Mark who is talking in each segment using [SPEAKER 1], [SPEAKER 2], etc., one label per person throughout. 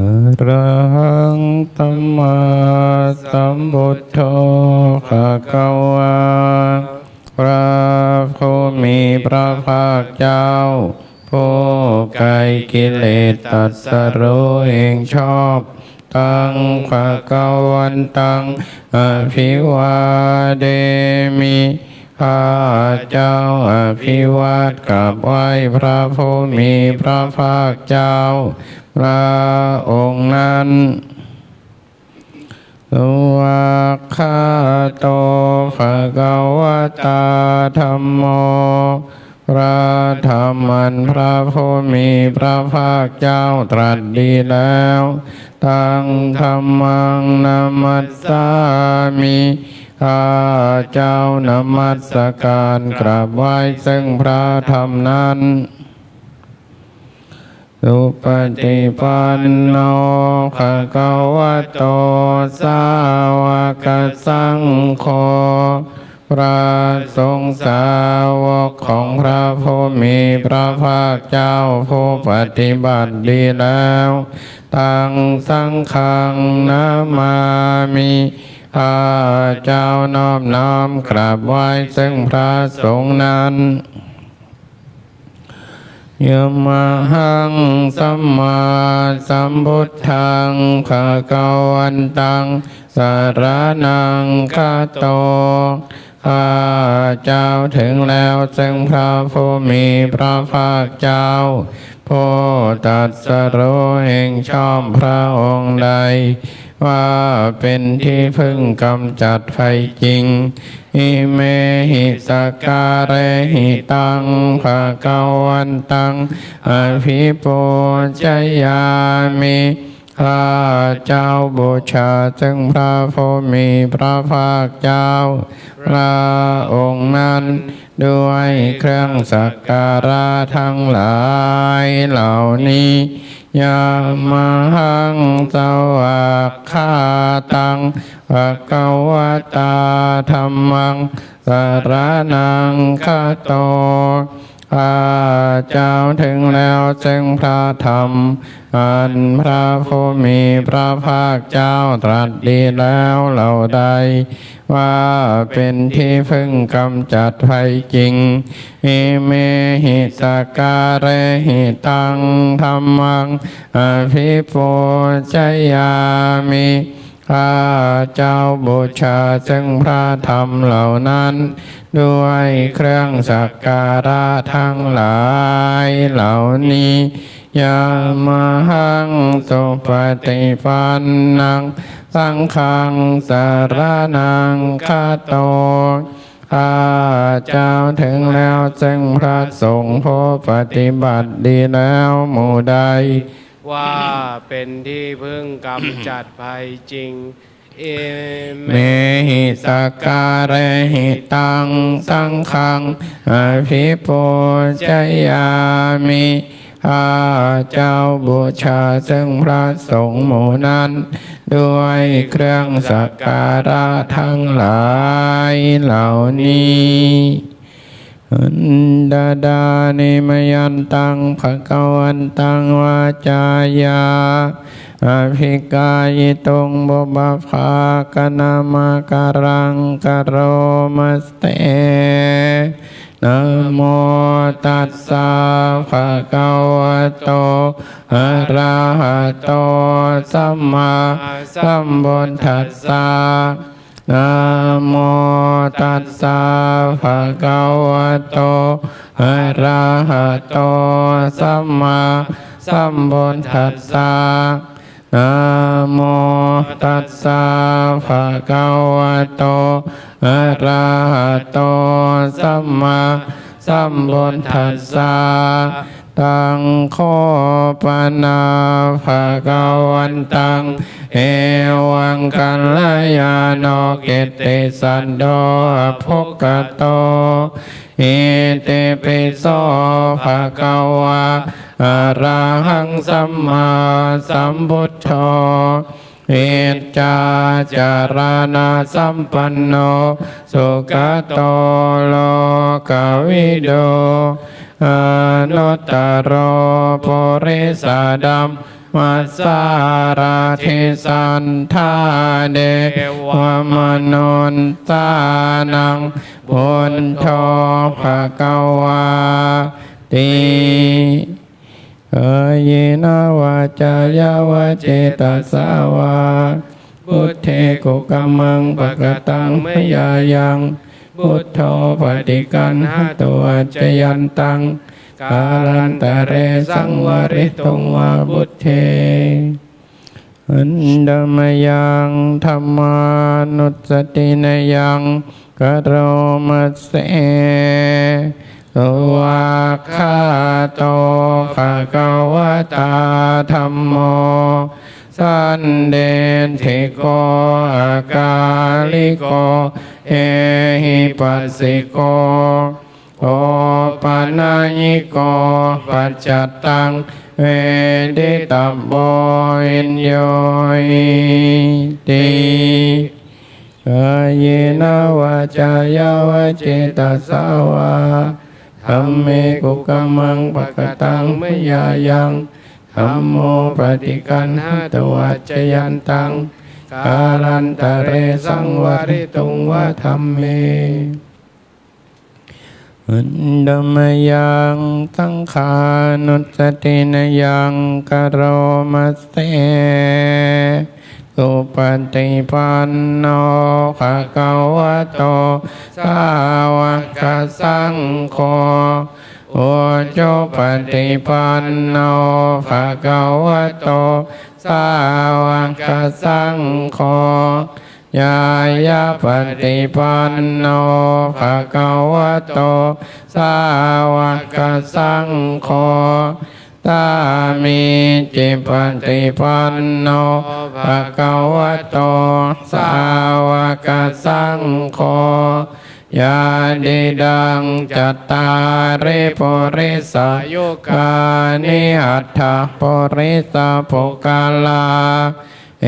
[SPEAKER 1] อะระหังสัมมาสัมพุทโธภะคะวาพระผู้มีพระภาคเจ้าผู้ไกลกิเลสตรัสรู้เองชอบตังภะคะวันตังอภิวาเดมิข้าเจ้าอภิวาทกราบไหว้พระผู้มีพระภาคเจ้าพระองค์นั้นสุวัคคาโตภะคะวะตาธัมโมพระธรรมอันพระผู้มีพระภาคเจ้าตรัสดีแล้วตังธัมมังนัมมัสสามิข้าเจ้านมัสการกราบไหว้ซึ่งพระธรรมนั้นสุปฏิปันโนภะคะวะโตสาวกสังโฆพระสงฆ์สาวกของพระผู้มีพระภาคเจ้าผู้ปฏิบัติดีแล้วตังสังฆังนามามิข้าเจ้านอบน้อมกราบไหว้ซึ่งพระสงฆ์นั้นยมหังสัมมาสัมพุทธังภะคะวันตังสรณังคัจโตข้าเจ้าถึงแล้วซึ่งพระผู้มีพระภาคเจ้าผู้ตรัสรู้เองชอบพระองค์ใดว่าเป็นที่พึ่งกำจัดภัยจริงอิเมหิสการเรหิตังภะคะวันตังอภิปูชยามิข้าเจ้าบูชาซึ่งพระผู้มีพระภาคเจ้าพระองค์นั้นด้วยเครื่องสักการะทั้งหลายเหล่านี้ยามหังสวากขาตังภะคะวะตาธัมมังสรณังคัจโตข้าเจ้าถึงแล้วซึ่งพระธรรมอันพระผู้มีพระภาคเจ้าตรัสดีแล้วเหล่าใดว่าเป็นที่พึ่งกำจัดภัยจริงอิเมหิสการเรหิตังธัมมังอภิปูชยามิข้าเจ้าบูชาซึ่งพระธรรมเหล่านั้นด้วยเครื่องสักการะทั้งหลายเหล่านี้ยามหังสุปฏิปันนังสังฆังสรณังคัจโตข้าเจ้าถึงแล้วซึ่งพระสงฆ์ผู้ปฏิบัติดีแล้วหมู่ใด
[SPEAKER 2] ว่าเป็นที่พึ่งกำจัดภัยจริงเอ
[SPEAKER 1] เมหิสการเรหิตังสังฆังอภิปูชยามิข้าเจ้าบูชาซึ่งพระสงฆ์หมู่นั้นด้วยเครื่องสักการะทั้งหลายเหล่านี้อันดาดานิมยันตังภะคะวันตังวาจายาอภิกายตุงบุพภากนามาการังกโรมัสเตนะโมตัสสะภะคะวะโตอะระหะโตสัมมาสัมพุทธัสสะนะโมตัสสะภะคะวะโตอะระหะโตสัมมาสัมพุทธัสสะนะโมตัสสะภะคะวะโตอะระหะโตสัมมาสัมพุทธัสสะตังโคปนาภะคะวันตังเอวังกัลยาโนกิตติสันโดภุคโตอิติปิโสภะคะวะอะระหังสัมมาสัมพุทโธอิจจาจารณะสัมปันโนสุขโตโลกวิโดอนุตตรโพริสาดัม มัสสาราธิสันธาเดวมนุนตานังพุทโธภควาติเยนะวาจายาวาเจตสาวาพุทเทกุกัมมังปะกตังมยายังพุทโธปฏิกันหตัวจยันตังกาลันตะเรสังวริตุงวาพุทเทอันดมยังธรรมานุสตินยังกโรมัสเสสวากขาโตภะคะวะตาธัมโมสันเดนทิโกอากาลิโกเอหิปัสสิโกโอปะนายิโกปัจจตังเวดิตัมโบอินโยติเยนะวาจายาวาเจตสาวาธัมเมกุกัมมังปะกตังมยายังธัมโมปฏิกันหตัวจยันตังกาลันตะเรสังวริตุงวะธัมเมอันดมยังสังขานุสตินยังกโรมัสเสสุปฏิปันโนภะคะวะโตสาวกสังโฆโอโจปฏิปันโนภะคะวะโตสาวกสังโฆญาญาปฏิปันโนภะคะวะโตสาวกสังโฆตามิจิปฏิปันโนภะคะวะโตสาวกสังโฆญาดิดังจัตตาริปุริสายุกานิอัตถปุริสปุกาลาเอ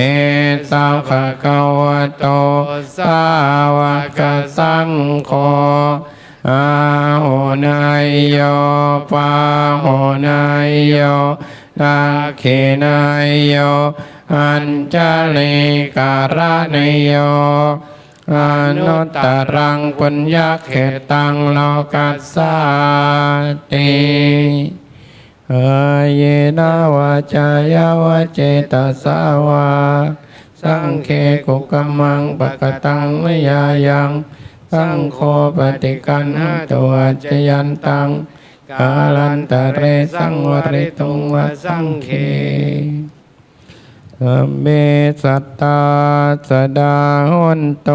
[SPEAKER 1] ตังภะคะวะโตสาวกสังโฆอาหุนายโยปาหุนายโยนาคินายโยอัญจลิการะนยโยอนุตตรังปุญญเขตังโลกัสสาติเยนะวาจายาวาเจตสาวาสังเคกุกัมมังปะกตังมยายังสังโฆปฏิกันหตัวจยันตังกาลันตะเรสังวริตุงวะสังเคเมสัตตาสดาหุนโต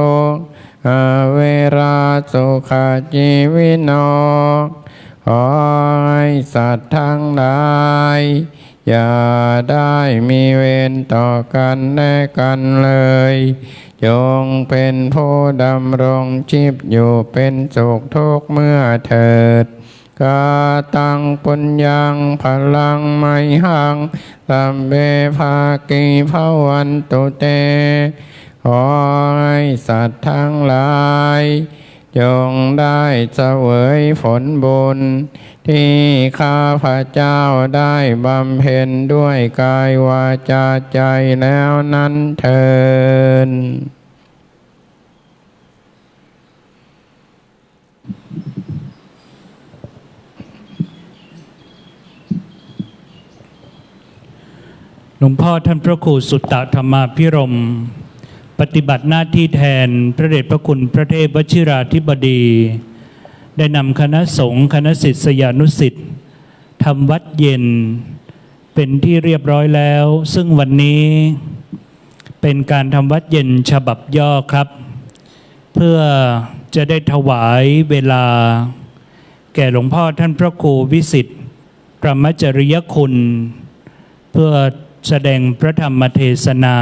[SPEAKER 1] เวราสุขจีวิโนขอให้สัตว์ทั้งหลายอย่าได้มีเวรต่อกันและกันเลยจงเป็นผู้ดำรงชีพอยู่เป็นสุขทุกเมื่อเถิดกาตังปุญญังพลังไมหังสัมเบภากิภวันตุเตขอให้สัตว์ทั้งหลายจงได้เสวยผลบุญที่ข้าพเจ้าได้บำเพ็ญด้วยกายวาจาใจแล้วนั้นเถิด
[SPEAKER 3] หลวงพ่อท่านพระครูสุตตธรรมาภิรมย์ปฏิบัติหน้าที่แทนพระเดชพระคุณพระเทพวชิราธิบดีได้นำคณะสงฆ์คณะศิษยานุศิษย์ทำวัดเย็นเป็นที่เรียบร้อยแล้วซึ่งวันนี้เป็นการทำวัดเย็นฉบับย่อครับเพื่อจะได้ถวายเวลาแก่หลวงพ่อท่านพระครูวิสิทธิ์ปรมจริยคุณเพื่อแสดงพระธรรมเทศนา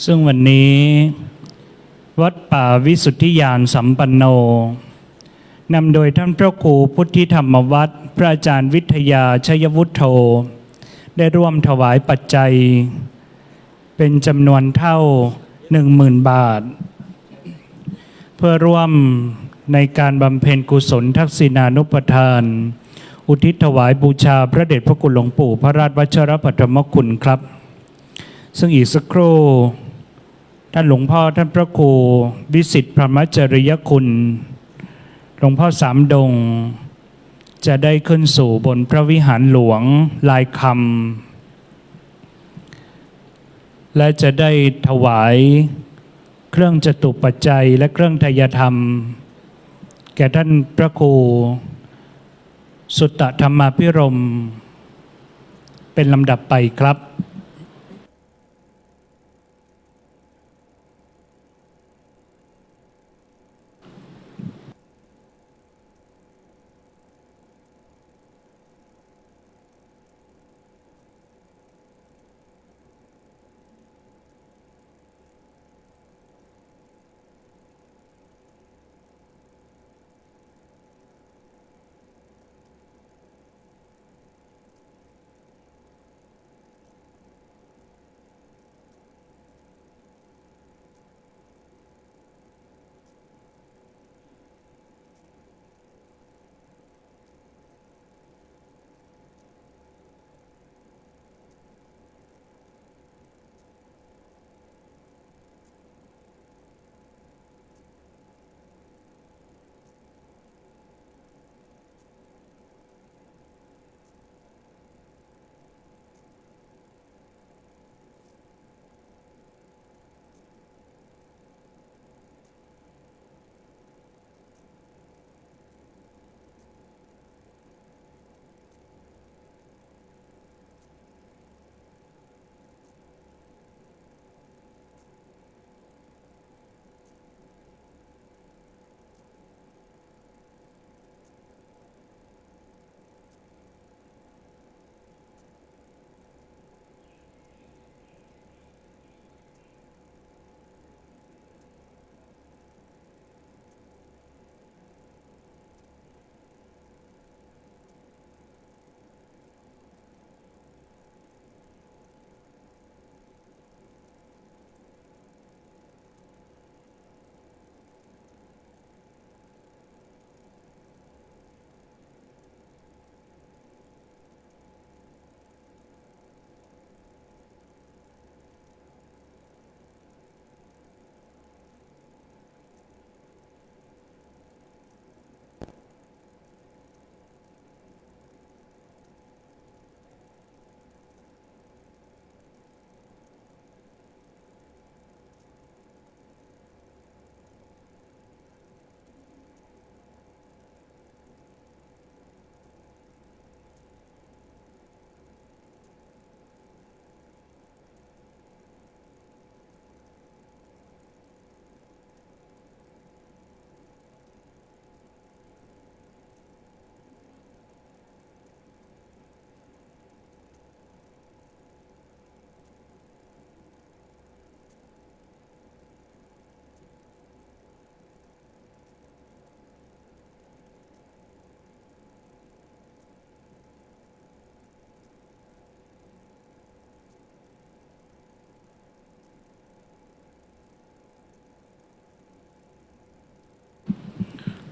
[SPEAKER 3] ซึ่งวันนี้วัดป่าวิสุทธิญาณสัมปันโนนำโดยท่านพระครูพุทธิธรรมวัฒน์พระอาจารย์วิทยาชยวุฒโธได้ร่วมถวายปัจจัยเป็นจำนวนเท่า 10,000 บาท เพื่อร่วมในการบำเพ็ญกุศลทักษิณานุปทาน อุทิศถวายบูชาพระเดชพระคุณหลวงปู่พระราชวัชรปฐมคุณครับ ซึ่งอีกสักครู่ท่านหลวงพ่อท่านพระครูวิสิทธิพรหมจริยคุณหลวงพ่อสามดงจะได้ขึ้นสู่บนพระวิหารหลวงลายคำและจะได้ถวายเครื่องจตุปัจจัยและเครื่องไทยธรรมแก่ท่านพระครูสุตตธรรมาภิรมย์เป็นลำดับไปครับ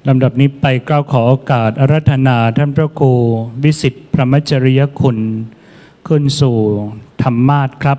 [SPEAKER 3] ลำดับนี้ไปกล่าวขอโอกาสอาราธนาท่านพระครูวิสิทธิพรหมจริยคุณขึ้นสู่ธรรมาสน์ครับ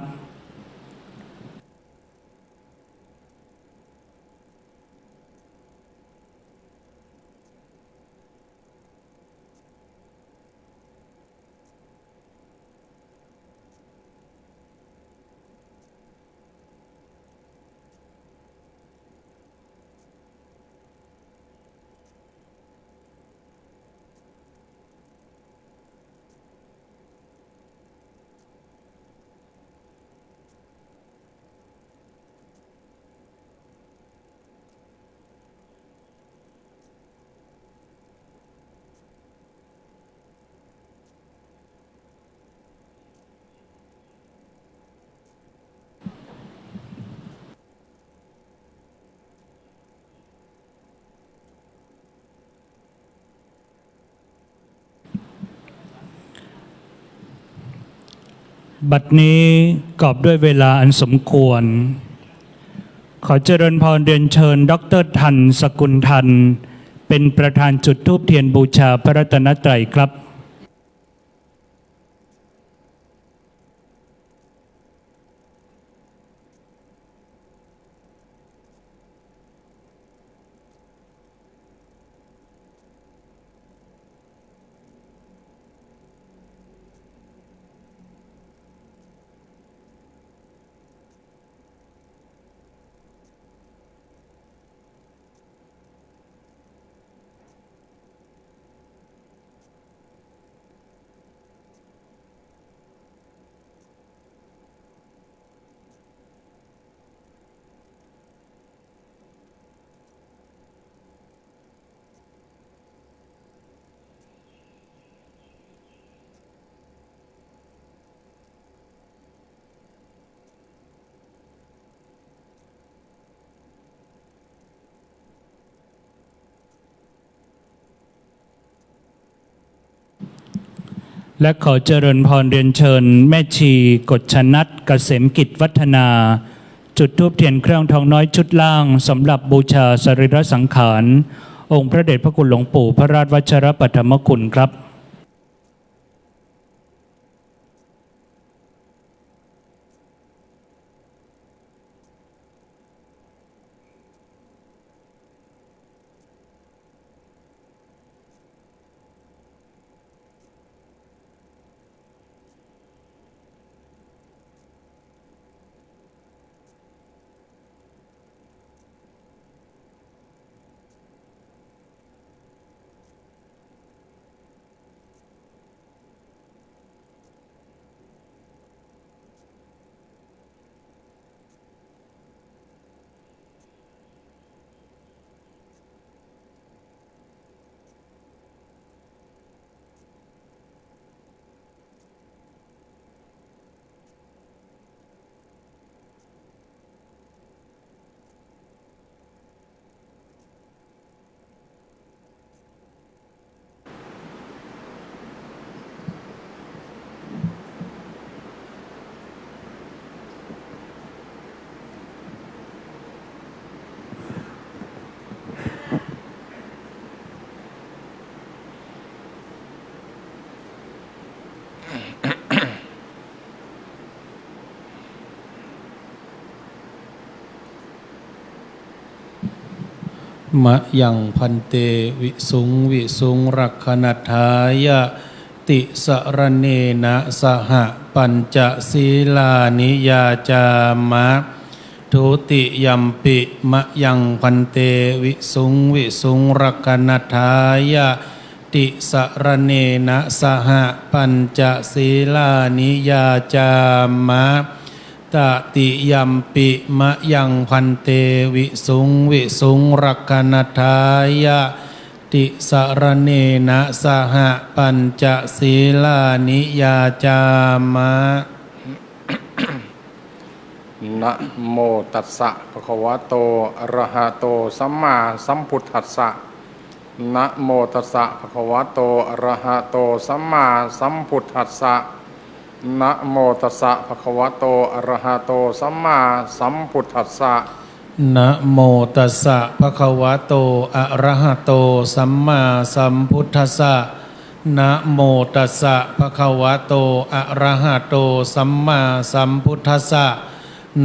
[SPEAKER 3] บัดนี้กอบด้วยเวลาอันสมควร ขอเจริญพรเรียนเชิญดร.ทันสกุลทันเป็นประธานจุดธูปเทียนบูชาพระรัตนตรัยครับและขอเจริญพรเรียนเชิญแม่ชีกฎชนัดเกษมกิจวัฒนาจุดธูปเทียนเครื่องทองน้อยชุดล่างสำหรับบูชาสรีระสังขารองค์พระเดชพระคุณหลวงปู่พระราชวชิรปัฐมคุณครับ
[SPEAKER 4] มะยังพันเตวิสุงรักขณทายะติสรเนนะสหปัญจศีลานิยาจามะทุติยัมปิมะยังพันเตวิสุงรักขณทายะติสรเนนะสหปัญจศีลานิยาจามะตติยัมปิมะยังพันเตวิสุงรักขณทายะติสรเนนะสหปัญจศีลานิยาจามะ
[SPEAKER 1] นะโมตัสสะภะคะวะโตอะระหะโตสัมมาสัมพุทธัสสะนะโมตัสสะภะคะวะโตอะระหะโตสัมมาสัมพุทธัสสะนะโมตัสสะภะคะวะโตอะระหะโตสัมมาสัมพุทธัสสะ
[SPEAKER 4] นะโมตัสสะภะคะวะโตอะระหะโตสัมมาสัมพุทธัสสะนะโมตัสสะภะคะวะโตอะระหะโตสัมมาสัมพุทธัสสะ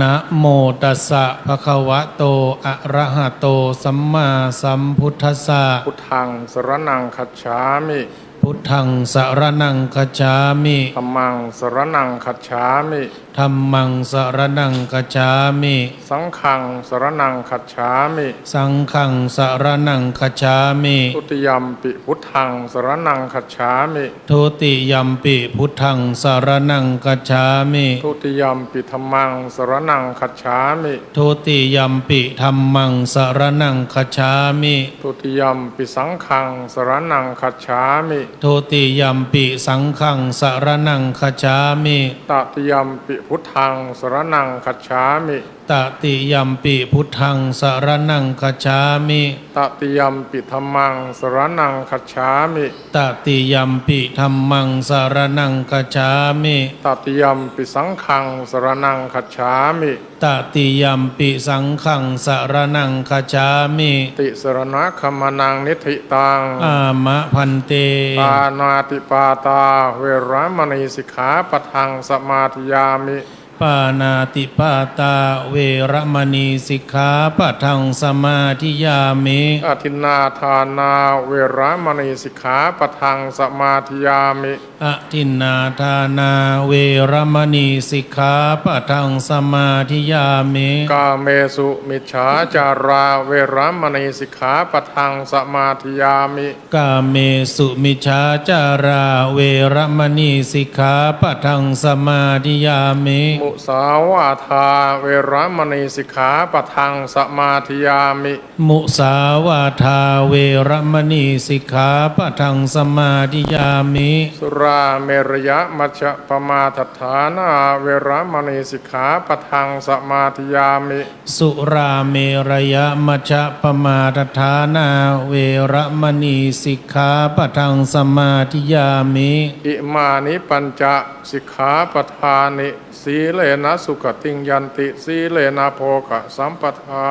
[SPEAKER 4] นะโมตัสสะภะคะวะโตอะระหะโตสัมมาสัมพุทธัสสะ
[SPEAKER 1] พุทธังสรณังคัจฉามิ
[SPEAKER 4] พุทธังสรณังคัจฉามิ
[SPEAKER 1] ธัมมังสรณังคัจฉามิ
[SPEAKER 4] ธัมมังสรณังคัจฉามิ
[SPEAKER 1] สังฆังสรณังคัจฉามิ
[SPEAKER 4] สังฆังสรณังคัจฉามิ
[SPEAKER 1] ทุติยัมปิพุทธังสรณังคัจฉามิ
[SPEAKER 4] ทุติยัมปิพุทธังสรณังคัจฉามิ
[SPEAKER 1] ทุติยัมปิธัมมังสรณังคัจฉามิ
[SPEAKER 4] ทุติยัมปิธัมมังสรณังคัจฉามิ
[SPEAKER 1] ทุติยัมปิสังฆังสรณังคัจฉามิ
[SPEAKER 4] ทุติยัมปิสังฆังสรณังคัจฉามิ
[SPEAKER 1] ตติยัมปิ
[SPEAKER 5] พุทธังสรณังคัจฉามิ
[SPEAKER 4] ตติยัมปิพุทธังสรณังคัจฉามิ
[SPEAKER 5] ตติยัมปิธัมมังสรณังคัจฉามิ
[SPEAKER 4] ตติยัมปิธัมมังสรณังคัจฉามิ
[SPEAKER 5] ตติยัมปิสังฆังสรณังคัจฉามิ
[SPEAKER 4] ตติยัมปิสังฆังสรณังคัจฉามิ
[SPEAKER 5] ติสรณะคัมมนังนิธิตัง
[SPEAKER 4] อามะพันเต
[SPEAKER 5] ปานาติปาตาเวรมณีสิกขาปะทังสมาธิยามิ
[SPEAKER 4] ปานาติปาตาเวรมณีสิกขาปะทังสมาธิยามิ
[SPEAKER 5] อทินนาทานาเวรมณีสิกขาปะทังสมาธิยามิ
[SPEAKER 4] อทินนาทานาเวรมณีสิกขาปะทังสมาธิยามิ
[SPEAKER 5] กาเมสุมิจฉาจาราเวรมณีสิกขาปะทังสมาธิยามิ
[SPEAKER 4] กาเมสุมิชฌาจาราเวรมณีสิกขาปะทังสมาธิยามิ
[SPEAKER 5] มุสาวาทาเวรมณีสิกขาปะทังสมาธิยามิ
[SPEAKER 4] มุสาวาทาเวรมณีสิกขาปะทังสมาธิยามิ
[SPEAKER 5] สุราเมรยะมัชฌะปมาทัฏฐานาเวรมณีสิกขาปะทังสมาธิยามิ
[SPEAKER 4] สุราเมรยมัชฌะปมาทฐานาเวรมณีสิกขาปะทังสมาธิยามิ
[SPEAKER 5] อิมานิปัญจสิกขาปทานิสีเลนะสุขติงยันติสีเลนะโภคสัมปทา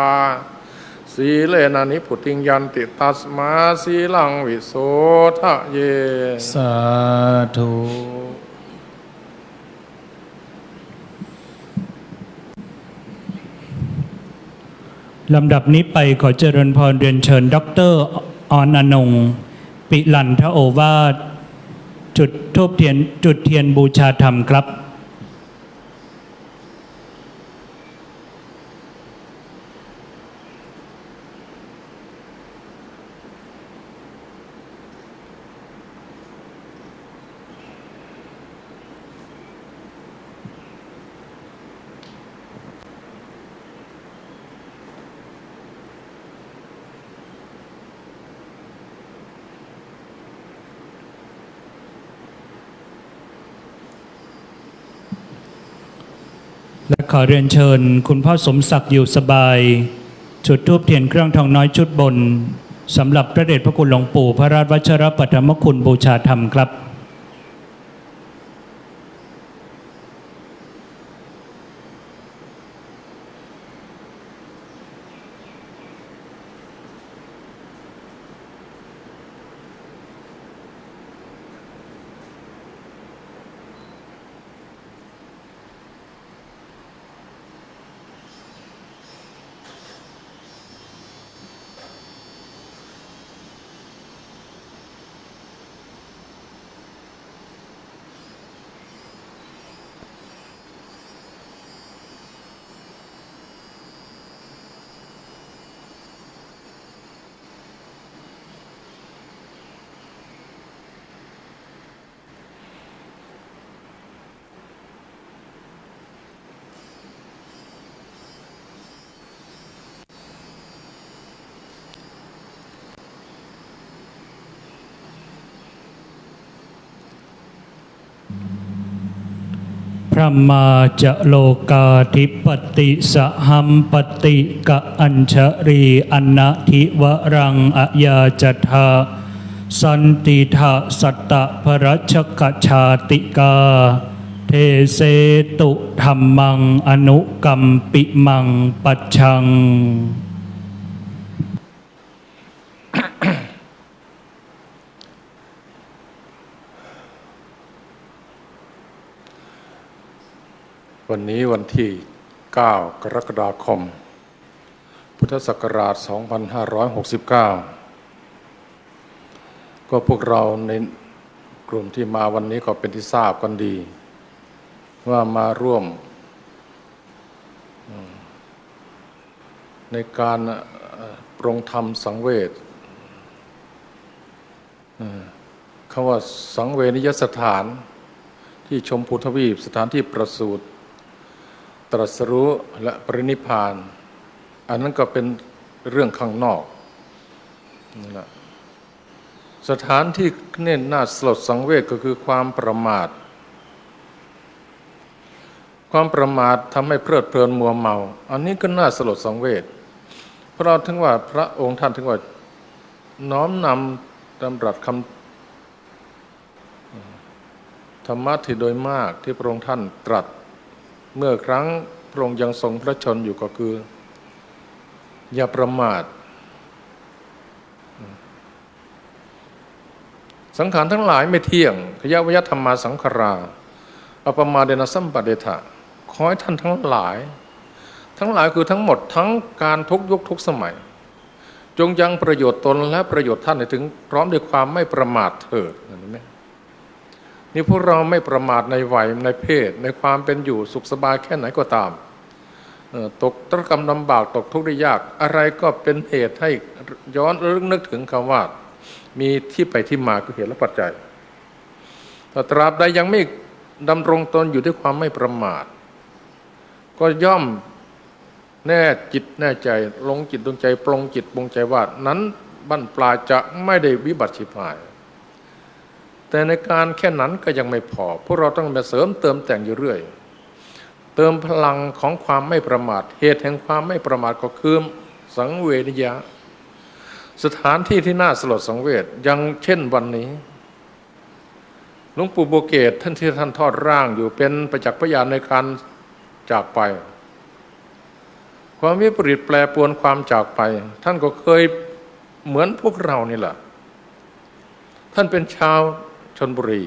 [SPEAKER 5] สีเลนะนิพุติงยันติตัสมาสีลังวิโสทะเย
[SPEAKER 4] สาธุ
[SPEAKER 3] ลำดับนี้ไปขอเจริญพรเรียนเชิญดร.ออนอนงค์ปิลันทโอวาทจุดธูปเทียนบูชาธรรมครับ และขอเรียนเชิญคุณพ่อสมศักดิ์อยู่สบาย จุดธูปเทียนเครื่องทองน้อยชุดบนสำหรับพระเดชพระคุณหลวงปู่พระราชวัชรปัทมคุณบูชาธรรมครับ พระมาจะโลกาธิปติสหัมปติกะอัญชรีอนะทิวรังอยาจทาสันติทะสัตตะพระชกชาติกาเทเสตุธรรมังอนุกัมปิมังปัจฉัง
[SPEAKER 5] วันนี้วันที่ 9 กรกฎาคม พุทธศักราช 2569 ก็พวกเราในกลุ่มที่มาวันนี้ก็เป็นที่ทราบกันดี ว่ามาร่วมในการปรงธรรมสังเวชคำว่าสังเวนิยสถานที่ชมพูทวีปสถานที่ประสูติตรัสรู้และปรินิพพานอันนั้นก็เป็นเรื่องข้างนอกนั่นแหละสถานที่เน้นน่าสลดสังเวชก็คือความประมาท ความประมาททำให้เพลิดเพลินมัวเมา อันนี้ก็น่าสลดสังเวชเพราะเราถึงว่าพระองค์ท่านถึงว่าน้อมนำดำรัสคำธรรมะที่โดยมากที่พระองค์ท่านตรัสเมื่อครั้งพระองค์ยังทรงพระชนอยู่ก็คืออย่าประมาทสังขารทั้งหลายไม่เที่ยงขยะวยธรรมาสังขาราอปมาเดนะสัมปะเดทะขอให้ท่านทั้งหลายคือทั้งหมดทั้งการทุกยุคทุกสมัยจงยังประโยชน์ตนและประโยชน์ท่านให้ถึงพร้อมด้วยความไม่ประมาทเถิดเห็นไหมนี่พวกเราไม่ประมาทในวัยในเพศในความเป็นอยู่สุขสบายแค่ไหนก็ตามตกตรกรรมลำบากตกทุกข์ได้ยากอะไรก็เป็นเหตุให้ย้อนนึกถึงคำว่ามีที่ไปที่มาคือเหตุและปัจจัยแต่ตราบใดยังไม่ดำรงตนอยู่ด้วยความไม่ประมาทก็ย่อมแน่จิตแน่ใจลงจิตดวงใจปลงจิตปลงใจว่านั้นบั้นปลายจะไม่ได้วิบัติฉิบหายแต่ในการแค่นั้นก็ยังไม่พอพวกเราต้องมาเสริมเติมแต่งอยู่เรื่อยเติมพลังของความไม่ประมาทเหตุแห่งความไม่ประมาทก็คือสังเวชนิยะสถานที่ที่น่าสลดสังเวชอย่างเช่นวันนี้หลวงปู่โบเกตท่านที่ท่านทอดร่างอยู่เป็นประจักษ์พยานในการจากไปความวิปริตแปรปรวนความจากไปท่านก็เคยเหมือนพวกเรานี่แหละท่านเป็นชาวชลบุรี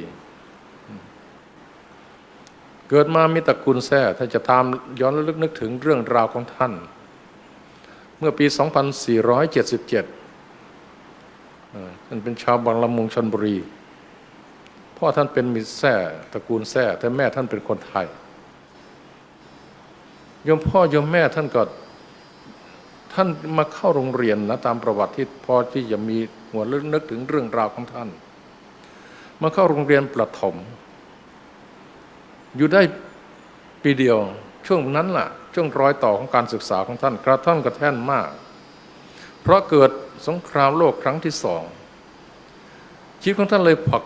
[SPEAKER 5] เกิดมามีตระกูลแท้ถ้าจะตามย้อนลึกนึกถึงเรื่องราวของท่านเมื่อปี 2477ท่านเป็นชาวบางละมุงชลบุรีพ่อท่านเป็นมิตรแท้ตระกูลแท้แต่แม่ท่านเป็นคนไทยโยมพ่อโยมแม่ท่านก็ท่านมาเข้าโรงเรียนนะตามประวัติที่พอที่จะมีหัวลึกนึกถึงเรื่องราวของท่านมาเข้าโรงเรียนประถมอยู่ได้ปีเดียวช่วงนั้นล่ะช่วงรอยต่อของการศึกษาของท่านกระท่อนกระแท่นมากเพราะเกิดสงครามโลกครั้งที่สองชีวิตของท่านเลยผั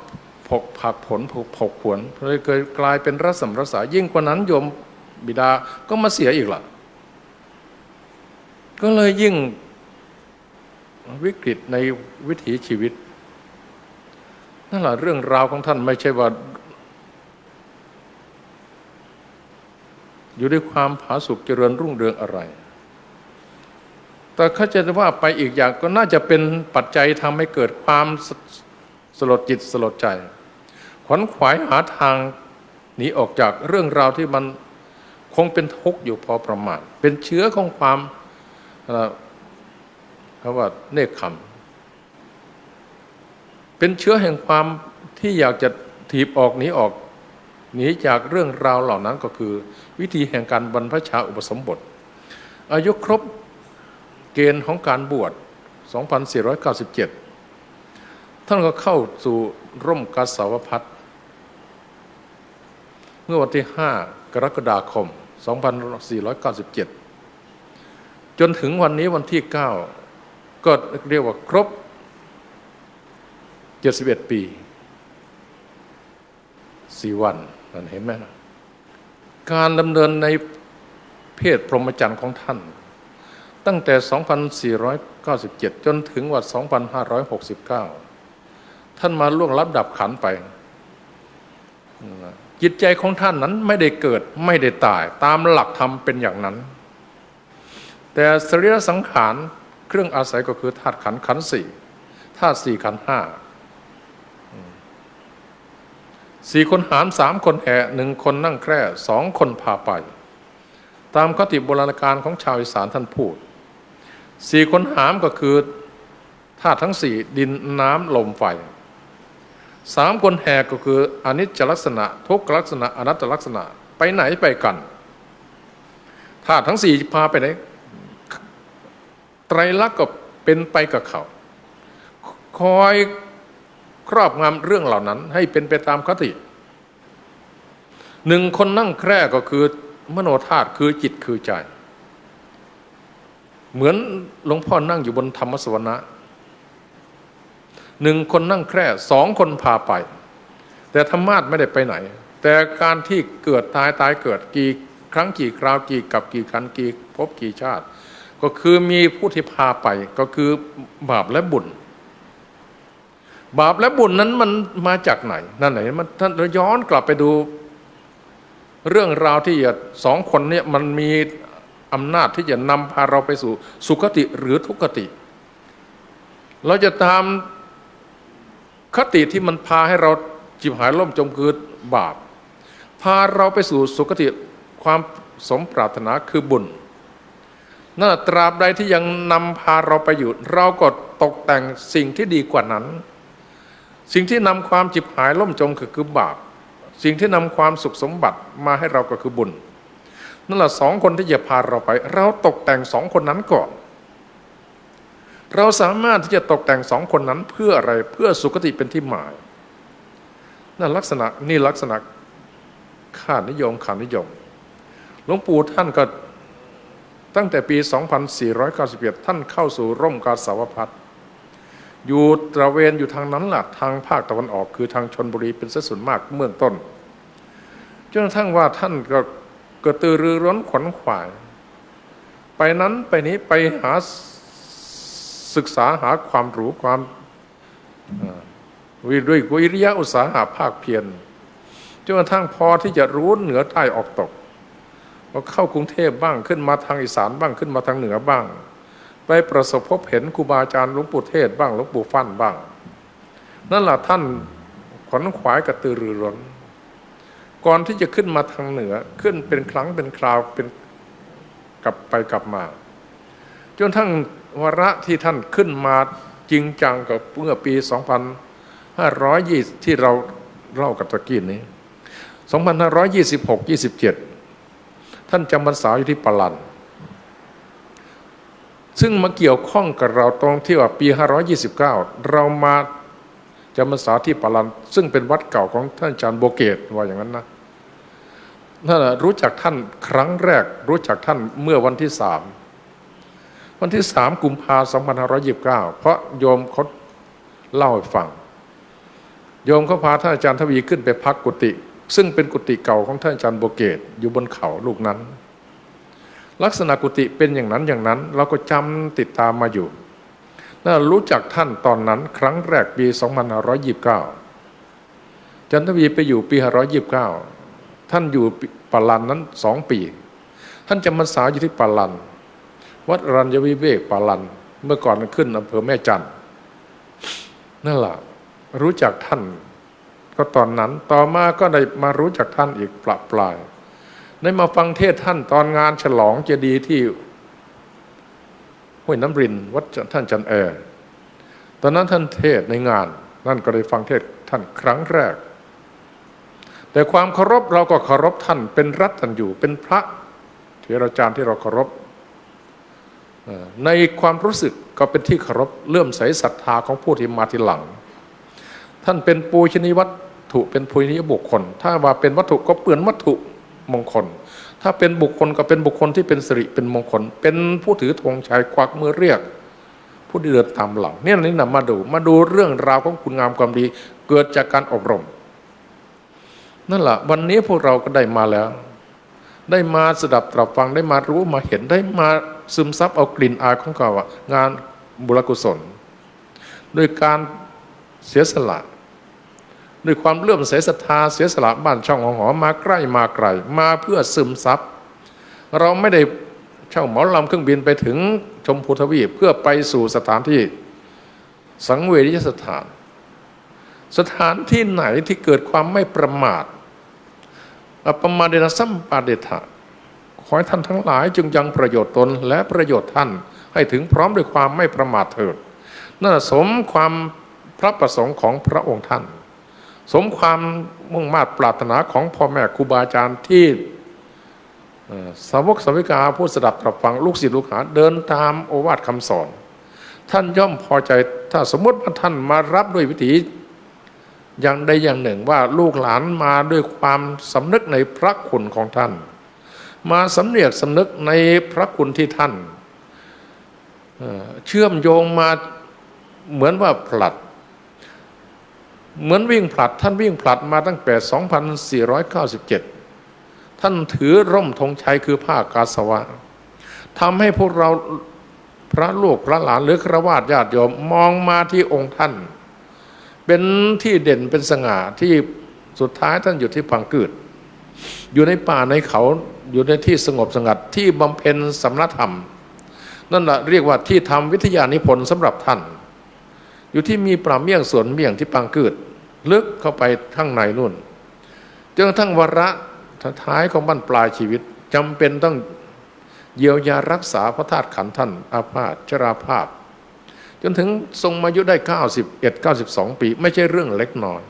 [SPEAKER 5] กผลผกผวนเลยเกิดกลายเป็นรัศมีรัศายิ่งกว่านั้นโยมบิดาก็มาเสียอีกล่ะก็เลยยิ่งวิกฤตในวิถีชีวิตนั่นแหละเรื่องราวของท่านไม่ใช่ว่าอยู่ด้วยความผาสุกเจริญรุ่งเรืองอะไรแต่เขาจะว่าไปอีกอย่างก็น่าจะเป็นปัจจัยทำให้เกิดความสลดจิตสลดใจขวนขวายหาทางหนีออกจากเรื่องราวที่มันคงเป็นทุกข์อยู่พอประมาณเป็นเชื้อของความเขาว่าเนคขมเป็นเชื้อแห่งความที่อยากจะถีบออกหนีจากเรื่องราวเหล่านั้นก็คือวิธีแห่งการบรรพชาอุปสมบทอายุครบเกณฑ์ของการบวช 2497 ท่านก็เข้าสู่ร่มกาสาวพัสเมื่อวันที่ 5 กรกฎาคม 2497 จนถึงวันนี้วันที่ 9 ก็เรียกว่าครบ 71 ปี 4 วันนั่นเห็นไหมนะการดำเนินในเพศพรหมจรรย์ของท่านตั้งแต่ 2497 จนถึงวัน 2569 ท่านมาล่วงลับดับขันไปจิตใจของท่านนั้นไม่ได้เกิดไม่ได้ตายตามหลักธรรมเป็นอย่างนั้นแต่สรีระสังขารเครื่องอาศัยก็คือธาตุขันธ์ขันธ์สี่ธาตุสี่ขันธ์ห้า4 คนหาม3 คนแห่1 คนนั่งแคร่2 คนพาไปตามคติโบราณการของชาวอีสานท่านพูด4 คนหามก็คือธาตุทั้ง4ดินน้ำลมไฟ3 คนแห่ก็คืออนิจจลักษณะทุกขลักษณะอนัตตลักษณะไปไหนไปกันธาตุทั้ง4พาไปไหนไตรลักษณ์ก็เป็นไปกับเขาคอยครอบงำเรื่องเหล่านั้นให้เป็นไปตามคติ1 คนนั่งแคร่ก็คือมโนธาตุคือจิตคือใจเหมือนหลวงพ่อนั่งอยู่บนธรรมสวนะ 1 คนนั่งแคร่2 คนพาไปแต่ธรรมาสไม่ได้ไปไหน แต่การที่เกิดตายเกิดกี่ครั้งกี่คราวกี่กับกี่ครั้งกี่ภพกี่ชาติ ก็คือมีผู้ที่พาไปก็คือบาปและบุญบาปและบุญนั้นมันมาจากไหนนั่นไหนมันท่านย้อนกลับไปดูเรื่องราวที่สองคนนี้มันมีอำนาจที่จะนำพาเราไปสู่สุคติหรือทุกขติ เราจะตามคติที่มันพาให้เราจิบหายล่มจมคือบาปพาเราไปสู่สุคติความสมปรารถนาคือบุญนั่นตราบใดที่ยังนำพาเราไปอยู่เราก็ตกแต่งสิ่งที่ดีกว่านั้นสิ่งที่นำความจิบหายล่มจมคือบาปสิ่งที่นำความสุขสมบัติมาให้เราก็คือบุญนั่นแหละสองคนที่จะพาเราไปเราตกแต่งสองคนนั้นก่อนเราสามารถที่จะตกแต่งสองคนนั้นเพื่ออะไรเพื่อสุคติเป็นที่หมายนั่นลักษณะค่านิยมหลวงปู่ท่านก็ตั้งแต่ปี 2491 ท่านเข้าสู่ร่มกาสาวพัสต์อยู่ตระเวนอยู่ทางนั้นล่ะทางภาคตะวันออกคือทางชลบุรีเป็นส่วนมากเมืองต้นจนกระทั่งว่าท่านก็กระตือรือร้นขวนขวายไปนั้นไปนี้ไปหาศึกษาหาความรู้ความด้วยวิริยะอุตสาหะภาคเพียรจนกระทั่งพอที่จะรู้เหนือใต้ออกตกพอเข้ากรุงเทพบ้างขึ้นมาทางอีสานบ้างขึ้นมาทางเหนือบ้างไปประสบพบเห็นครูบาอาจารย์หลวงปู่เทศบ้างหลวงปู่ฟั่นบ้างนั่นแหละท่านขวนขวายกระตือรือร้นก่อนที่จะขึ้นมาทางเหนือขึ้นเป็นครั้งเป็นคราวเป็นกลับไปกลับมาจนทั้งวาระที่ท่านขึ้นมาจริงจังกับเมื่อปี 2520 ที่เราเล่ากับตะกี้นี้ 2526-27 ท่านจำพรรษาอยู่ที่ปาลันซึ่งมาเกี่ยวข้องกับเราตรงที่ว่าปี 529 เรามาจำพรรษาที่ปาลันซึ่งเป็นวัดเก่าของท่านอาจารย์โบเกตว่าอย่างนั้นนะนั่นแหละรู้จักท่านครั้งแรกรู้จักท่านเมื่อวันที่ 3 กุมภาพันธ์ 2529 เพราะโยมเขาเล่าให้ฟังโยมเขาพาท่านอาจารย์ทวีขึ้นไปพักกุฏิซึ่งเป็นกุฏิเก่าของท่านอาจารย์โบเกตอยู่บนเขาลูกนั้นลักษณะกุฏิเป็นอย่างนั้นเราก็จำติดตามมาอยู่น่ารู้จักท่านตอนนั้นครั้งแรกปี 2529 จันทวีไปอยู่ปี 529 ท่านอยู่ปาลันนั้น2 ปีท่านจำพรรษาอยู่ที่ปาลันวัดอรัญญวิเวกปาลันเมื่อก่อนขึ้นอำเภอแม่จันทร์นั่นแหละรู้จักท่านก็ตอนนั้นต่อมาก็ได้มารู้จักท่านอีกประปรายได้มาฟังเทศท่านตอนงานฉลองเจดีย์ที่ห้วยน้ำรินวัดท่านจันแอร์ตอนนั้นท่านเทศในงานนั่นก็ได้ฟังเทศท่านครั้งแรกแต่ความเคารพเราก็เคารพท่านเป็นรัตตัญญูเป็นพระเถราจารย์ที่เราเคารพในความรู้สึกก็เป็นที่เคารพเลื่อมใสศรัทธาของผู้ที่มาทีหลังท่านเป็นปูชนียวัตถุเป็นปูชนียบุคคลถ้าว่าเป็นวัตถุก็เปื้อนวัตถุมงคลถ้าเป็นบุคคลก็เป็นบุคคลที่เป็นสิริเป็นมงคลเป็นผู้ถือธงชัยควักมือเรียกผู้ที่เดินตามหลังเนี่ยนี่นำมาดูเรื่องราวของคุณงามความดีเกิดจากการอบรมนั่นแหละวันนี้พวกเราก็ได้มาแล้วได้มาสดับตรับฟังได้มารู้มาเห็นได้มาซึมซับเอากลิ่นอายของเขางานบุญกุศลโดยการเสียสละด้วยความเลื่อมใสศรัทธาเสียสละบ้านช่องหอมาใกล้มาไกลมาเพื่อซึมซับเราไม่ได้เช่าเหมาลำเครื่องบินไปถึงชมพูทวีปเพื่อไปสู่สถานที่สังเวชสถานที่ไหนที่เกิดความไม่ประมาทอัปปมาเดนะสัมปาเดทะขอให้ท่านทั้งหลายจงยังประโยชน์ตนและประโยชน์ท่านให้ถึงพร้อมด้วยความไม่ประมาทเถิดนั่นสมความพระประสงค์ของพระองค์ท่านสมความมุ่งมา่ปรารถนาของพ่อแม่ครูบาอาจารย์ที่สาวกสาวิกาผู้สดับตรับฟังลูกศิษย์ลูกหาเดินตามโอวาทคำสอนท่านย่อมพอใจถ้าสมมติว่าท่านมารับด้วยวิถีอย่างใดอย่างหนึ่งว่าลูกหลานมาด้วยความสำนึกในพระคุณของท่านมาสำเนียกสำนึกในพระคุณที่ท่านเชื่อมโยงมาเหมือนว่าผลัด เหมือนวิ่งผลัดท่านวิ่งผลัดมาตั้งแต่2497ท่านถือร่มธงชัยคือผ้ากาสาวะทำให้พวกเราพระลูกพระหลานหรือฆราวาสญาติโยมมองมาที่องค์ท่านเป็นที่เด่นเป็นสง่าที่สุดท้ายท่านอยู่ที่พังกืดอยู่ในป่าในเขาอยู่ในที่สงบสงัดที่บำเพ็ญสมณธรรมนั่นแหละเรียกว่าที่ทำวิทยานิพนธ์สำหรับท่านอยู่ที่มีป่าเมี่ยงสวนเมี่ยงที่พังกืดลึกเข้าไปข้างในนู่นจนกระทั่งวาระท้ายของบั้นปลายชีวิตจำเป็นต้องเยียวยารักษาพระธาตุขันธ์ท่านอาพาธชราภาพจนถึงทรงมายุได้91-92 ปีไม่ใช่เรื่องเล็กน้อย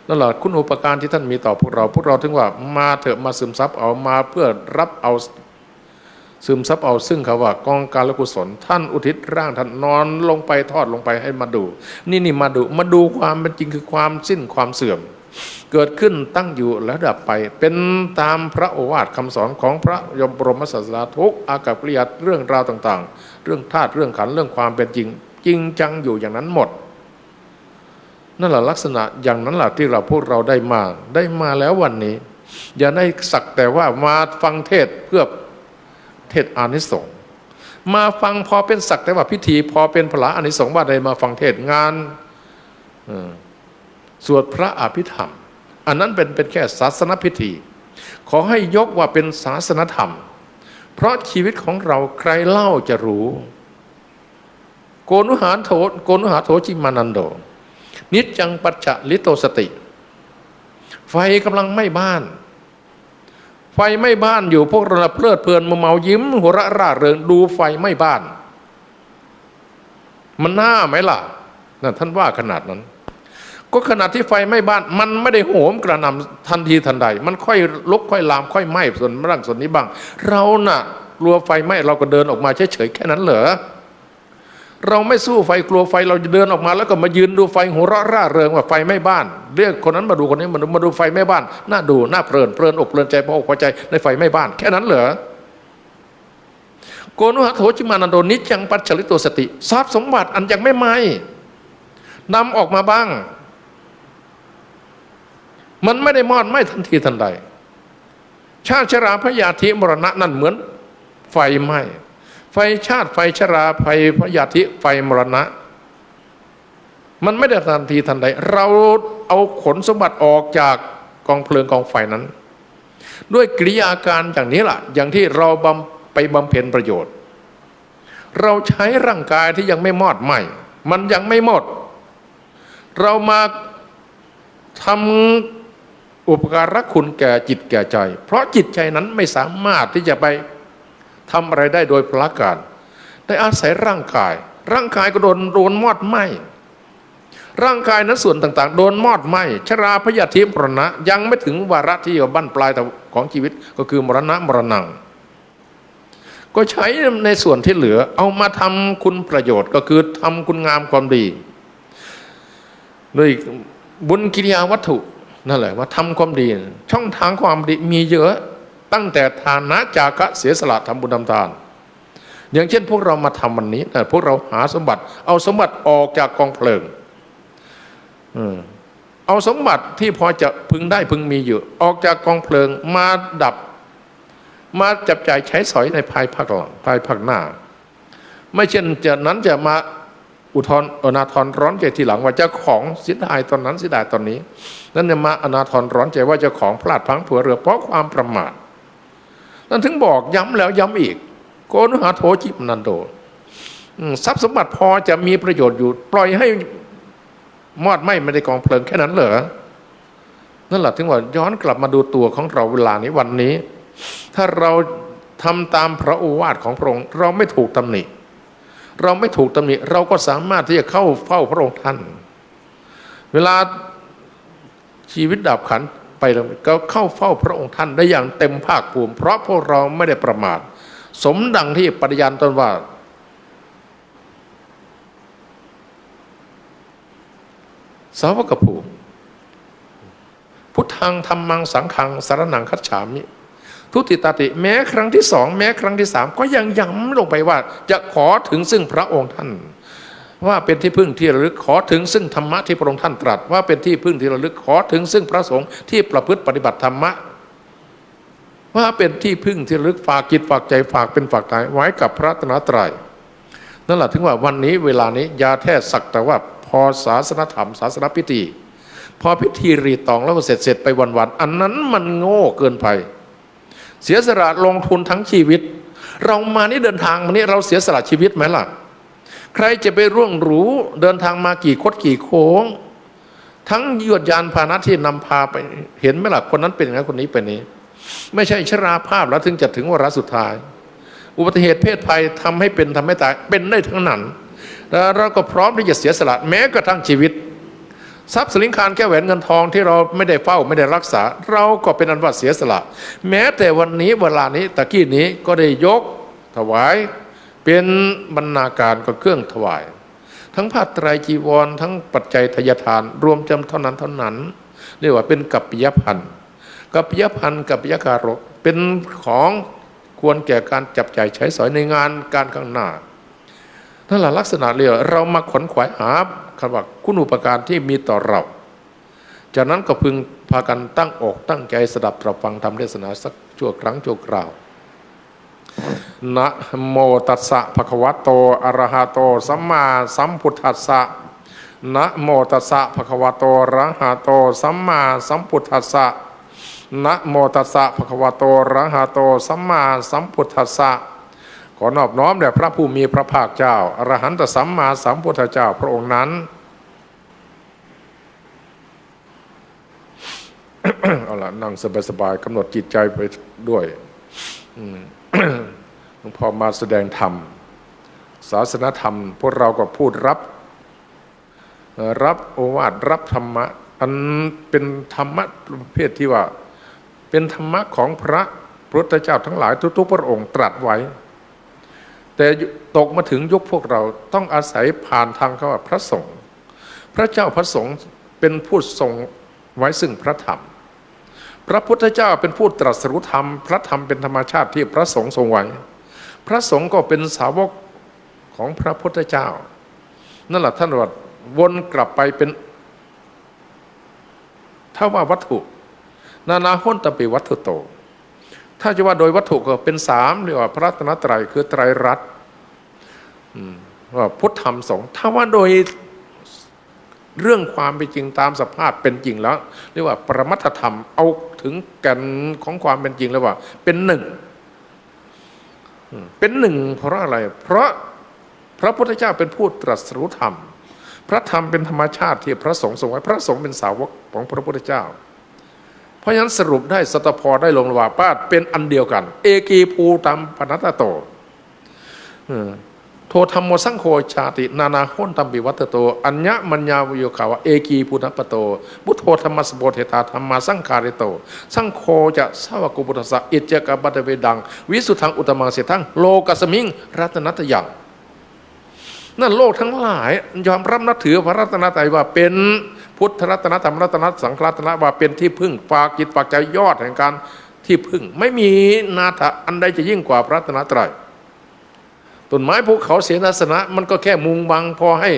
[SPEAKER 5] นั่นแหละคุณอุปการที่ท่านมีต่อพวกเราถึงว่ามาเถอะมาซึมซับเอามาเพื่อรับเอาซึมซับเอาซึ่งเขาว่ากองการกุศลท่านอุทิศร่างท่านนอนลงไปทอดลงไปให้มาดูนี่มาดูความเป็นจริงคือความสิ้นความเสื่อมเกิดขึ้นตั้งอยู่แล้วดับไปเป็นตามพระโอวาทคำสอนของพระยมบรมศาสดาทุกอากัปกิริยาเรื่องราวต่างๆเรื่องธาตุเรื่องขันธ์เรื่องความเป็นจริงจริงจังอยู่อย่างนั้นหมดนั่นแหละลักษณะอย่างนั้นแหละที่พวกเราได้มาแล้ววันนี้อย่าได้สักแต่ว่ามาฟังเทศเพื่อเทศอานิสงส์มาฟังพอเป็นสักแต่ว่าพิธีพอเป็นพละอานิสงส์ว่าใดมาฟังเทศงานสวดพระอภิธรรมอันนั้นเป็นแค่ศาสนพิธีขอให้ยกว่าเป็นศาสนธรรมเพราะชีวิตของเราใครเล่าจะรู้โกนุหาโถจิมานันโดนิจจังปัจจะลิโตสติไฟกำลังไหม้บ้านไฟไหม้บ้านอยู่พวกเราเพลิดเพลินมัวเมายิ้มหัวเราะร่าเริงดูไฟไหม้บ้านมันน่าไหมล่ะนั่นท่านว่าขนาดนั้นก็ขนาดที่ไฟไหม้บ้านมันไม่ได้โหมกระหน่ำทันทีทันใดมันค่อยลุกค่อยลามค่อยไหม้ส่วนบ้างส่วนนี้บ้างเราน่ะกลัวไฟไหม้เราก็เดินออกมาเฉยๆแค่นั้นเหรอเราไม่สู้ไฟกลัวไฟเราจะเดินออกมาแล้วก็มายืนดูไฟหัวเราะร่าเริงว่าไฟไหม้บ้านเรียกคนนั้นมาดูคนนี้มาดูไฟไหม้บ้านน่าดูน่าเพลินอกเพลินใจพออกพอใจในไฟไหม้บ้านแค่นั้นเหรอโกนุหโถจิมานันโดนิจจังปัจฉลิโตสติทรัพย์สมบัติอันยังไม่ไหม้นำออกมาบ้างมันไม่ได้มอดไหม้ทันทีทันใดชาติชราพยาธิมรณะนั่นเหมือนไฟไหม้ไฟชาติไฟชราไฟพยาธิไฟมรณะมันไม่ได้ทันทีทันใดเราเอาขนสมบัติออกจากกองเพลิงกองไฟนั้นด้วยกิริยาการอย่างนี้ล่ะอย่างที่เราไปบำเพ็ญประโยชน์เราใช้ร่างกายที่ยังไม่มอดไหม้มันยังไม่หมดเรามาทำอุปการะคุณแก่จิตแก่ใจเพราะจิตใจนั้นไม่สามารถที่จะไปทำอะไรได้โดยพละการได้อาศัยร่างกายก็โดนมอดไหม้ร่างกายนั้นส่วนต่างๆโดนมอดไหม้ชราพยาธิมรณะยังไม่ถึงวาระที่บั้นปลายของชีวิตก็คือมรณะมรณังก็ใช้ในส่วนที่เหลือเอามาทำคุณประโยชน์ก็คือทำคุณงามความดีด้วยบุญกิริยาวัตถุนั่นแหละว่าทำความดีช่องทางความดีมีเยอะตั้งแต่ทานะจาคะเสียสละทำบุญทำทานอย่างเช่นพวกเรามาทำวันนี้พวกเราหาสมบัติเอาสมบัติออกจากกองเพลิงเอาสมบัติที่พอจะพึงได้พึงมีอยู่ออกจากกองเพลิงมาดับมาจับจ่ายใช้สอยในภายภาคหน้าไม่เช่นจากนั้นจะมาอุทธรอนาทรร้อนใจทีหลังว่าเจ้าของเสียดายตอนนั้นเสียดายตอนนี้นั่นเนี่ยมาอนาทรร้อนใจว่าเจ้าของพลาดพลั้งเผลอเรือเพราะความประมาทนั่นถึงบอกย้ำแล้วย้ำอีกโกนุหโถจิมานันโดทรัพย์สมบัติพอจะมีประโยชน์อยู่ปล่อยให้มอดไหม้ไม่ได้กองเพลิงแค่นั้นเหรอนั่นแหละถึงว่าย้อนกลับมาดูตัวของเราเวลานี้วันนี้ถ้าเราทำตามพระโอวาทของพระองค์เราไม่ถูกตำหนิเราก็สามารถที่จะเข้าเฝ้าพระองค์ท่านเวลาชีวิตดับขันไปก็เข้าเฝ้าพระองค์ท่านได้อย่างเต็มภาคภูมิเพราะพวกเราไม่ได้ประมาทสมดังที่ปฏิญาณตนว่าสาวกภูมิพุทธังธัมมังสังฆังสรณังคัจฉามิทุติตติแม้ครั้งที่สองแม้ครั้งที่สามก็ยังย้ำลงไปว่าจะขอถึงซึ่งพระองค์ท่าน ว่าเป็นที่พึ่งที่ระลึกขอถึงซึ่งธรรมะที่พระองค์ท่านตรัสว่าเป็นที่พึ่งที่ระลึกขอถึงซึ่งพระสงฆ์ที่ประพฤติปฏิบัติธรรมะว่าเป็นที่พึ่งที่ระลึกฝากจิตฝากใจฝากเป็นฝากตายไว้กับพระรัตนตรัยนั่นแหละถึงว่าวันนี้เวลานี้อย่าแท้สักแต่ว่าพอศาสนธรรมศาสนพิธีพอพิธีรีตองแล้วก็เสร็จไปวันๆอันนั้นมันโง่เกินไปเสียสละลงทุนทั้งชีวิตเรามานี่เดินทางมานี่เราเสียสละชีวิตไหมล่ะใครจะไปร่วงรู้เดินทางมากี่คดกี่โค้งทั้งยวดยานพาหนะที่นำพาไปเห็นไหมล่ะคนนั้นเป็นอย่างนั้นคนนี้เป็นนี้ไม่ใช่ชราภาพแล้วถึงจะถึงวาระสุดท้ายอุบัติเหตุเพศภัยทำให้เป็นทำให้ตายเป็นได้ทั้งนั้นแล้วเราก็พร้อมที่จะเสียสละแม้กระทั่งชีวิตทรัพย์สินคารแก้วแหวนเงินทองที่เราไม่ได้เฝ้าไม่ได้รักษาเราก็เป็นอันว่าเสียสละแม้แต่วันนี้เวลานี้ตะกี้นี้ก็ได้ยกถวายเป็นบรรณาการก็เครื่องถวายทั้งผ้าไตรจีวรทั้งปัจจัยทายทานรวมจำเท่านั้นเรียกว่าเป็นกัปปิยพันธ์กัปปิยพันธ์กัปปิยการกเป็นของควรแก่การจับจ่ายใช้สอยในงานการข้างหน้านั่นแหละลักษณะเรียกเรามาขวนขวายหาคำว่าคุณูปการที่มีต่อเราจากนั้นก็พึงพากันตั้งอกตั้งใจสดับตรับฟังธรรมเทศนาสักชั่วครั้งชั่วคราวนะโมตัสสะภะคะวะโตอะระหะโตสัมมาสัมพุทธัสสะนะโมตัสสะภะคะวะโตอะระหะโตสัมมาสัมพุทธัสสะนะโมตัสสะภะคะวะโตอะระหะโตสัมมาสัมพุทธัสสะขอนอบน้อมแด่พระผู้มีพระภาคเจ้าอรหันตสัมมาสัมพุทธเจ้าพระองค์นั้น เอาล่ะนั่งสบายๆกำหนดจิตใจไปด้วยหลวงพ่อมาแสดงธรรมศาสนธรรมพวกเราก็พูดรับโอวาทรับธรรมะอันเป็นธรรมะประเภทที่ว่าเป็นธรรมะของพระพุทธเจ้าทั้งหลายทุกๆพระองค์ตรัสไว้แต่ตกมาถึงยุคพวกเราต้องอาศัยผ่านทางคำว่าพระสงฆ์พระเจ้าพระสงฆ์เป็นผู้ทรงไว้ซึ่งพระธรรมพระพุทธเจ้าเป็นผู้ตรัสรู้ธรรมพระธรรมเป็นธรรมชาติที่พระสงฆ์ทรงไว้พระสงฆ์ก็เป็นสาวกของพระพุทธเจ้านั่นแหละท่านว่าวนกลับไปเป็นถ้าว่าวัตถุนานาห้นตปิวัตถุโตถ้าจะว่าโดยวัตถุก็เป็นสามเรียกว่าพระรัตนตรัยคือไตรรัตน์ว่าพุทธธรรมสงฆ์ถ้าว่าโดยเรื่องความเป็นจริงตามสภาพเป็นจริงแล้วเรียกว่าปรมัตถธรรมเอาถึงแก่นของความเป็นจริงแล้วว่าเป็นหนึ่งเพราะอะไรเพราะพระพุทธเจ้าเป็นผู้ตรัสรู้ธรรมพระธรรมเป็นธรรมชาติที่พระสงฆ์ทรงไว้พระสงฆ์เป็นสาวกของพระพุทธเจ้าเพราะฉะนั้นสรุปได้สตพได้ลงว่าป้าเป็นอันเดียวกันเอกีภูตัมปนัตโตโทธรรมโมสังโฆชาตินานาห้นตัมปิวัตโตอัญญมัญญาวิโยขาวะเอกีภูตัปโตพุทโธธรรมสโพเทธาธรรมาสังคาริโตสังโฆจะสาวกุปุตสะอิจกบัตเวดังวิสุทธังอุตมังเสทังโลกัสมิงรัตนัตยังนั่นโลกทั้งหลายยอมรับนับถือพระรัตนตรัยว่าเป็นพุทธรัตนธรรมรัตนสังฆรัตนะว่าเป็นที่พึ่งฝากจิตฝากใจยอดแห่งการที่พึ่งไม่มีนาถะอันใดจะยิ่งกว่าพระรัตนตรัยต้นไม้ภูเขาเสนาสนะมันก็แค่มุงบังพอให้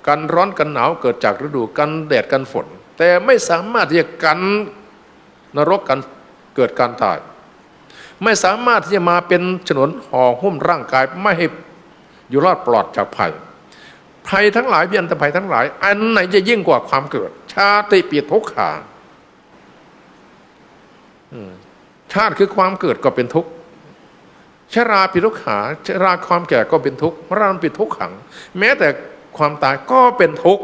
[SPEAKER 5] กันร้อนกันหนาวเกิดจากฤดูกันแดดกันฝนแต่ไม่สามารถที่จะกันนรกกันเกิดการตายไม่สามารถที่จะมาเป็นฉนวนห่อหุ้มร่างกายไม่ให้อยู่รอดปลอดจากภัยทั้งหลายเบียนตภัยทั้งหลายอันไหนจะยิ่งกว่าความเกิดชาติปีทุกขาชาติคือความเกิดก็เป็นทุกข์ชราปีทุกขาชราความแก่ก็เป็นทุกข์มรณะเป็นทุกขังแม้แต่ความตายก็เป็นทุกข์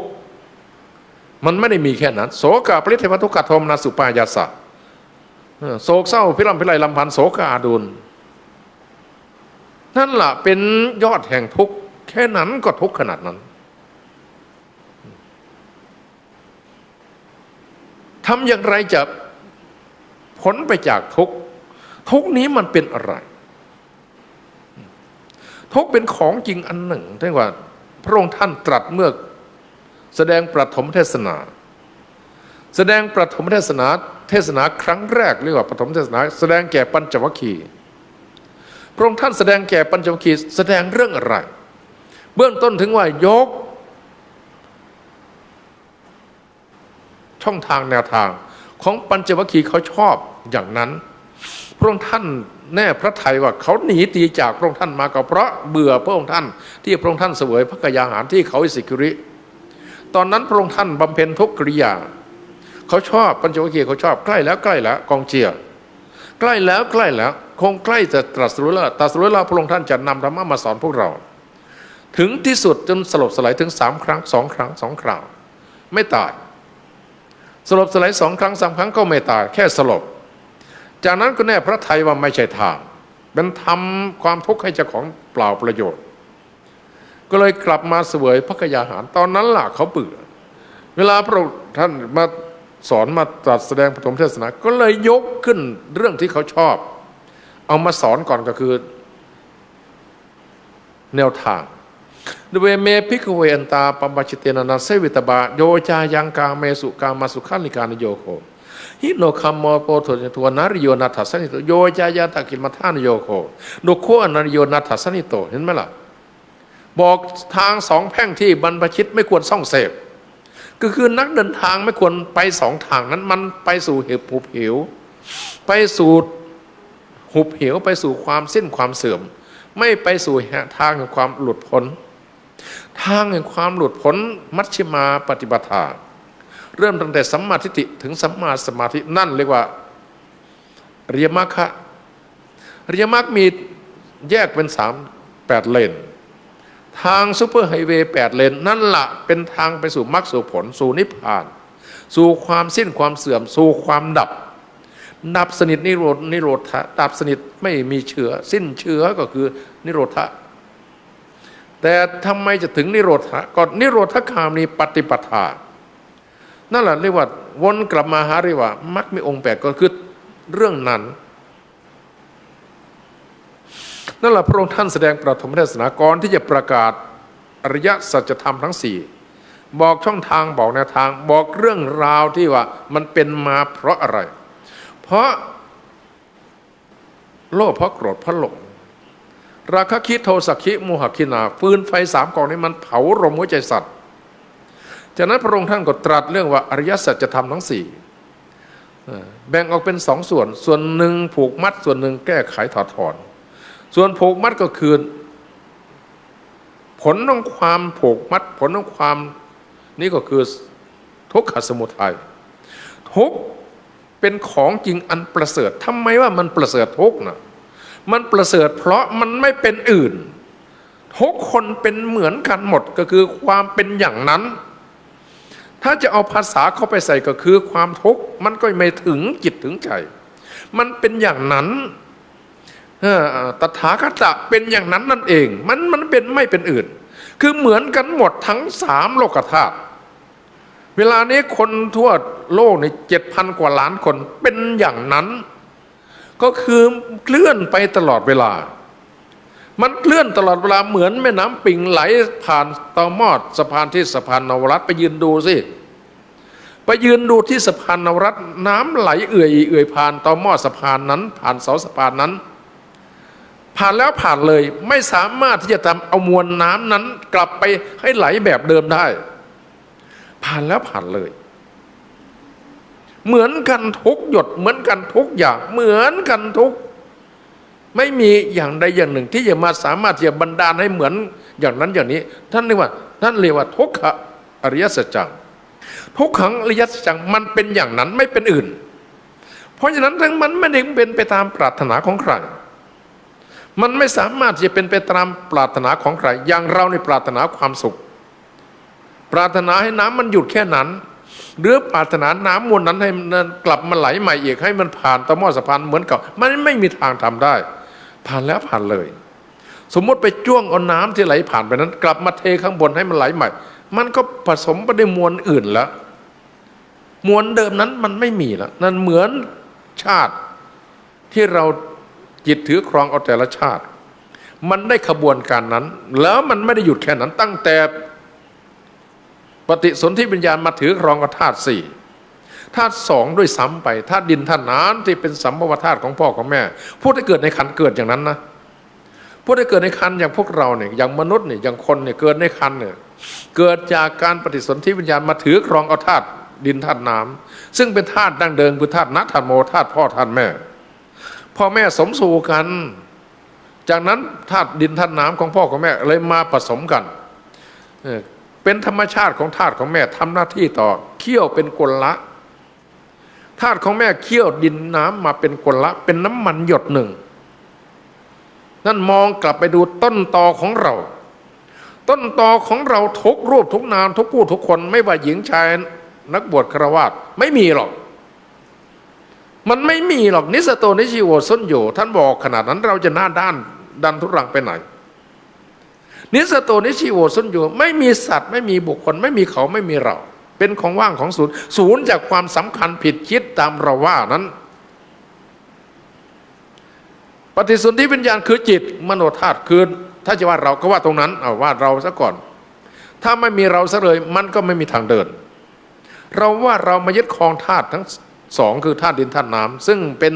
[SPEAKER 5] มันไม่ได้มีแค่นั้นโสกาปริเทวทุกขโทมนาสุปายาสะโศกเศร้าพิรำพิไรลำพันธ์โศกอาดุลนั่นแหละเป็นยอดแห่งทุกข์แค่นั้นก็ทุกข์ขนาดนั้นทำอย่างไรจะพ้นไปจากทุกข์ทุกข์นี้มันเป็นอะไรทุกข์เป็นของจริงอันหนึ่งที่ว่าพระองค์ท่านตรัสเมื่อแสดงปฐมเทศนาแสดงปฐมเทศนาครั้งแรกเรียกว่าปฐมเทศนาแสดงแก่ปัญจวัคคีย์พระองค์ท่านแสดงแก่ปัญจวัคคีย์แสดงเรื่องอะไร เบื้องต้นถึงว่ายกช่องทางแนวทางของปัญจวัคคีย์เขาชอบอย่างนั้นพระองค์ท่านแน่พระทัยว่าเขาหนีตีจากพระองค์ท่านมาก็เพราะเบื่อพระองค์ท่านที่พระองค์ท่านเสวยพระกยาหารที่เขาอิสิกิริตอนนั้นพระองค์ท่านบำเพ็ญทุกกิริยาเขาชอบปัญจวัคคีย์เขาชอบใกล้แล้วใกล้แล้วกองเชียร์ใกล้แล้วใกล้แล้วคงใกล้จะตรัสรู้แล้วพระองค์ท่านจะนำธรรมะมาสอนพวกเราถึงที่สุดจนสลบสลายถึง3 ครั้ง 2 ครั้ง 2 คราวไม่ตายสลบสลาย2 ครั้ง 3 ครั้งก็ไม่ตายแค่สลบจากนั้นก็แน่พระทัยว่าไม่ใช่ทางเป็นทำความทุกข์ให้เจ้าของเปล่าประโยชน์ก็เลยกลับมาเสวยพระกยาหารตอนนั้นล่ะเขาเบื่อเวลาพระองค์ท่านมาสอนมาตรัสแสดงปฐมเทศนาก็เลยยกขึ้นเรื่องที่เขาชอบเอามาสอนก่อนก็คือแนวทางเวเมพิกเวอันตาปัมปชิเตนานาเสวิตบาโยจายังกาเมสุกามาสุขันลิกานโยโคฮิโนคัมโมโปโทจตัวนาริโยนาทัสสนิโตโยจายาตากิลมัทานโยโคโนโคอนาริโยนาทัสสนิโตเห็นไหมล่ะบอกทาง2 แพร่งที่บรรพชิตไม่ควรส่องเสพก็คือนักเดินทางไม่ควรไป2 ทางนั้นมันไปสู่หุบเหวไปสู่หุบเหวไปสู่ความสิ้นความเสื่อมไม่ไปสู่ทางแห่งความหลุดพ้นทางแห่งความหลุดพ้นมัชฌิมาปฏิปทาเริ่มตั้งแต่สัมมาทิฏฐิถึงสัมมาสมาธินั่นเรียกว่าอริยมรรคอริยมรรคมีแยกเป็น8 เลนทางซุปเปอร์ไฮเวย์8 เลนนั่นละเป็นทางไปสู่มรรคสู่ผลสู่นิพพานสู่ความสิ้นความเสื่อมสู่ความดับสนิทนิโรธะดับสนิทไม่มีเชื้อสิ้นเชื้อก็คือนิโรธะแต่ทำไมจะถึงนิโรธะก็นิโรธคามีปฏิปทานั่นแหละเรียกว่าวนกลับมาหาเรียกว่ามรรคมีองค์8ก็คือเรื่องนั้นนั่นแหละพระองค์ท่านแสดงปฐมเทศนาก่อนที่จะประกาศอริยสัจธรรมทั้ง4บอกช่องทางบอกแนวทางบอกเรื่องราวที่ว่ามันเป็นมาเพราะอะไรเพราะโลภเพราะโกรธเพราะหลงราคะคิโทสะคิโมหะคินาฟืนไฟ3 กองนี้มันเผารมหัวใจสัตว์จากนั้นพระองค์ท่านก็ตรัสเรื่องว่าอริยสัจธรรมทั้ง4แบ่งออกเป็น2 ส่วนหนึ่งผูกมัดส่วนหนึ่งแก้ไขถอดถอนส่วนผูกมัดก็คือผลของความผูกมัดผลของความนี่ก็คือทุกขสมุทัยทุกเป็นของจริงอันประเสริฐทำไมว่ามันประเสริฐทุกนะมันประเสริฐเพราะมันไม่เป็นอื่นทุกคนเป็นเหมือนกันหมดก็คือความเป็นอย่างนั้นถ้าจะเอาภาษาเข้าไปใส่ก็คือความทุกข์มันก็ไม่ถึงจิตถึงใจมันเป็นอย่างนั้นตถาคตเป็นอย่างนั้นนั่นเองมันเป็นไม่เป็นอื่นคือเหมือนกันหมดทั้ง3 โลกธาตุเวลานี้คนทั่วโลกใน7,000 กว่าล้านคนเป็นอย่างนั้นก็คือเคลื่อนไปตลอดเวลามันเคลื่อนตลอดเวลาเหมือนแม่น้ำปิงไหลผ่านต่อหม้อสะพานที่สะพานนวรัตน์ไปยืนดูสิไปยืนดูที่สะพานนวรัตน์น้ำไหลเอื่อยผ่านต่อหม้อสะพานนั้นผ่านเสาสะพานนั้นผ่านแล้วผ่านเลยไม่สามารถที่จะทำเอามวลน้ำนั้นกลับไปให้ไหลแบบเดิมได้ผ่านแล้วผ่านเลยเหมือนกันทุกหยดเหมือนกันทุกอย่างเหมือนกันทุกไม่มีอย่างใดอย่างหนึ่งที่จะมาสามารถที่จะบันดาลให้เหมือนอย่างนั้นอย่างนี้ท่านเรียกว่าทุกขอริยสัจจังทุกขังอริยสัจจังมันเป็นอย่างนั้นไม่เป็นอื่นเพราะฉะนั้นทั้งมันไม่ได้เป็นไปตามปรารถนาของใครมันไม่สามารถจะเป็นไปตามปรารถนาของใครอย่างเราในปรารถนาความสุขปรารถนาให้น้ำมันหยุดแค่นั้นหรือปรารถนาน้ำมวลนั้นให้มันกลับมาไหลใหม่อีกให้มันผ่านต่อหม้อสะพานเหมือนเก่ามันไม่มีทางทำได้ผ่านแล้วผ่านเลยสมมติไปจ้วงเอาน้ำที่ไหลผ่านไปนั้นกลับมาเทข้างบนให้มันไหลใหม่มันก็ผสมไปด้วยมวลอื่นแล้วมวลเดิมนั้นมันไม่มีแล้วนั่นเหมือนชาติที่เราจิตถือครองเอาแต่ละชาติมันได้ขบวนการนั้นแล้วมันไม่ได้หยุดแค่นั้นตั้งแต่ปฏิสนธิวิญญาณมาถือครองกับธาตุ4ธาตุ2ด้วยซ้ำไปธาตุดินธาตุน้ำที่เป็นสัมภวธาตุของพ่อของแม่ผู้ที่เกิดในขันเกิดอย่างนั้นนะ ผู้ได้เกิดในครรภ์อย่างพวกเราเนี่ยอย่างมนุษย์เนี่ยอย่างคนเนี่ยเกิดในครรภ์เนี่ยเกิดจากการปฏิสนธิวิญญาณมาถือครองเอาธาตุดินธาตุน้ำซึ่งเป็นธาตุดั้งเดิมคือธาตุนะธาตุโมธาตุพ่อธาตุแม่พ่อแม่สมสู่กัน จากนั้นธาตุดินธาตุน้ำของพ่อของแม่เลยมาผสมกันเป็นธรรมชาติของธาตุของแม่ทำหน้าที่ต่อเคี่ยวเป็นกลละธาตุของแม่เคี่ยวดินน้ำมาเป็นกลละเป็นน้ำมันหยดหนึ่งนั่นมองกลับไปดูต้นตอของเราต้นตอของเราทุกรูปทุกนามทุกผู้ทุกคนไม่ว่าหญิงชายนักบวชฆราวาสไม่มีหรอกมันไม่มีหรอกนิสโตนิชิโวส้นโยท่านบอกขนาดนั้นเราจะหน้าด้านดันทุรังไปไหนนิสโตนิชิโวส้นโยไม่มีสัตว์ไม่มีบุคคลไม่มีเขาไม่มีเราเป็นของว่างของศูนย์ศูนย์จากความสำคัญผิดคิดตามเราว่านั้นปฏิสนธิวิญญาณคือจิตมโนธาตุคือถ้าจะว่าเราก็ว่าตรงนั้นเอาว่าเราซะก่อนถ้าไม่มีเราซะเลยมันก็ไม่มีทางเดินเราว่าเรามายึดครองธาตุทั้งสองคือธาตุดินธาตุน้ำซึ่งเป็น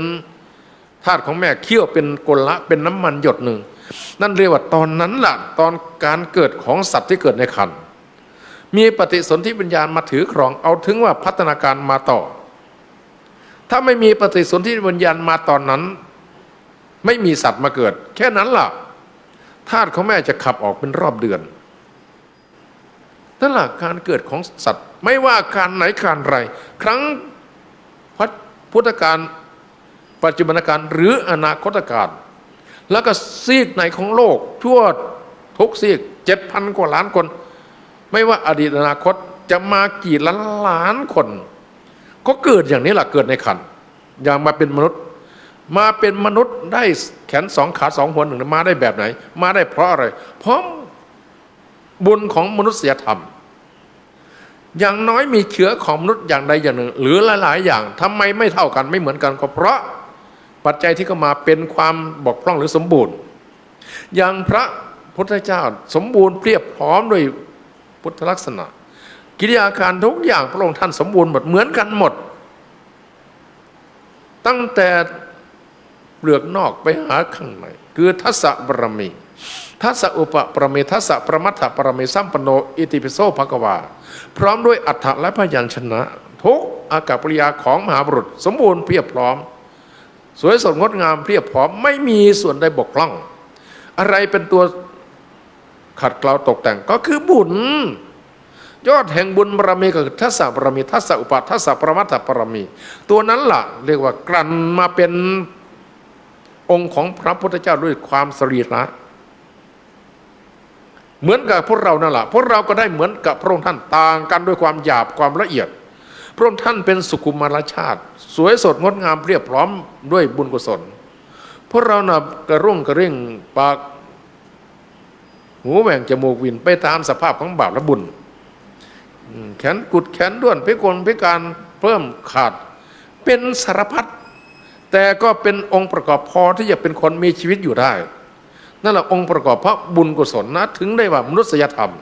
[SPEAKER 5] ธาตุของแม่เคี่ยวเป็นกลละเป็นน้ำมันหยดหนึ่งนั่นเรียกว่าตอนนั้นล่ะตอนการเกิดของสัตว์ที่เกิดในครรภ์มีปฏิสนธิวิญญาณมาถือครองเอาถึงว่าพัฒนาการมาต่อถ้าไม่มีปฏิสนธิวิญญาณมาตอนนั้นไม่มีสัตว์มาเกิดแค่นั้นล่ะธาตุของแม่จะขับออกเป็นรอบเดือนนั่นแหละการเกิดของสัตว์ไม่ว่าการไหนการไรครั้งพุทธกาลปัจจุบันกาลหรืออนาคตกาลแล้วก็ซีกไหนของโลกทั่วทุกซีก 7,000 กว่าล้านคนไม่ว่าอดีตอนาคตจะมากี่ล้านคนก็เกิดอย่างนี้แหละเกิดในครรภ์อย่างมาเป็นมนุษย์มาเป็นมนุษย์ได้แขน2ขา2หัว1มาได้แบบไหนมาได้เพราะอะไรเพราะบุญของมนุษยธรรมอย่างน้อยมีเชื้อของมนุษย์อย่างใดอย่างหนึ่งหรือหลายๆอย่างทำไมไม่เท่ากันไม่เหมือนกันก็เพราะปัจจัยที่เข้ามาเป็นความบกพร่องหรือสมบูรณ์อย่างพระพุทธเจ้าสมบูรณ์เพียบพร้อมด้วยพุทธลักษณะกิริยาการทุกอย่างพระองค์ท่านสมบูรณ์หมดเหมือนกันหมดตั้งแต่เปลือกนอกไปหาข้างในคือทัสสะบารมีทัสสะอุปปรมีทัสสะประมัตถปรมีสัมปันโนอิติปิโสภควาพร้อมด้วยอัฏฐะและพยัญชนะทุกอากัปกิริยาของมหาบุรุษสมบูรณ์เพียบพร้อมสวยสดงดงามเพียบพร้อมไม่มีส่วนใดบกพร่องอะไรเป็นตัวขัดเกลาตกแต่งก็คือบุญยอดแห่งบุญบารมีก็คือทัสสะบารมีทัสสะอุปทัสสะประมัตถปรมีตัวนั้นล่ะเรียกว่ากลั่นมาเป็นองค์ของพระพุทธเจ้าด้วยความสรีระเหมือนกับพวกเรานั่นแหละพวกเราก็ได้เหมือนกับพระองค์ท่านต่างกันด้วยความหยาบความละเอียดพระองค์ท่านเป็นสุขุมารชาติสวยสดงดงามเรียบพร้อมด้วยบุญกุศลพวกเราน่ะกระรุ่งกระริ่งปากหูแหว่งจมูกวินไปตามสภาพของบาปและบุญแขนกุดแขนด้วนพิกลพิการเพิ่มขาดเป็นสารพัดแต่ก็เป็นองค์ประกอบพอที่จะเป็นคนมีชีวิตอยู่ได้นั่นแหละองค์ประกอบพระบุญกุศลนะถึงได้ว่ามนุษยธรรม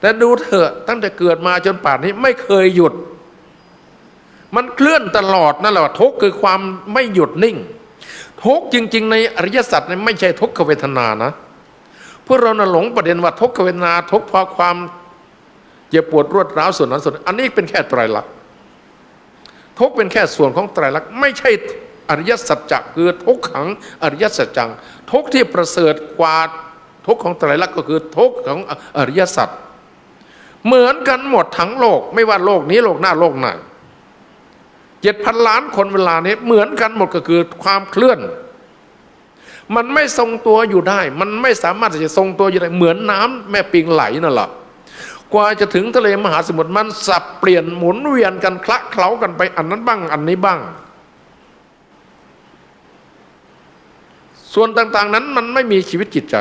[SPEAKER 5] แต่ดูเถอะตั้งแต่เกิดมาจนป่านนี้ไม่เคยหยุดมันเคลื่อนตลอดนั่นแหละทุกข์คือความไม่หยุดนิ่งทุกข์จริงๆในอริยสัจเนี่ยไม่ใช่ทุกขเวทนานะพวกเราน่ะหลงประเด็นว่าทุกขเวทนาทุกข์เพราะความเจ็บปวดรวดร้าวส่วนนั้นส่วนอันนี้เป็นแค่ไตรลักษณ์ทุกข์เป็นแค่ส่วนของไตรลักษณ์ไม่ใช่อริยสัจจะคือทุกขังอริยสัจจังทุกข์ที่ประเสริฐกว่าทุกข์ของไตรลักษณ์ก็คือทุกข์ของอริยสัจเหมือนกันหมดทั้งโลกไม่ว่าโลกนี้โลกหน้าโลกไหน7,000 ล้านคนเวลานี้เหมือนกันหมดก็คือความเคลื่อนมันไม่ทรงตัวอยู่ได้มันไม่สามารถจะทรงตัวอยู่ได้เหมือนน้ำแม่ปิงไหลนั่นแหละกว่าจะถึงทะเลมหาสมุทรมันสับเปลี่ยนหมุนเวียนกันคละเคล้ากันไปอันนั้นบ้างอันนี้บ้างส่วนต่างๆนั้นมันไม่มีชีวิตจิตใจ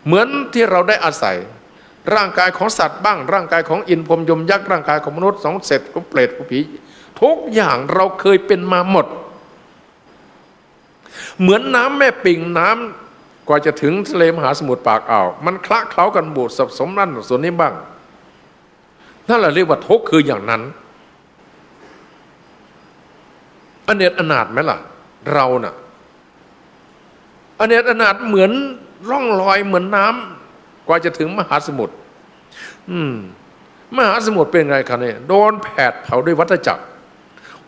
[SPEAKER 5] เหมือนที่เราได้อาศัยร่างกายของสัตว์บ้างร่างกายของอินทร์พรหมยมยักษ์ร่างกายของมนุษย์ของเศษของเปรตของผีทุกอย่างเราเคยเป็นมาหมดเหมือนน้ำแม่ปิงน้ำกว่าจะถึงทะเลมหาสมุทรปากอ่าวมันคละเคล้ากันบูดสับสมนั่นส่วนนี้บ้างนั่นแหละเรียกว่าทุกข์คืออย่างนั้นอเนจอนาถไหมล่ะเราน่ะ อเนกอนาถเหมือนร่องรอยเหมือนน้ำกว่าจะถึงมหาสมุทรมหาสมุทรเป็นไงครับเนี่ยโดนแผดเผาด้วยวัฏจักร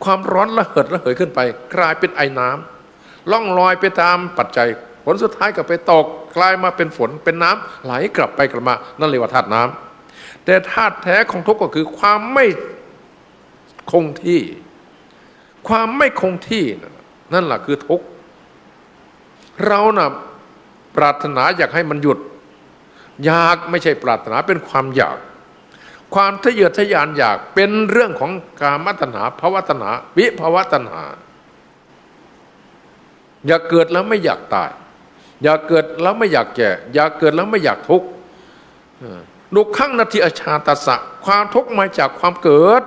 [SPEAKER 5] ความร้อนระเหิดระเหยขึ้นไปกลายเป็นไอน้ำล่องลอยไปตามปัจจัยผลสุดท้ายก็ไปตกกลายมาเป็นฝนเป็นน้ำไหลกลับไปกลับมานั่นเรียกว่าธาตุน้ำแต่ธาตุแท้ของทุกข์ก็คือความไม่คงที่ความไม่คงที่นั่นแหละคือทุกข์เราน่ะปรารถนาอยากให้มันหยุดอยากไม่ใช่ปรารถนาเป็นความอยากความทะเยอทะยานอยากเป็นเรื่องของกามตัณหาภวตัณหาวิภวตัณหาอยากเกิดแล้วไม่อยากตายอยากเกิดแล้วไม่อยากแก่อยากเกิดแล้วไม่อยากทุกข์ดุขังนัตถิอชาตัสสะความทุกข์มาจากความเกิด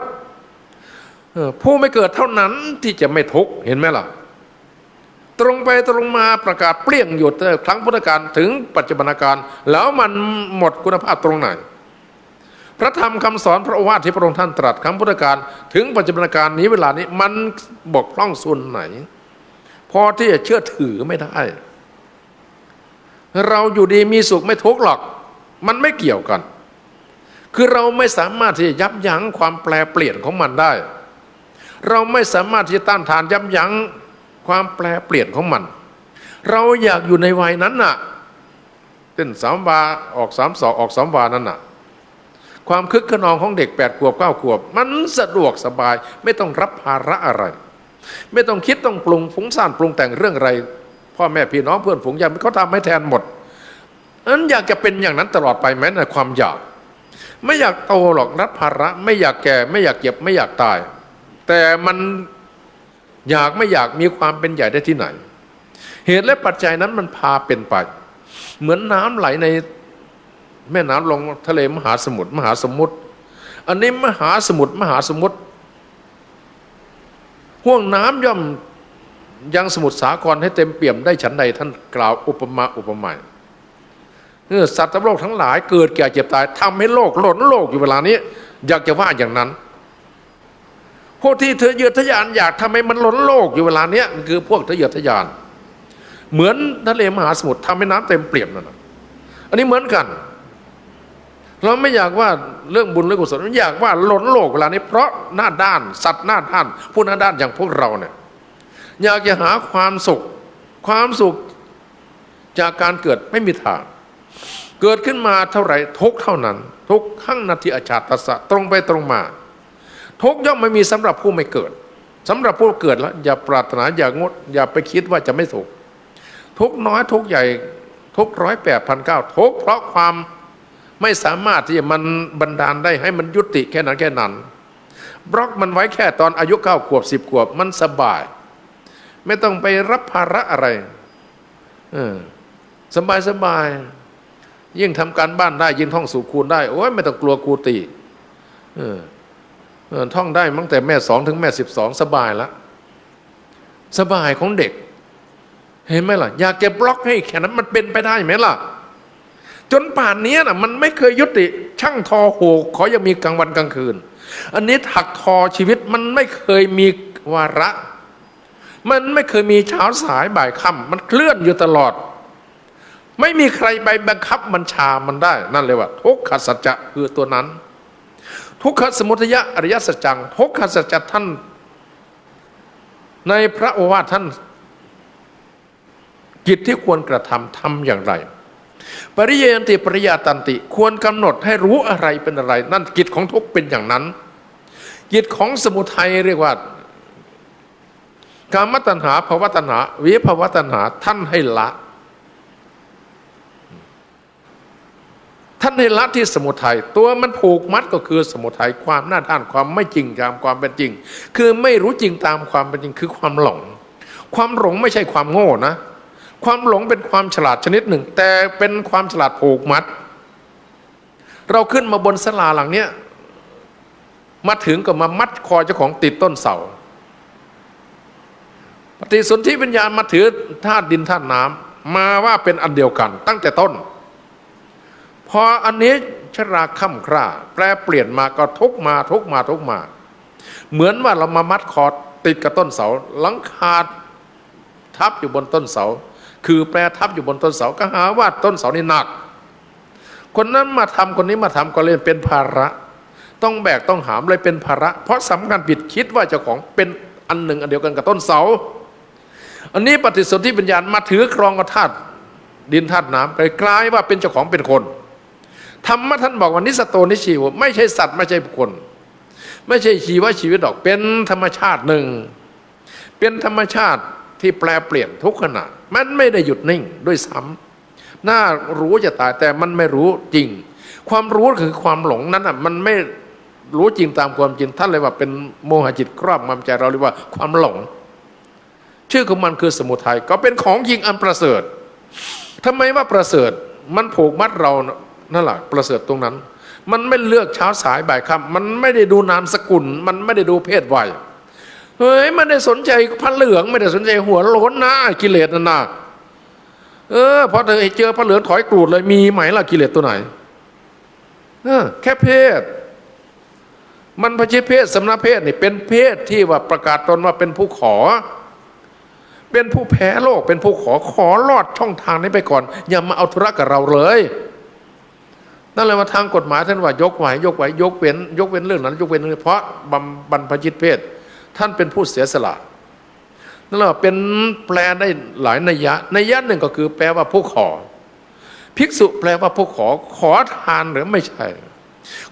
[SPEAKER 5] ผู้ไม่เกิดเท่านั้นที่จะไม่ทุกข์เห็นไหมล่ะตรงไปตรงมาประกาศเปลี่ยงหยุดครั้งพุทธกาลถึงปัจจุบันกาลแล้วมันหมดคุณภาพตรงไหนพระธรรมคำสอนพระโอวาทที่พระองค์ท่านตรัสครั้งพุทธกาลถึงปัจจุบันกาลนี้เวลานี้มันบกพร่องส่วนไหนพอที่จะเชื่อถือไม่ได้เราอยู่ดีมีสุขไม่ทุกข์หรอกมันไม่เกี่ยวกันคือเราไม่สามารถที่จะยับยั้งความแปรเปลี่ยนของมันได้เราไม่สามารถที่จะต้านทานยับยั้งความแปรเปลี่ยนของมันเราอยากอยู่ในวัยนั้นน่ะเต้นสามวาออกสามศอกออกสามวานั่นน่ะความคึกขนองของเด็ก8 ขวบ 9 ขวบมันสะดวกสบายไม่ต้องรับภาระอะไรไม่ต้องคิดต้องปรุงฟุ้งซ่านปรุงแต่งเรื่องอะไรพ่อแม่พี่น้องเพื่อนฝูงญาติเขาทำให้แทนหมดนั้นอยากจะเป็นอย่างนั้นตลอดไปแม้ในความอยากไม่อยากโตหรอกรับภาระไม่อยากแก่ไม่อยากเจ็บไม่อยากตายแต่มันอยากไม่อยากมีความเป็นใหญ่ได้ที่ไหนเหตุและปัจจัยนั้นมันพาเป็นไปเหมือนน้ำไหลในแม่น้ำลงทะเลมหาสมุทรอันนี้มหาสมุทรห่วงน้ำย่อมยังสมุทรสาครให้เต็มเปี่ยมได้ฉันใดท่านกล่าวอุปมาอุปไมยสัตว์โลกทั้งหลายเกิดแก่เจ็บตายทำให้โลกหล่นโลกอยู่เวลานี้อยากจะว่าอย่างนั้นพวกที่ทะเยอทะยานอยากทำให้มันหล่นโลกอยู่เวลานี้คือพวกทะเยอทะยานเหมือนทะเลมหาสมุทรทำให้น้ำเต็มเปี่ยมนั่นอันนี้เหมือนกันเราไม่อยากว่าเรื่องบุญเรื่องกุศลอยากว่าหล่นโลกเวลานี้เพราะหน้าด้านสัตว์หน้าด้านผู้หน้าด้านอย่างพวกเราเนี่ยอยากจะหาความสุขจากการเกิดไม่มีทางเกิดขึ้นมาเท่าไหร่ทุกเท่านั้นทุกขังนัตถิอชาตัสสะตรงไปตรงมาทุกย่อมไม่มีสำหรับผู้ไม่เกิดสำหรับผู้เกิดแล้วอย่าปรารถนาอย่างดอย่าไปคิดว่าจะไม่ทุกทุกน้อยทุกใหญ่ทุก108,900ทุกเพราะความไม่สามารถที่จะมันบันดาลได้ให้มันยุติแค่นั้นบล็อกมันไว้แค่ตอนอายุ9 ขวบ 10 ขวบมันสบายไม่ต้องไปรับภาระอะไรสบายยิ่งทำการบ้านได้ยิ่งท่องสูตรคูณได้โอ้ยไม่ต้องกลัวครูตีท่องได้ตั้งแต่แม่2ถึงแม่12สบายแล้วสบายของเด็กเห็นไหมล่ะอยากจะบล็อกให้แค่นั้นมันเป็นไปได้ไหมล่ะจนป่านนี้น่ะมันไม่เคยยุติช่างทอโหขอยังมีกลางวันกลางคืนอันนี้ถักทอชีวิตมันไม่เคยมีวาระมันไม่เคยมีเช้าสายบ่ายค่ำมันเคลื่อนอยู่ตลอดไม่มีใครไปบังคับบัญชามันได้นั่นเลยว่าทุกขสัจจะคือตัวนั้นทุกขสมุทัยอริยสัจจังทุกขสัจจะท่านในพระโอวาทท่านกิจที่ควรกระทำอย่างไรปริเยนติปริยาตันติควรกำหนดให้รู้อะไรเป็นอะไรนั่นกิจของทุกเป็นอย่างนั้นกิจของสมุทัยเรียกว่ากามตัณหาภวตัณหาวิภวตัณหาท่านให้ละที่สมุทัยตัวมันผูกมัดก็คือสมุทัยความหน้าด้านความไม่จริงตามความเป็นจริงคือไม่รู้จริงตามความเป็นจริงคือความหลงไม่ใช่ความโง่นะความหลงเป็นความฉลาดชนิดหนึ่งแต่เป็นความฉลาดผูกมัดเราขึ้นมาบนศาลาหลังเนี้ยมาถึงก็มามัดคอเจ้าของติดต้นเสาปฏิสนธิวิญญาณมาถือธาตุดินธาตุน้ำมาว่าเป็นอันเดียวกันตั้งแต่ต้นพออันนี้ชราค่ำคร่าแปรเปลี่ยนมาก็ทุกมาเหมือนว่าเรามามัดคอติดกับต้นเสาหลังคาทับอยู่บนต้นเสา คือแปรทับอยู่บนต้นเสาก็หาว่าต้นเสานี่หนักคนนั้นมาทำคนนี้มาทำก็เลยเป็นภาระต้องแบกต้องหามเลยเป็นภาระเพราะสำคัญผิดคิดว่าเจ้าของเป็นอันหนึ่งอันเดียวกันกับต้นเสาอันนี้ปฏิสนธิวิญญาณมาถือครองกับธาตุดินธาตุน้ำกลายว่าเป็นเจ้าของเป็นคนธรรมะท่านบอกว่านิสโตนิชีวไม่ใช่สัตว์ไม่ใช่บุคคลไม่ใช่ชีวชีวิตดอกเป็นธรรมชาติหนึ่งเป็นธรรมชาติที่แปลเปลี่ยนทุกขณะมันไม่ได้หยุดนิ่งด้วยซ้ำน่ารู้จะตายแต่มันไม่รู้จริงความรู้คือความหลงนั้นอ่ะมันไม่รู้จริงตามความจริงท่านเลยว่าเป็นโมหะจิตครอบงำใจเราเรียกว่าความหลงชื่อของมันคือสมุทัยก็เป็นของจริงอันประเสริฐทำไมว่าประเสริฐมันผูกมัดเรานั่นแหละประเสริฐตรงนั้นมันไม่เลือกเช้าสายบ่ายค่ำมันไม่ได้ดูนามสกุลมันไม่ได้ดูเพศวัยเฮ้ยไม่ได้สนใจพระเหลืองไม่ได้สนใจหัวโล้นนะกิเลสนั่นนะพอเธอเจอพระเหลืองถอยกรูดเลยมีไหมล่ะกิเลสตัวไหนแค่เพศมันพระชิตเพศสำนักเพศนี่เป็นเพศที่ว่าประกาศตนว่าเป็นผู้ขอเป็นผู้แพ้โลกเป็นผู้ขอลอดช่องทางนี้ไปก่อนอย่ามาเอาธุระกับเราเลยนั่นเลยว่าทางกฎหมายท่านว่ายกไว้ยกเว้นเรื่องนั้นยกเว้นเพราะบรรพชิตเพศท่านเป็นผู้เสียสละนั่นแหละเป็นแปลได้หลายนัยยะหนึ่งก็คือแปลว่าผู้ขอภิกษุแปลว่าผู้ขอทานหรือไม่ใช่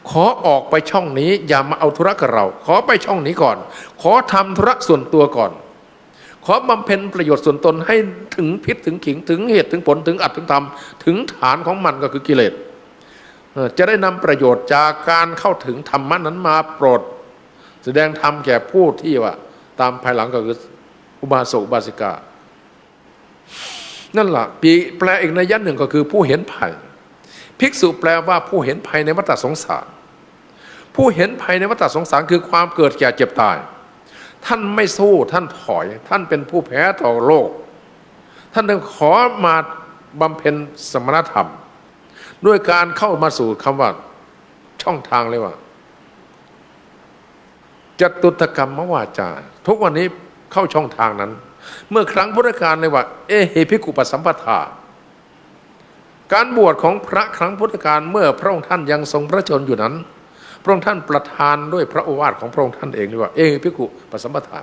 [SPEAKER 5] ขอออกไปช่องนี้อย่ามาเอาธุระกับเราขอไปช่องนี้ก่อนขอทำธุระส่วนตัวก่อนขอบำเพ็ญประโยชน์ส่วนตนให้ถึงพิษถึงขิงถึงเหตุถึงผลถึงอัตถึงธรรมถึงฐานของมันก็คือกิเลสจะได้นำประโยชน์จากการเข้าถึงธรรมะนั้นมาโปรดแสดงธรรมแก่ผู้ที่ว่าตามภายหลังก็คืออุบาสกอุบาสิกานั่นแหละแปลอีกนัยยะหนึ่งก็คือผู้เห็นภัยภิกษุแปลว่าผู้เห็นภัยในวัฏสงสารผู้เห็นภัยในวัฏสงสารคือความเกิดแก่เจ็บตายท่านไม่สู้ท่านถอยท่านเป็นผู้แพ้ต่อโลกท่านจึงขอมาบำเพ็ญสมณธรรมด้วยการเข้ามาสู่คำว่าช่องทางเลยว่าจตุตกรรมวาจาทุกวันนี้เข้าช่องทางนั้นเมื่อครั้งพุทธกาลเลยว่าเอหิภิกขุปสัมปทาการบวชของพระครั้งพุทธกาลเมื่อพระองค์ท่านยังทรงพระชนอยู่นั้นพระองค์ท่านประทานด้วยพระโอวาทของพระองค์ท่านเองเลยว่าเอหิภิกขุปสัมปทา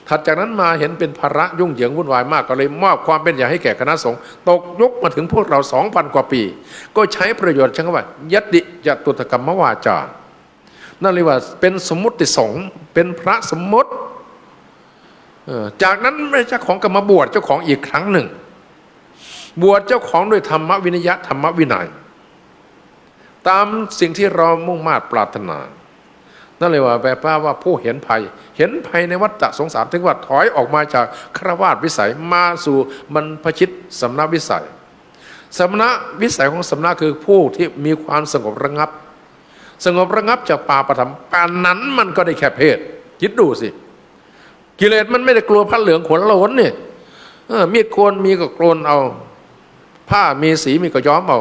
[SPEAKER 5] ถัดจากนั้นมาเห็นเป็นภาระยุ่งเหยิงวุ่นวายมากก็เลยมอบความเป็นใหญ่ให้แก่คณะสงฆ์ตกยุคมาถึงพวกเรา 2,000 กว่าปีก็ใช้ประโยชน์ใช้คำว่ายัตติจตุตกรรมวาจานั่นเรียกว่าเป็นสมมุติสงฆ์เป็นพระสมมติจากนั้นไม่ใช่ของกรรมบวชเจ้าของอีกครั้งหนึ่งบวชเจ้าของด้วยธรรมวินัยธรรมวินัยตามสิ่งที่เรามุ่งมา่ปรารถนานั่นเลยว่าแปลว่าผู้เห็นภัยในวัฏสงสารถึงว่าถอยออกมาจากฆราวาสวิสัยมาสู่บรรพชิตสมณวิสัยสมณวิสัยของสมณะคือผู้ที่มีความสงบระงับจากป่าประธรรมป่านนั้นมันก็ได้แค่เพศคิดดูสิกิเลสมันไม่ได้กลัวผ้าเหลืองขนโล้นเนี่ยมีดโกนมีก็โกนเอาผ้ามีสีมีก็ย้อมเ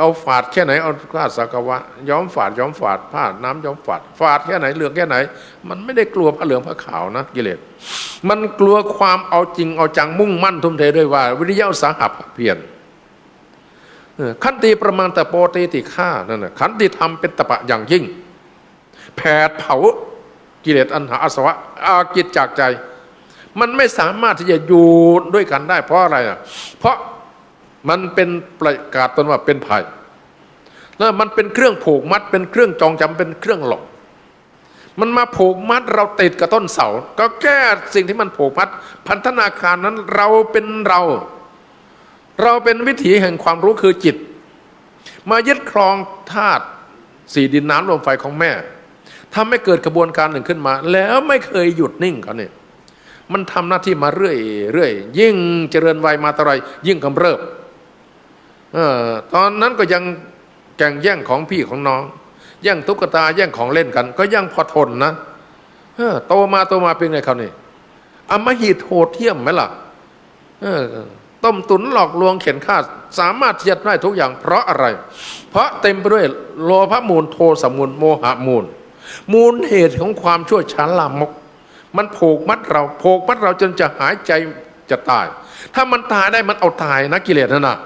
[SPEAKER 5] อาฝาดแค่ไหนเอาผ้าสักวะย้อมฝาดผ้าน้ำย้อมฝาดแค่ไหนเหลืองแค่ไหนมันไม่ได้กลัวผ้าเหลืองผ้าขาวนะกิเลสมันกลัวความเอาจริงเอาจังมุ่งมั่นทุ่มเทด้วยว่าวิริยะอุตสาหะเพียรขันติประมาณแต่โปติติฆ่านั่นนะขันติธรรมเป็นตปะอย่างยิ่งแผดเผากิเลสอันหาอาสวะอากิจจากใจมันไม่สามารถที่จะอยู่ด้วยกันได้เพราะอะไรเพราะมันเป็นประกาศตนว่าเป็นภัยแล้วมันเป็นเครื่องผูกมัดเป็นเครื่องจองจำเป็นเครื่องหลอกมันมาผูกมัดเราติดกับต้นเสาก็แก้สิ่งที่มันผูกมัดพันธนาการนั้นเราเป็นวิถีแห่งความรู้คือจิตมายึดครองธาตุสี่ดินน้ำลมไฟของแม่ทำให้เกิดกระบวนการหนึ่งขึ้นมาแล้วไม่เคยหยุดนิ่งกันเนี่ยมันทำหน้าที่มาเรื่อยยิ่งเจริญวัยมาเท่าไรยิ่งกำเริบตอนนั้นก็ยังแข่งแย่งของพี่ของน้องแย่งตุ๊กตาแย่งของเล่นกันก็ยังพอทนนะโตมาเป็นไงเขานี่อำมหิตโหดเหี้ยมไหมล่ะต้มตุ๋นหลอกลวงเข็นฆ่าสามารถที่จะได้ทุกอย่างเพราะอะไรเพราะเต็มไปด้วยโลภมูลโทสะมูลโมหะมูลเหตุของความชั่วช้าลามกมันผูกมัดเราจนจะหายใจจะตาย ถ้ามันตายได้มันเอาตายนะกิเลสนั่นนะ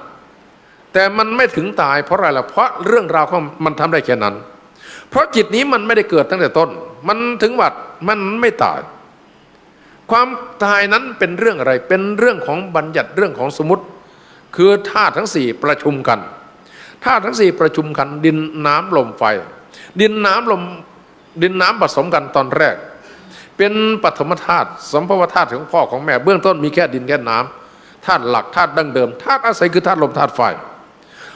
[SPEAKER 5] แต่มันไม่ถึงตายเพราะอะไรล่ะเพราะเรื่องราวของมันทำได้แค่นั้น เพราะจิตนี้มันไม่ได้เกิดตั้งแต่ต้นมันถึงวัดมันไม่ตายความตายนั้นเป็นเรื่องอะไรเป็นเรื่องของบัญญัติเรื่องของสมมติคือธาตุทั้งสี่ประชุมกันธาตุทั้งสี่ประชุมกันดินน้ำลมไฟดินน้ำลมดินน้ำผสมกันตอนแรกเป็นปฐมธาตุสัมภวธาตุของพ่อของแม่เบื้องต้นมีแค่ดินแค่น้ำธาตุหลักธาตุดั้งเดิมธาตุอาศัยคือธาตุลมธาตุไฟ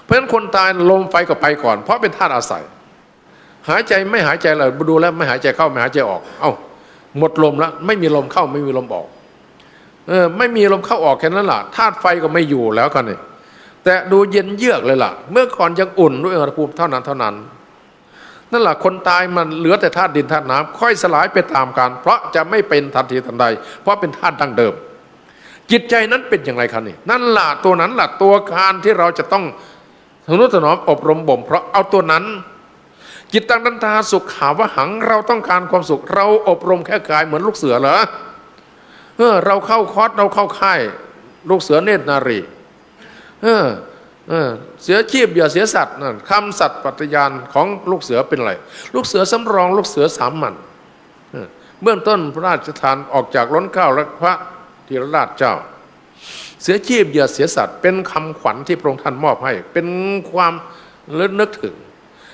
[SPEAKER 5] เพราะฉะนั้นคนตายลมไฟก็ไปก่อนเพราะเป็นธาตุอาศัยหายใจไม่หายใจเลยดูแล้วไม่หายใจเข้าไม่หายใจออกเอ้าหมดลมแล้วไม่มีลมเข้าไม่มีลมออกไม่มีลมเข้าออกแค่นั้นล่ะธาตุไฟก็ไม่อยู่แล้วกันนี่แต่ดูเย็นเยือกเลยล่ะเมื่อก่อนยังอุ่นด้วยอุณหภูมิเท่านั้นนั่นแหละคนตายมันเหลือแต่ธาตุดินธาตุน้ำค่อยสลายไปตามกันเพราะจะไม่เป็นทันทีทันใดเพราะเป็นธาตุดั้งเดิมจิตใจนั้นเป็นอย่างไรครับนี่นั่นล่ะตัวนั้นล่ะตัวการที่เราจะต้องทนุถนอมอบรมบ่มเพราะเอาตัวนั้นจิตตังนันทาสุขขาวหังเราต้องการความสุขเราอบรมแค่กายเหมือนลูกเสือเหรอเราเข้าคอร์สเราเข้าค่ายลูกเสือเนตรนารีเสียชีพอย่าเสียสัตว์นั่นคำสัตย์ปฏิญาณของลูกเสือเป็นอะไรลูกเสือสำรองลูกเสือสามัญเบื้องต้นพระราชทานออกจากล้นเกล้าและพระธีรราชเจ้าเสียชีพอย่าเสียสัตว์เป็นคำขวัญที่พระองค์ท่านมอบให้เป็นความเลิศนึกถึง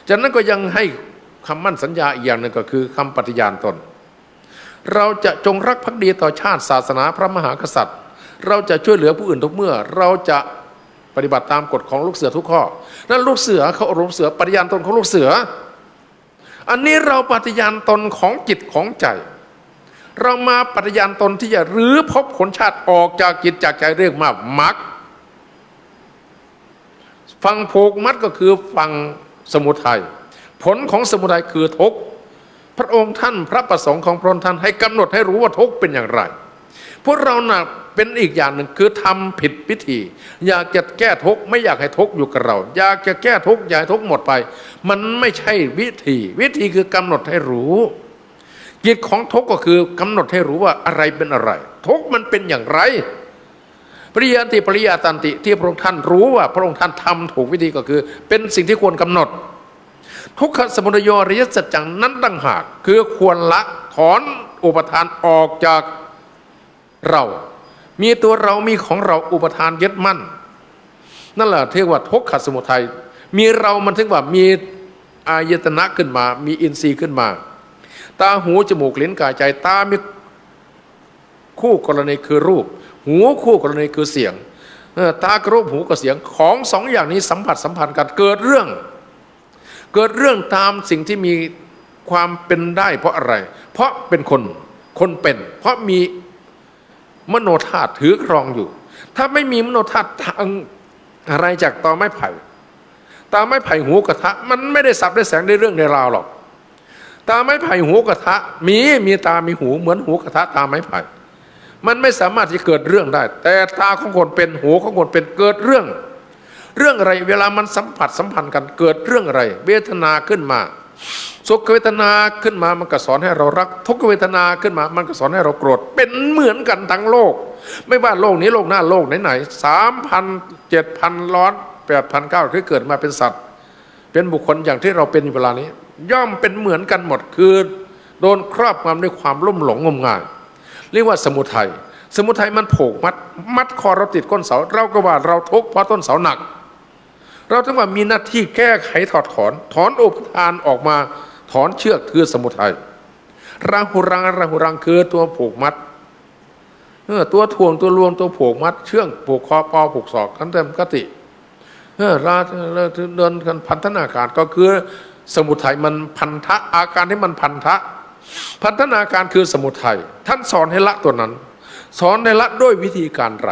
[SPEAKER 5] จากนั้นก็ยังให้คำมั่นสัญญาอีกอย่างหนึ่งก็คือคำปฏิญาณตนเราจะจงรักภักดีต่อชาติศาสนาพระมหากษัตริย์เราจะช่วยเหลือผู้อื่นทุกเมื่อเราจะปฏิบัติตามกฎของลูกเสือทุกข้อนั่นลูกเสือเขาอบรมเสือปฏิญาณตนของลูกเสืออันนี้เราปฏิญาณตนของจิตของใจเรามาปฏิญาณตนที่จะรื้อภพขนชาติออกจากจิตจากใจเรียกว่ามรรคฟังผูกมัดก็คือฟังสมุทัยผลของสมุทัยคือทุกข์พระองค์ท่านพระประสงค์ของพระองค์ท่านให้กำหนดให้รู้ว่าทุกข์เป็นอย่างไรพวกเราน่ะเป็นอีกอย่างหนึ่งคือทำผิดวิธีอยากจะแก้ทุกข์ไม่อยากให้ทุกข์อยู่กับเราอยากจะแก้ทุกข์อยากให้ทุกข์หมดไปมันไม่ใช่วิธีคือกำหนดให้รู้จิตของทุกข์ก็คือกำหนดให้รู้ว่าอะไรเป็นอะไรทุกข์มันเป็นอย่างไรปริยัติปริยาตันติที่พระองค์ท่านรู้ว่าพระองค์ท่านทำถูกวิธีก็คือเป็นสิ่งที่ควรกำหนดทุกขสมุทัยอริยสัจจังนั้นต่างหากคือควรละถอนอุปทานออกจากเรามีตัวเรามีของเราอุปทานยึดมั่นนั่นแหละเรียกว่าทุกขสมุทัยมีเรามันถึงว่ามีอายตนะขึ้นมามีอินทรีย์ขึ้นมาตาหูจมูกลิ้นกายใจตามีคู่กรณีคือรูปหูคู่กรณีคือเสียงตากระรูปหูกับเสียงของสองอย่างนี้สัมพันธ์กันเกิดเรื่องตามสิ่งที่มีความเป็นได้เพราะอะไรเพราะเป็นคนเป็นเพราะมีมโนธาตุถือครองอยู่ถ้าไม่มีมโนธาตุทางอะไรจากตอไม้ไผ่ตาไม้ไผ่หูกระทะมันไม่ได้สับได้แสงได้เรื่องในราวหรอกตาไม้ไผ่หูกระทะมีตามีหูเหมือนหูกระทะตาไม้ไผ่มันไม่สามารถที่เกิดเรื่องได้แต่ตาของคนเป็นหูของคนเป็นเกิดเรื่องอะไรเวลามันสัมพันธ์กันเกิดเรื่องอะไรเวทนาขึ้นมาสุขเวทนาขึ้นมามันก็สอนให้เรารักทุกขเวทนาขึ้นมามันก็สอนให้เราโกรธเป็นเหมือนกันทั้งโลกไม่ว่าโลกนี้โลกหน้าโลกไหนๆ 3,000 7,000 8,900คือเกิดมาเป็นสัตว์เป็นบุคคลอย่างที่เราเป็นอยู่เวลานี้ย่อมเป็นเหมือนกันหมดคือโดนครอบงำด้วยความลุ่มหลงงมงายเรียกว่าสมุทัยมันผูกมัดคอเราติดก้นเสาเราก็ว่าเราทุกข์เพราะต้นเสาหนักเราถึงว่ามีหน้าที่แก้ไขถอนอุปทานออกมาถอนเชือกคือสมุทัยราหุรังคือตัวผูกมัดตัวถ่วงตัวลวงตัวผูกมัดเชือกผูกคอปอผูกศอกกันเต็มกติเดินกันพันธนาการก็คือสมุทัยมันพันธะอาการที่มันพันธนาการคือสมุทัยท่านสอนให้ละตัวนั้นสอนให้ละด้วยวิธีการไร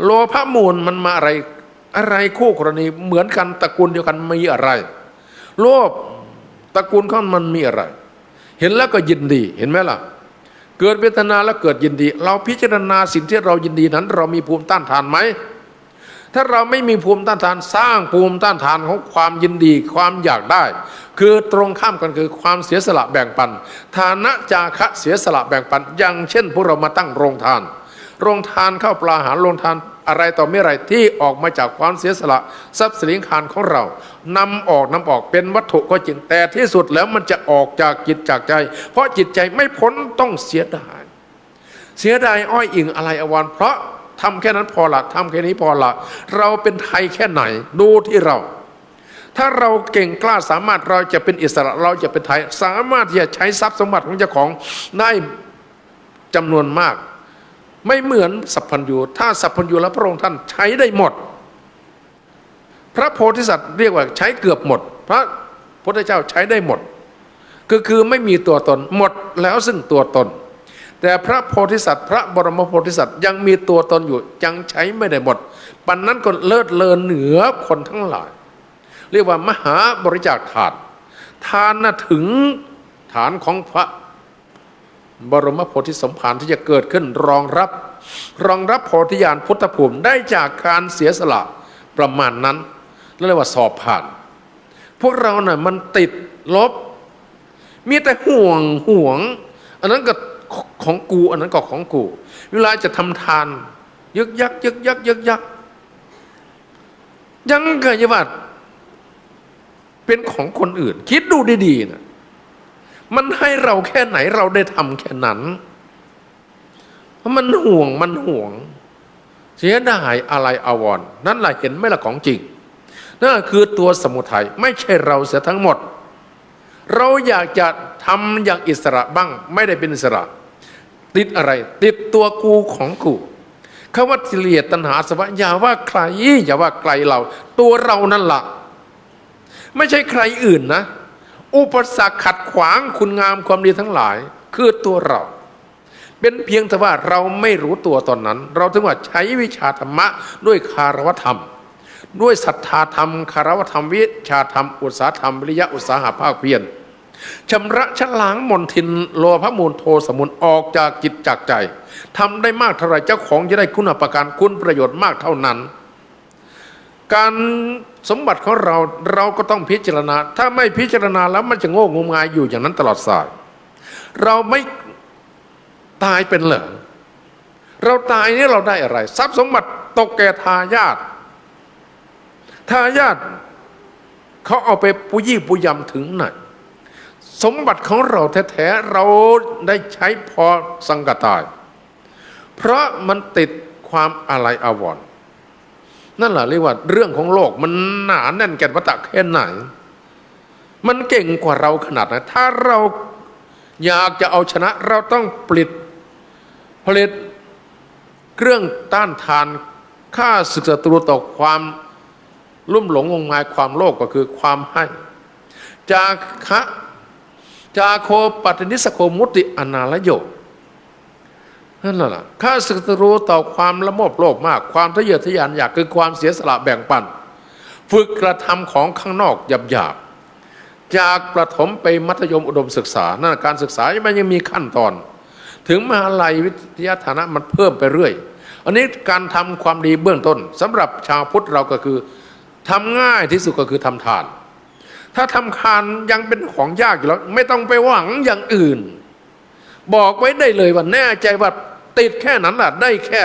[SPEAKER 5] โลภะมูลมันมาอะไรคู่กรณีเหมือนกันตระกูลเดียวกันมีอะไรโลภตระกูลของมันมีอะไรเห็นแล้วก็ยินดีเห็นไหมล่ะเกิดเวทนาแล้วเกิดยินดีเราพิจารณาสิ่งที่เรายินดีนั้นเรามีภูมิต้านทานไหมถ้าเราไม่มีภูมิต้านทานสร้างภูมิต้านทานของความยินดีความอยากได้คือตรงข้ามกันคือความเสียสละแบ่งปันฐานะจาคะเสียสละแบ่งปันอย่างเช่นพวกเรามาตั้งโรงทาน โรงทานข้าวปลาอาหารโรงทานอะไรต่อไม่อะไรที่ออกมาจากความเสียสละทรัพย์สินคานของเรานำออกเป็นวัตถุก็จริงแต่ที่สุดแล้วมันจะออกจากจิตจากใจเพราะจิตใจไม่พ้นต้องเสียดายอ้อยอิงอะไรอวรเพราะทำแค่นั้นพอละทำแค่นี้พอละเราเป็นไทยแค่ไหนดูที่เราถ้าเราเก่งกล้าสามารถเราจะเป็นอิสระเราจะเป็นไทยสามารถที่จะใช้ทรัพย์สมบัติของเจ้าของได้จำนวนมากไม่เหมือนสัพพัญญูถ้าสัพพัญญูแล้วพระองค์ท่านใช้ได้หมดพระโพธิสัตว์เรียกว่าใช้เกือบหมดพระพุทธเจ้าใช้ได้หมดคือไม่มีตัวตนหมดแล้วซึ่งตัวตนแต่พระโพธิสัตว์พระบรมโพธิสัตว์ยังมีตัวตนอยู่ยังใช้ไม่ได้หมดปันนั้นก็เลิศเลอเหนือคนทั้งหลายเรียกว่ามหาบริจาคทานน่ะถึงฐานของพระบรมโพธิสมภารที่จะเกิดขึ้นรองรับโพธิญาณพุทธภูมิได้จากการเสียสละประมาณนั้นเรียกว่าสอบผ่านพวกเราน่ะมันติดลบมีแต่ห่วงอันนั้นก็ของกูอันนั้นก็ของกูเวลาจะทำทานยึกยักยังเกิดว่าเป็นของคนอื่นคิดดูดีๆนะมันให้เราแค่ไหนเราได้ทำแค่นั้นเพราะมันห่วงเสียดายอะไรอาวรณ์นั่นแหละเห็นไหมล่ะของจริงนั่นคือตัวสมุทัยไม่ใช่เราเสียทั้งหมดเราอยากจะทำอย่างอิสระบ้างไม่ได้เป็นอิสระติดอะไรติดตัวกูของกูคำว่ากิเลสตัณหาอาสวะอย่าว่าใครอย่าว่าไกลเราตัวเรานั่นแหละไม่ใช่ใครอื่นนะอุปสรรคขัดขวางคุณงามความดีทั้งหลายคือตัวเราเป็นเพียงแต่ว่าเราไม่รู้ตัวตอนนั้นเราถึงว่าใช้วิชาธรรมะด้วยคารวธรรมด้วยศรัทธาธรรมคารวธรรมวิชาธรรมอุตสาหธรรมวิริยะอุตสาหะภาคเพียรชำระชะล้างมลทินโลภมูลโทสมุนออกจากจิตจากใจทำได้มากเท่าไรเจ้าของจะได้คุณประการคุณประโยชน์มากเท่านั้นการสมบัติของเราก็ต้องพิจารณาถ้าไม่พิจารณาแล้วมันจะโง่งมงายอยู่อย่างนั้นตลอดสายเราไม่ตายเป็นเหรอเราตายนี่เราได้อะไรทรัพย์สมบัติตกแก่ทายาทเขาเอาไปปุยี่ปุยำถึงไหนสมบัติของเราแท้ๆเราได้ใช้พอสังกตายเพราะมันติดความอะไรอาวรณ์นั่นแหละเรียกว่าเรื่องของโลกมันหนาแน่นแก่นวัฏฏะแค่ไหนมันเก่งกว่าเราขนาดไหนถ้าเราอยากจะเอาชนะเราต้องผลิตเครื่องต้านทานฆ่าศึกศัตรูต่อความลุ่มหลงงมงายความโลภก็คือความให้จาโคปัตนิสโคมุติอนาลโยนั่นแหละข้าศึกศัตรูต่อความละโมบโลภมากความทะเยอทะยานอยากคือความเสียสละแบ่งปันฝึกกระทำของข้างนอกหยาบจากประถมไปมัธยมอุดมศึกษานั่นการศึกษามันยังมีขั้นตอนถึงมหาลัยวิทยาฐานะมันเพิ่มไปเรื่อยอันนี้การทำความดีเบื้องต้นสำหรับชาวพุทธเราก็คือทำง่ายที่สุดก็คือทำทานถ้าทำทานยังเป็นของยากอยู่แล้วไม่ต้องไปหวังอย่างอื่นบอกไว้ได้เลยว่าแน่ใจว่าติดแค่นั้นแหละได้แค่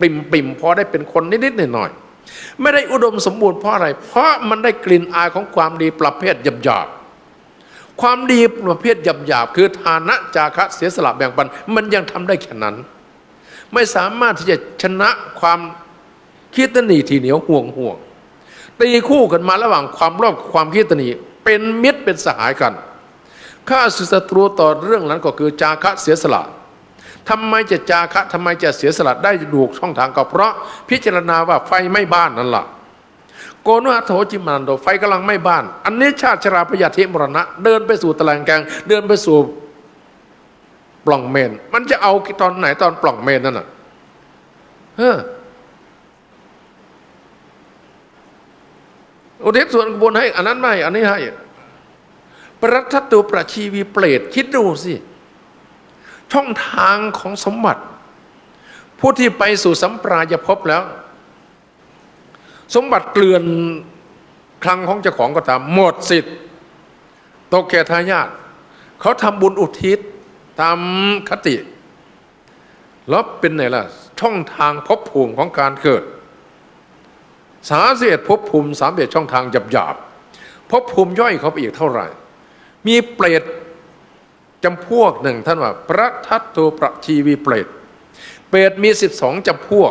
[SPEAKER 5] ปิ่มพอได้เป็นคนนิดๆหน่อยๆไม่ได้อุดมสมบูรณ์เพราะอะไรเพราะมันได้กลิ่นอายของความดีประเภทหยาบๆความดีประเภทหยาบๆคือทานะจาคะเสียสละแบ่งปันมันยังทำได้แค่นั้นไม่สามารถที่จะชนะความคิดตนีทีเหนียวห่วงตีคู่กันมาระหว่างความโลภกับความคิดตนีเป็นมิตรเป็นสหายกันข้าศึกศัตรูต่อเรื่องนั้นก็คือจาคะเสียสละทำไมจะจาคะทำไมจะเสียสละได้ดูช่องทางก็เพราะพิจารณาว่าไฟไหม้บ้านนั่นแหละโกนุหัตโถจิมันโดไฟกำลังไหม้บ้านอันนี้ชาติชราพยาธิมรณะเดินไปสู่ตะแลงแกงเดินไปสู่ปล่องเมนมันจะเอาตอนไหนตอนปล่องเมนนั่นน่ะอุทิศส่วนบุญให้อันนั้นไม่อันนี้ให้ปรัตตุประชีวีเปรตคิดดูสิช่องทางของสมบัติผู้ที่ไปสู่สัมปรายภพแล้วสมบัติเกลื่อนคลังของเจ้าของก็ตามหมดสิทธิ์ตกแก่ทายาทเขาทำบุญอุทิศตามคติแล้วเป็นไงล่ะ ช่องทางภพภูมิของการเกิด31ภพภูมิ31ช่องทางหยาบๆภพภูมิย่อยเขาไปอีกเท่าไหร่มีเปรตจำพวกหนึ่งท่านว่าพระทัตโตประชีวีเปรตมี12จำพว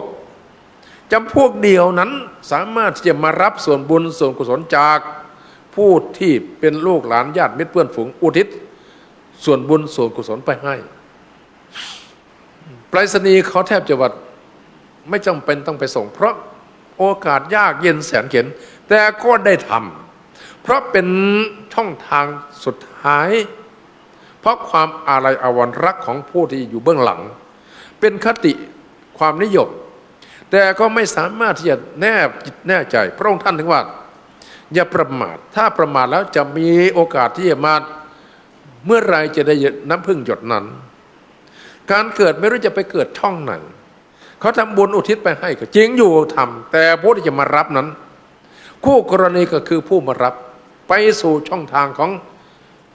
[SPEAKER 5] กเดียวนั้นสามารถที่จะมารับส่วนบุญส่วนกุศลจากผู้ที่เป็นลูกหลานญาติมิตรเพื่อนฝูงอุทิศส่วนบุญส่วนกุศลไปให้ไปรษณีย์เขาแทบจะว่าไม่จำเป็นต้องไปส่งเพราะโอกาสยากเย็นแสนเข็ญแต่ก็ได้ทำเพราะเป็นช่องทางสุดท้ายเพราะความอาลัยอาวรณ์รักของผู้ที่อยู่เบื้องหลังเป็นคติความนิยมแต่ก็ไม่สามารถที่จะแน่จิตแน่ใจพระองค์ท่านถึงว่าอย่าประมาทถ้าประมาทแล้วจะมีโอกาสที่จะมาเมื่อไรจะได้น้ำพึ่งหยดนั้นการเกิดไม่รู้จะไปเกิดช่องไหนเขาทำบุญอุทิศไปให้ก็จริงอยู่ทำแต่ผู้ที่จะมารับนั้นคู่กรณีก็คือผู้มารับไปสู่ช่องทางของ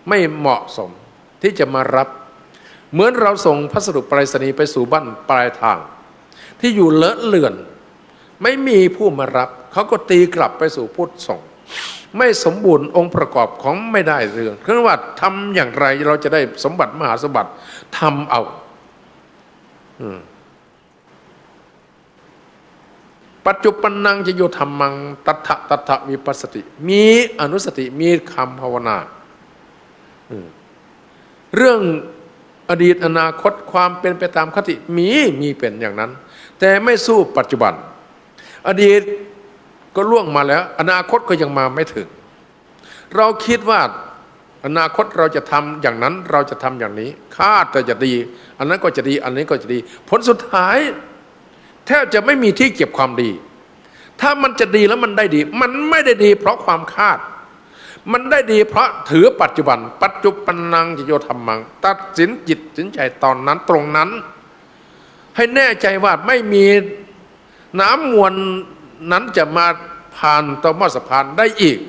[SPEAKER 5] ไม่เหมาะสมที่จะมารับเหมือนเราส่งพัสดุไปรษณีย์ไปสู่บ้านปลายทางที่อยู่เลอะเลือนไม่มีผู้มารับเขาก็ตีกลับไปสู่ผู้ส่งไม่สมบูรณ์องค์ประกอบของไม่ได้เรื่องคือว่าทำอย่างไรเราจะได้สมบัติมหาสมบัติทำเอาปัจจุบันนังจะโยธรรมังตัทธวิปัสสติมีอนุสติมีคำภาวนาเรื่องอดีตอนาคตความเป็นไปตามคติมีเป็นอย่างนั้นแต่ไม่สู้ปัจจุบันอดีตก็ล่วงมาแล้วอนาคตก็ยังมาไม่ถึงเราคิดว่าอนาคตเราจะทำอย่างนั้นเราจะทำอย่างนี้คาดแต่จะดีอันนั้นก็จะดีอันนี้ก็จะดีผลสุดท้ายแทบจะไม่มีที่เก็บความดีถ้ามันจะดีแล้วมันได้ดีมันไม่ได้ดีเพราะความคาดมันได้ดีเพราะถือปัจจุบันนังจะโยธรรมังตัดสินจิตสินใจตอนนั้นตรงนั้นให้แน่ใจว่าไม่มีน้ำมวลนั้นจะมาผ่านต่อมอสะพานได้อีก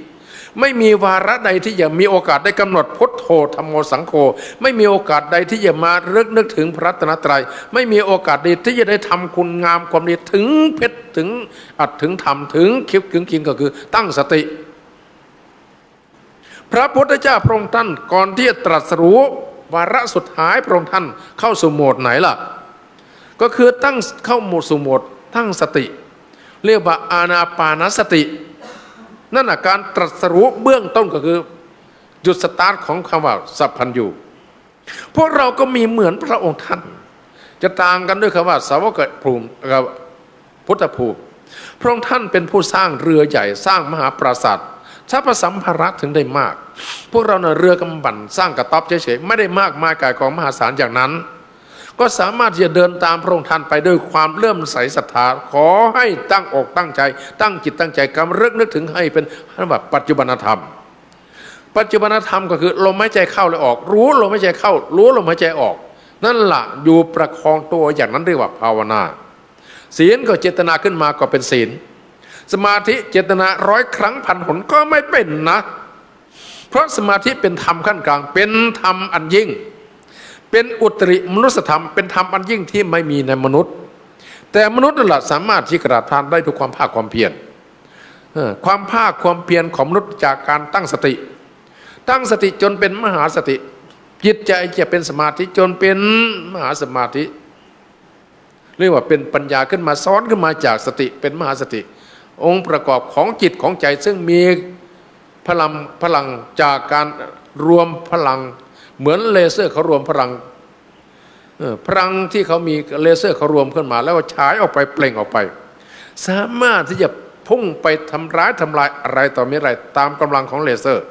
[SPEAKER 5] ไม่มีวาระใดที่จะมีโอกาสได้กำหนดพุทโธธัมโมสังโฆไม่มีโอกาสใดที่จะมานึกถึงพระรัตนตรัยไม่มีโอกาสใดที่จะได้ทำคุณงามความดีถึงเพชรถึงอัดถึงธรรมถึงคิดถึงกินก็คือตั้งสติพระพุทธเจ้าพระองค์ท่านก่อนที่จะตรัสรู้วาระสุดท้ายพระองค์ท่านเข้าสู่โหมดไหนล่ะก็คือตั้งเข้าสู่โหมดตั้งสติเรียกว่าอานาปานสตินั่นน่ะการตรัสรู้เบื้องต้นก็คือจุดสตาร์ทของคำว่าสัพพัญญูพวกเราก็มีเหมือนพระองค์ท่านจะต่างกันด้วยคำว่าสาวกภูมิกับพุทธภูมิพระองค์ท่านเป็นผู้สร้างเรือใหญ่สร้างมหาปราสาททรัพย์สัมภาระถึงได้มากพวกเราเนี่ยเรือกำบั่นสร้างกระต๊อบเฉยๆไม่ได้มากมายกายกองมหาศาลอย่างนั้นก็สามารถที่จะเดินตามพระองค์ท่านไปด้วยความเลื่อมใสศรัทธาขอให้ตั้งอกตั้งใจตั้งจิตตั้งใจกำลึกนึกถึงให้เป็นแบบปัจจุบันธรรมปัจจุบันธรรมก็คือลมหายใจเข้าและออกรู้ลมหายใจเข้ารู้ลมหายใจออกนั่นแหละอยู่ประคองตัวอย่างนั้นเรียกว่าภาวนาศีลก็เจตนาขึ้นมาก็เป็นศีลสมาธิเจตนา100 ครั้งพันหนก็ไม่เป็นนะเพราะสมาธิเป็นธรรมขั้นกลางเป็นธรรมอันยิ่งเป็นอุตริมนุสธรรมเป็นธรรมอันยิ่งที่ไม่มีในมนุษย์แต่มนุษย์นั่นแหละสามารถที่กระทำได้ด้วยความภาคความเพียรความภาคความเพียรของมนุษย์จากการตั้งสติจนเป็นมหาสติจิตใจจะเป็นสมาธิจนเป็นมหาสมาธิเรียกว่าเป็นปัญญาขึ้นมาซ้อนขึ้นมาจากสติเป็นมหาสติองค์ประกอบของจิตของใจซึ่งมีพลังจากการรวมพลังเหมือนเลเซอร์เขารวมพลังที่เขามีเลเซอร์เขารวมขึ้นมาแล้วฉายออกไปเปล่งออกไปสามารถที่จะพุ่งไปทำลายอะไรต่อมีอะไรตามกำลังของเลเซอร์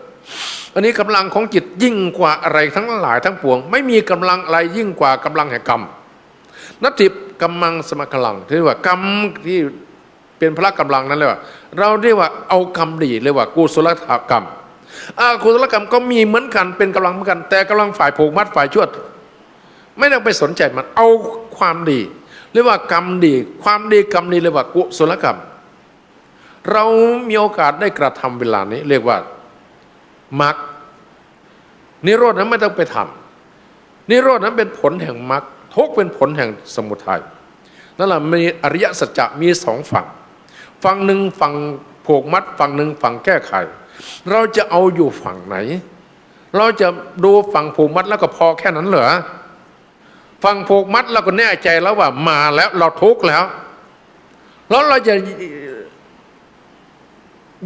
[SPEAKER 5] อันนี้กำลังของจิตยิ่งกว่าอะไรทั้งหลายทั้งปวงไม่มีกำลังอะไรยิ่งกว่ากำลังแห่งกรรมนัตถิกำมังสมคลังที่ว่ากรรมที่เป็นพละกำลังนั้นเลยว่าเราเรียกว่าเอากรรมดีเรียกว่ากุศลกรรมกุศลกรรมก็มีเหมือนกันเป็นกำลังเหมือนกันแต่กำลังฝ่ายผูกมัดฝ่ายชั่วไม่ต้องไปสนใจมันเอาความดีเรียกว่ากรรมดีความดีกรรมดีเรียกว่ากุศลกรรมเรามีโอกาสได้กระทำเวลานี้เรียกว่ามรรคนิโรธนั้นไม่ต้องไปทำนิโรธนั้นเป็นผลแห่งมรรคทุกข์เป็นผลแห่งสมุทัย นั่นแหละมีอริยสัจจะมีสองฝั่งฝั่งหนึ่งฝั่งผูกมัดฝั่งหนึ่งฝั่งแก้ไขเราจะเอาอยู่ฝั่งไหนเราจะดูฝั่งผูกมัดแล้วก็พอแค่นั้นเหรอฝั่งผูกมัดเราก็แน่ใจแล้วว่ามาแล้วเราทุกข์แล้วเราจะ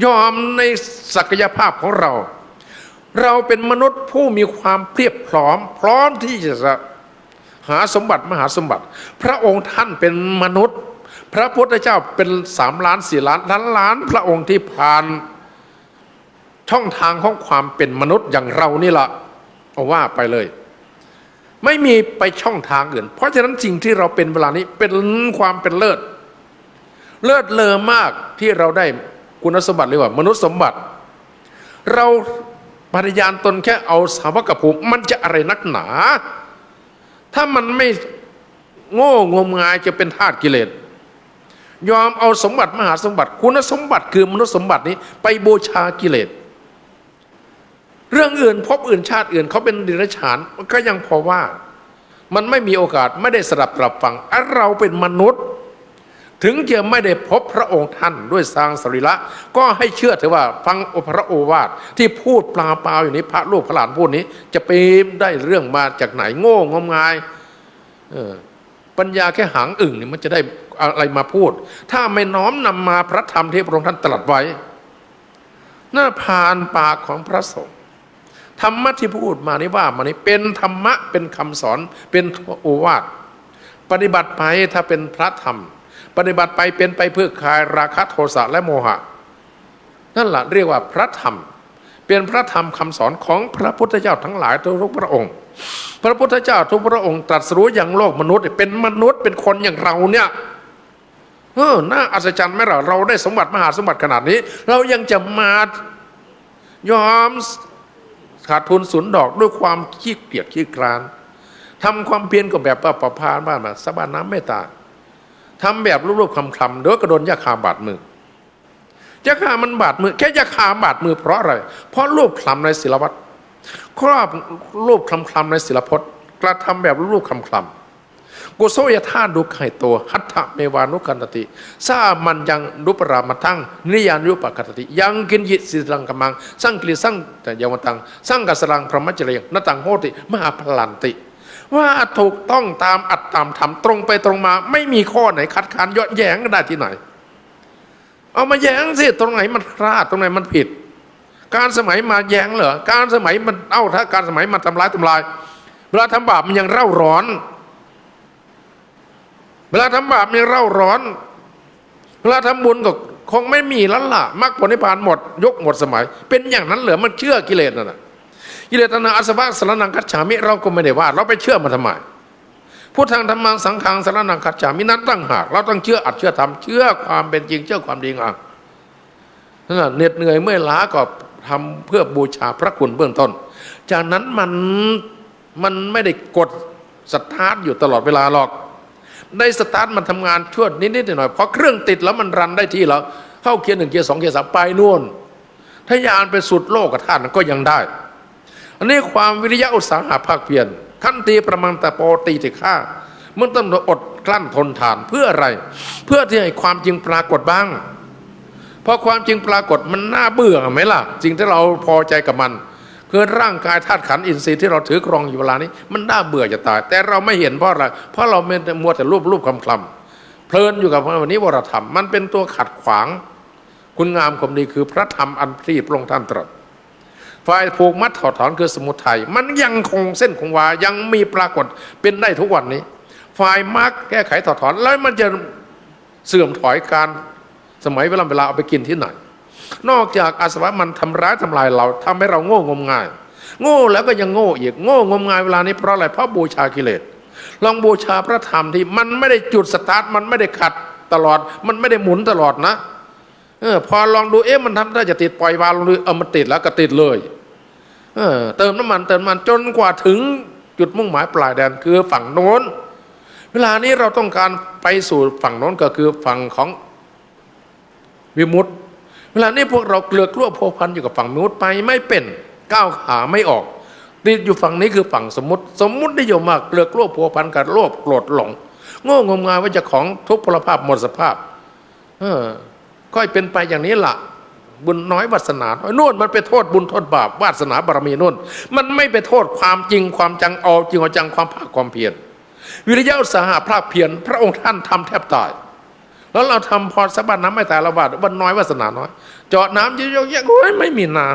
[SPEAKER 5] ยอมในศักยภาพของเราเป็นมนุษย์ผู้มีความเพียบพร้อมที่จะหาสมบัติมหาสมบัติพระองค์ท่านเป็นมนุษย์พระพุทธเจ้าเป็น3 ล้าน 4 ล้านล้านพระองค์ที่ผ่านช่องทางของความเป็นมนุษย์อย่างเรานี่แหละเอาว่าไปเลยไม่มีไปช่องทางอื่นเพราะฉะนั้นสิ่งที่เราเป็นเวลานี้เป็นความเป็นเลิศเลอมากที่เราได้คุณสมบัติเรียกว่ามนุษย์สมบัติเราปฏิญาณตนแค่เอาสาวกภูมิมันจะอะไรนักหนาถ้ามันไม่โง่งมงายจะเป็นทาสกิเลสยอมเอาสมบัติมหาสมบัติคุณสมบัติคือมนุษย์สมบัตินี้ไปบูชากิเลสเรื่องอื่นพบอื่นชาติอื่นเขาเป็นดิรัจฉานก็ยังพอว่ามันไม่มีโอกาสไม่ได้สดับตรับฟังเราเป็นมนุษย์ถึงจะไม่ได้พบพระองค์ท่านด้วยสร้างสรีระก็ให้เชื่อเถอะว่าฟังพระโอวาทที่พูดเปล่าอยู่นี้พระลูกพระหลานพูดนี้จะไปได้เรื่องมาจากไหนโง่งมงายปัญญาแค่หางอึ่งนี่มันจะได้อะไรมาพูดถ้าไม่น้อมนำมาพระธรรมที่พระองค์ท่านตรัสไว้น่าผ่านปากของพระสงฆ์ธรรมะที่พูดมานี้ว่ามานี้เป็นธรรมะเป็นคำสอนเป็นโอวาทปฏิบัติไปถ้าเป็นพระธรรมปฏิบัติไปเป็นไปเพื่อคลายราคะโทสะและโมหะนั่นแหละเรียกว่าพระธรรมเป็นพระธรรมคำสอนของพระพุทธเจ้าทั้งหลายทุกพระองค์พระพุทธเจ้าทุกพระองค์ตรัสรู้อย่างโลกมนุษย์เป็นมนุษย์เป็นคนอย่างเราเนี่ยน่าอัศจรรย์ไหมเราได้สมบัติมหาสมบัติขนาดนี้เรายังจะมายอมขาดทุนสูญดอกด้วยความขี้เกียจขี้คร้านทำความเพียรก็แบบประพานบ้านมาสบานน้ำไม่ตาทำแบบรูปๆคลำๆเดี๋ยวก็โดนยาคาบาดมือยาคามันบาดมือแค่ยาคาบาดมือเพราะอะไรเพราะรูปคลำในศิลวัตรครอบรูปคลำๆในศิลพจน์กระทำแบบรูปคลำๆกุโสยธาตุดุไข่ตัวหัตถเมวานุกันตติสามันยังรุปรามาทั้งนิยานุปกัตติยังกินยิสิรังกมังสร้างกิริสร้างแต่ยาวตังสร้างกัสรังพระมัจเจริยนตังโหติมหาพลันติว่าถูกต้องตามอัตตามธรรมตรงไปตรงมาไม่มีข้อไหนคัดค้านย้อนแย้งได้ที่ไหนเอามาแย้งสิตรงไหนมันพลาดตรงไหนมันผิดการสมัยมาแย้งเหรอการสมัยมันถ้าการสมัยมันทำลายเวลาทำบาปมันยังเร่าร้อนเวลาทำบาปมันยังเร่าร้อนเวลาทำบุญก็คงไม่มีแล้วล่ะมรรคผลนิพพานหมดยกหมดสมัยเป็นอย่างนั้นเหรอมันเชื่อกิเลสน่ะกิเลสตัณหาอาสวะสรณังคัจฉามิเราก็ไม่ได้ว่าเราไปเชื่อมันทำไมพุทธังธัมมังสังฆังสรณังคัจฉามินั้นตั้งหากเราต้องเชื่ออัดเชื่อทำเชื่อความเป็นจริงเชื่อความดีงามนั่นแหละเหน็ดเหนื่อยเมื่อยล้าก็ทำเพื่อบูชาพระคุณเบื้องต้นจากนั้นมันไม่ได้กดสตาร์ทอยู่ตลอดเวลาหรอกได้สตาร์ทมันทำงานชั่วนิดๆหน่อยๆพอเครื่องติดแล้วมันรันได้ที่แล้วเข้าเกียร์1เกียร์2เกียร์3ไปนู่นถ้ายานไปสุดโลกธาตุก็ยังได้อันนี้ความวิริยะอุตสาหะภาคเพียรขั้นตีประมังตะโปตีติฆ่ามันต้องอดกลั้นทนทานเพื่ออะไรเพื่อที่ให้ความจริงปรากฏบ้างพอความจริงปรากฏมันน่าเบื่อไหมล่ะจริงที่เราพอใจกับมันคือร่างกายธาตุขันธ์อินทรีย์ที่เราถือครองอยู่เวลานี้มันน่าเบื่อจะตายแต่เราไม่เห็นเพราะอะไรเพราะเราไม่มัวแต่รูปคำเพลินอยู่กับวันนี้วรธรรมมันเป็นตัวขัดขวางคุณงามความดีคือพระธรรมอันที่พระองค์ท่านตรัสฝ่ายผูกมัดถอดถอนคือสมุทัยมันยังคงเส้นคงวายังมีปรากฏเป็นได้ทุกวันนี้ฝ่ายมรรคแก้ไขถอดถอนแล้วมันจะเสื่อมถอยการสมัยเวลาเอาไปกินที่ไหนนอกจากอาสวะมันทำร้ายทำลายเราทำให้เราโง่งมงายโง่แล้วก็ยังโง่อีกโง่งมงายเวลานี้เพราะอะไรเพราะบูชากิเลสลองบูชาพระธรรมที่มันไม่ได้จุดสตาร์ทมันไม่ได้ขัดตลอดมันไม่ได้หมุนตลอดนะพอลองดูมันทำได้จะติดปล่อยวางลงมันติดแล้วก็ติดเลยเติมน้ำมันจนกว่าถึงจุดมุ่งหมายปลายแดนคือฝั่งโน้นเวลานี้เราต้องการไปสู่ฝั่งโน้นก็คือฝั่งของวิมุตติเวลานี้พวกเราเกลือกลัวโผพันอยู่กับฝั่งวิมุตติไปไม่เป็นก้าวขาไม่ออกติดอยู่ฝั่งนี้คือฝั่งสมมุตินิยมมากเกลือกลัวโผพันกับโลภโกรธหลง โง่งมงายว่าจะของทุกพลภาพหมดสภาพค่อยเป็นไปอย่างนี้ล่ะบุญน้อยวาสนาน้อยโน่นมันไปโทษบุญโทษบาปวาสนาบารมีโน่นมันไม่ไปโทษความจริงความจังเอาจริงเอาจังความภาคความเพียรวิริยะอุตสาหะภาคเพียรพระองค์ท่านทำแทบตายแล้วเราทำพรสะบัดน้ำไม่ตายละบาดบุญน้อยวาสนาน้อยเจาะน้ำเยอะๆโอ้ยไม่มีน้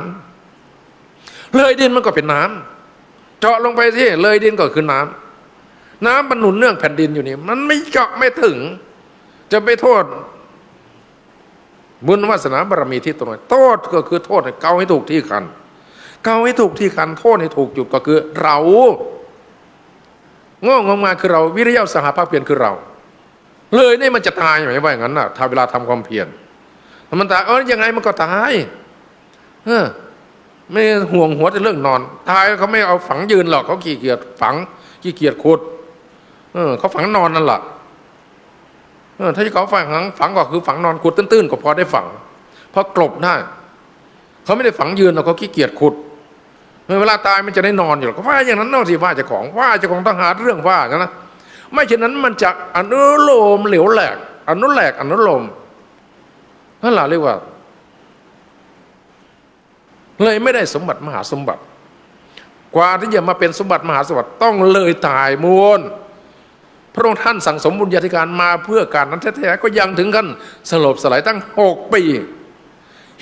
[SPEAKER 5] ำเลยดินมันก็เป็นน้ำเจาะลงไปที่เลยดินก็คือน้ำมันหนุนเนื่องแผ่นดินอยู่นี่มันไม่เจาะไม่ถึงจะไปโทษบุญวาสนาบารมีที่ตรงไหนโทษก็คือโทษเกาให้ถูกที่คันเกาให้ถูกที่คันโทษให้ถูกจุดก็คือเราโง่งมงายคือเราวิริยะอุตสาหะภาคเพียรคือเราเลยนี่มันจะตายไหมว่าอย่างนั้นน่ะถ้าเวลาทำความเพียรมันตายยังไงมันก็ตายไม่ห่วงหัวแต่เรื่องนอนตายเขาไม่เอาฝังยืนหรอกเขาขี้เกียจฝังขี้เกียจขุดเขาฝังนอนนั่นแหละถ้าเขาฝังก็คือฝังนอนขุดตื้นๆก็พอได้ฝังเพราะกลบได้เขาไม่ได้ฝังยืนหรอกเขาขี้เกียจขุดเวลาตายมันจะได้นอนอยู่หรอกว่าอย่างนั้นนอกสิว่าเจ้าของต้องหาเรื่องว่านะไม่เช่นนั้นมันจะอนุโลมเหลวแหลกอนุโลมนั่นแหละเรียกว่าเลยไม่ได้สมบัติมหาสมบัติกว่าที่จะมาเป็นสมบัติมหาสมบัติต้องเลยตายมูลพระองค์ท่านสั่งสมบุญญาธิการมาเพื่อการนั้นแท้ๆก็ยังถึงกันสลบสลายตั้ง6 ปี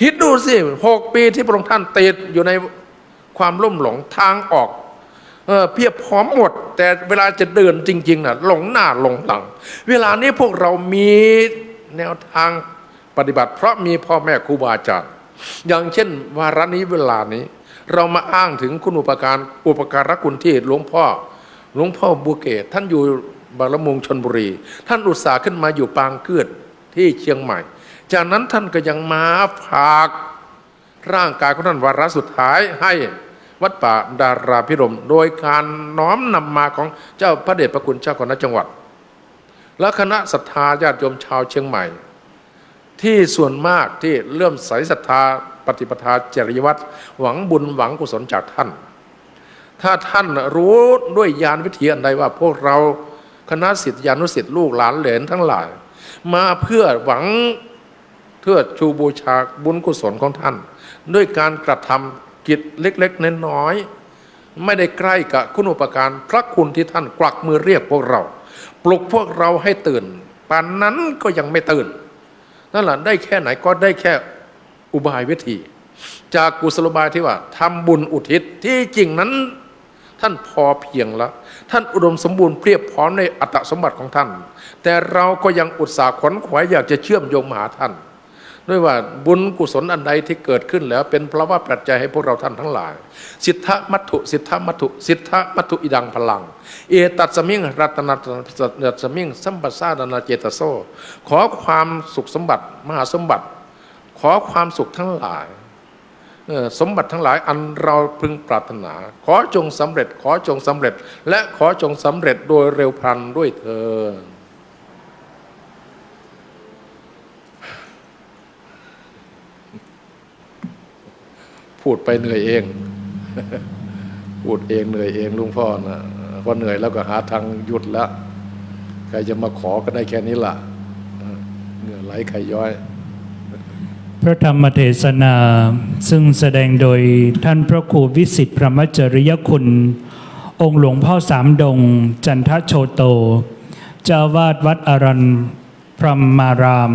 [SPEAKER 5] คิดดูสิ6 ปีที่พระองค์ท่านติดอยู่ในความลุ่มหลงทางออกเพียบพร้อมหมดแต่เวลาจะเดินจริงๆน่ะหลงหน้าหลงหลังเวลานี้พวกเรามีแนวทางปฏิบัติเพราะมีพ่อแม่ครูบาอาจารย์อย่างเช่นวาระนี้เวลานี้เรามาอ้างถึงคุณอุปการะคุณที่หลวงพ่อบัวเกศท่านอยู่บางละมุงชลบุรีท่านอุตส่าห์ขึ้นมาอยู่ปางเกื้อที่เชียงใหม่จากนั้นท่านก็ยังมาฝากร่างกายของท่านวาระสุดท้ายให้วัดป่าดาราพิรมย์โดยการน้อมนำมาของเจ้าพระเดชพระคุณเจ้าคณะจังหวัดและคณะศรัทธาญาติโยมชาวเชียงใหม่ที่ส่วนมากที่เลื่อมใสศรัทธาปฏิปทาจริยวัตรหวังบุญหวังกุศลจากท่านถ้าท่านรู้ด้วยญาณวิถีอันใดว่าพวกเราคณะศิษยานุศิษย์ลูกหลานเหลนทั้งหลายมาเพื่อหวังเทิดชูบูชาบุญกุศลของท่านด้วยการกระทำกิจเล็กๆน้อยๆไม่ได้ใกล้กับคุณอุปการพระคุณที่ท่านกวักมือเรียกพวกเราปลุกพวกเราให้ตื่นปานนั้นก็ยังไม่ตื่นนั่นแหละได้แค่ไหนก็ได้แค่อุบายวิธีจากกุศโลบายที่ว่าทำบุญอุทิศที่จริงนั้นท่านพอเพียงแล้วท่านอุดมสมบูรณ์เพียบพร้อมในอัตสมบัติของท่านแต่เราก็ยังอุตส่าห์ขวนขวายอยากจะเชื่อมโยงมาหาท่านด้วยว่าบุญกุศลอันใดที่เกิดขึ้นแล้วเป็นเพราะว่าปัจจัยให้พวกเราท่านทั้งหลายสิทธมัตถุอิดังพลังเอตัสมิงรัตนัสมิงสัมปสาดนาเจตโซขอความสุขสมบัติมหาสมบัติขอความสุขทั้งหลายสมบัติทั้งหลายอันเราพึงปรารถนาขอจงสำเร็จและขอจงสำเร็จโดยเร็วพลันด้วยเถิดพูดไปเหนื่อยเอง พูดเองเหนื่อยเองลุงพ่อนะพอเหนื่อยแล้วก็หาทางหยุดแล้วใครจะมาขอก็ได้แค่นี้ล่ะเหงื่อไหลไขย้อย
[SPEAKER 3] พระธรรมเทศนาซึ่งแสดงโดยท่านพระครูวิสิทธิพรหมจริยคุณองค์หลวงพ่อสามดงจันทโชโตเจ้าวาดวัดอรัญพรหมาราม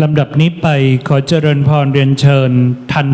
[SPEAKER 3] ลำดับนี้ไปขอเจริญพรเรียนเชิญท่าน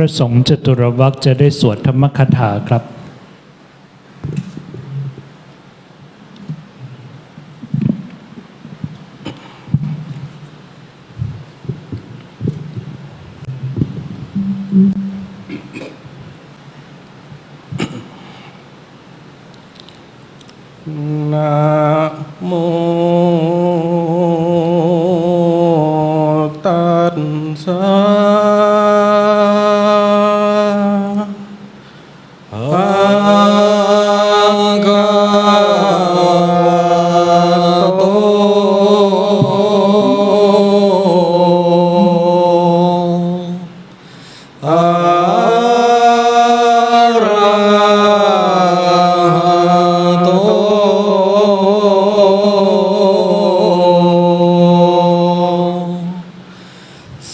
[SPEAKER 3] ระสงฆ์จตุรวรรคจะได้สวดธรรมคถาครับ
[SPEAKER 4] นะโมตัสสะภะคะวะโตอะระหะโต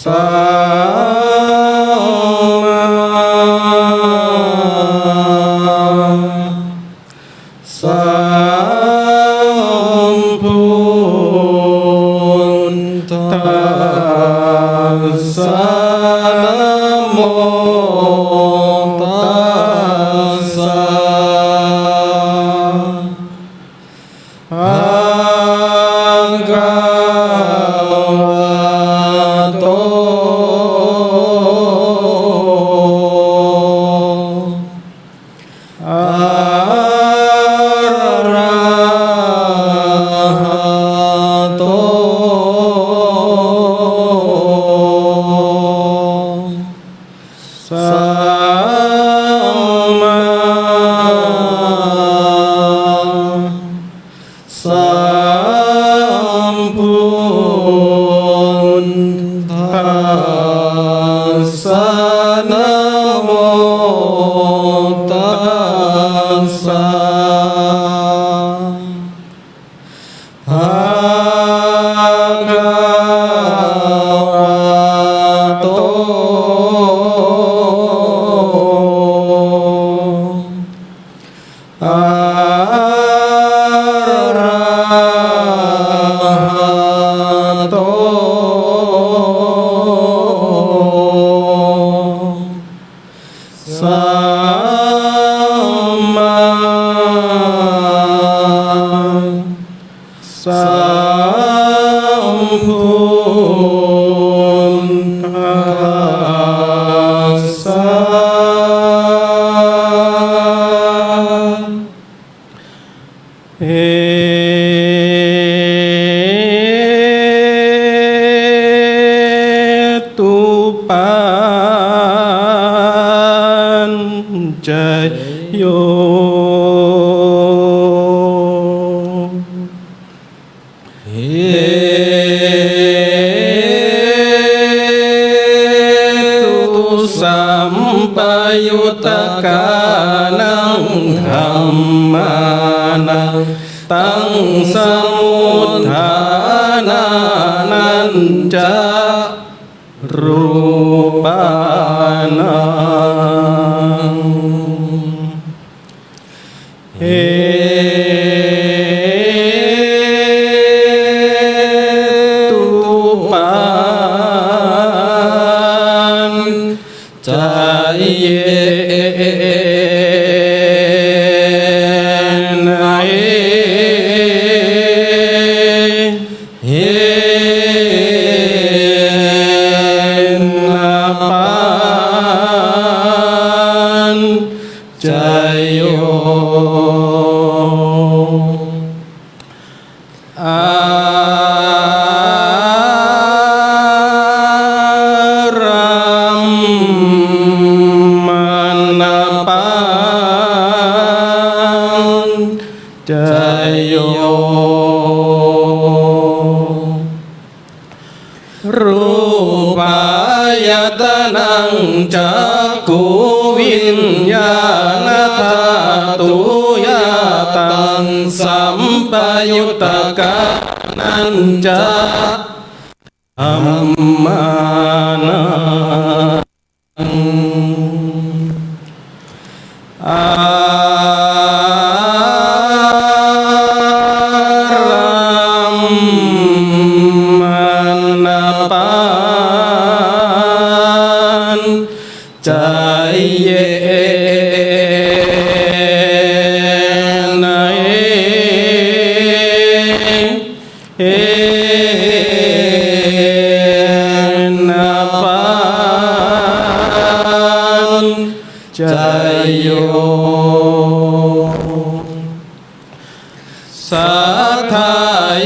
[SPEAKER 4] สัมมาสัมพุทธัสสะนะโมตัสสะภะคะวะโตอะระหะโตสัมมาสัมพุทธัสสะนะโมตัสสะภะคะวะโตอะระหะโตสัมมาสัมพุทธัสสะเหตุปัญจโยตุสัมปยุตตกานังธัมมานังตังสมุทฐานานันจะรูปานังเหตุปัญจเยนะเหนะปัญจโยอารัมมณปัญจโยรูปายตนังจักขุวิญญาณธาตุยาตังสัมปยุตตกานันจะธัมมานังอารัมมณปัญจ เอนะปัญจโยสัทธา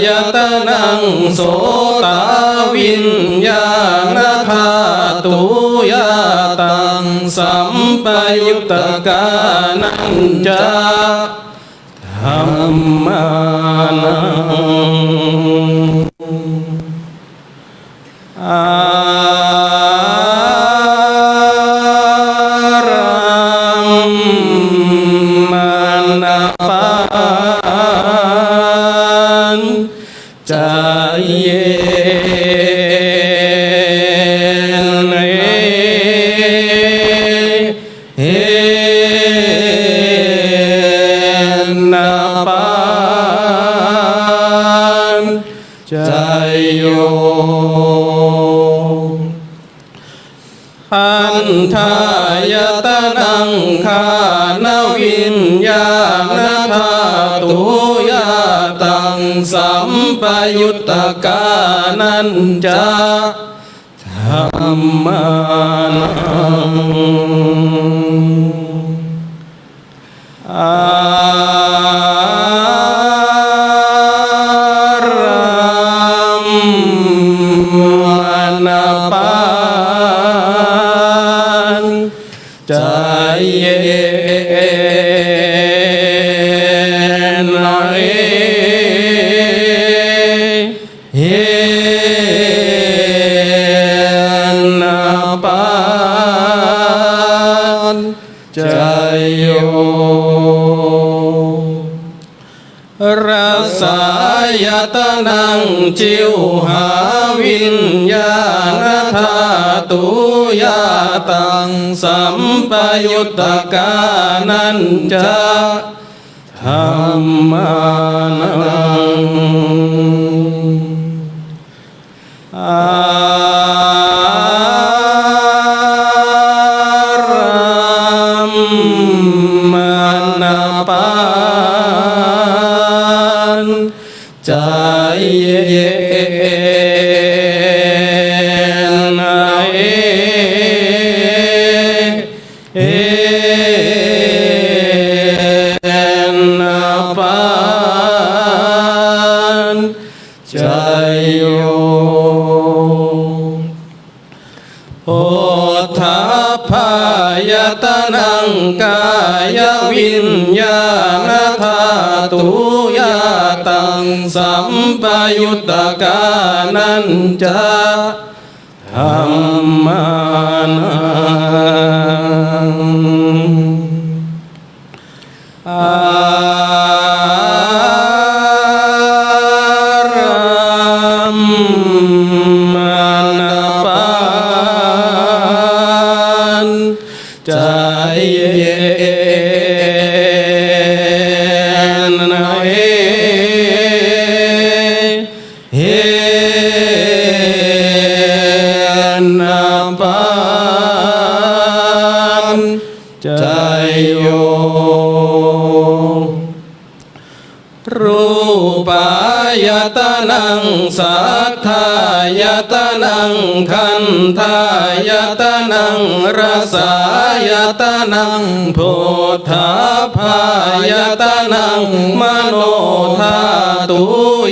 [SPEAKER 4] ยตนังโสตวิญญาณธาตุยาตังสัมปยุตตกานัญจธัมมานังอารัมมานาปัญจเยนะปัญจโยอันทายตนังคานวิญญาณธาตุยาตังสัมปยุตตกานัญจธัมมานังอารัมมานาปัญจเยนะนะปัญจโยรัสสายตนังจิวหาวิญญาณธาตุยาตังสัมปยุตตกานัญจธัมมานังอารัมมานาปัญจเยนะนะปัญจโยโอทัพพายตนังกายวิญญาณธาตุยาตังสัมปยุตตกานัญจธัมมานังอารัมมานาปัญจเยนะนะปัญจโยรูปายตนังสัทธายตนังขันธายตนังรสายตนังโพธาภายตนังมโนธาตุ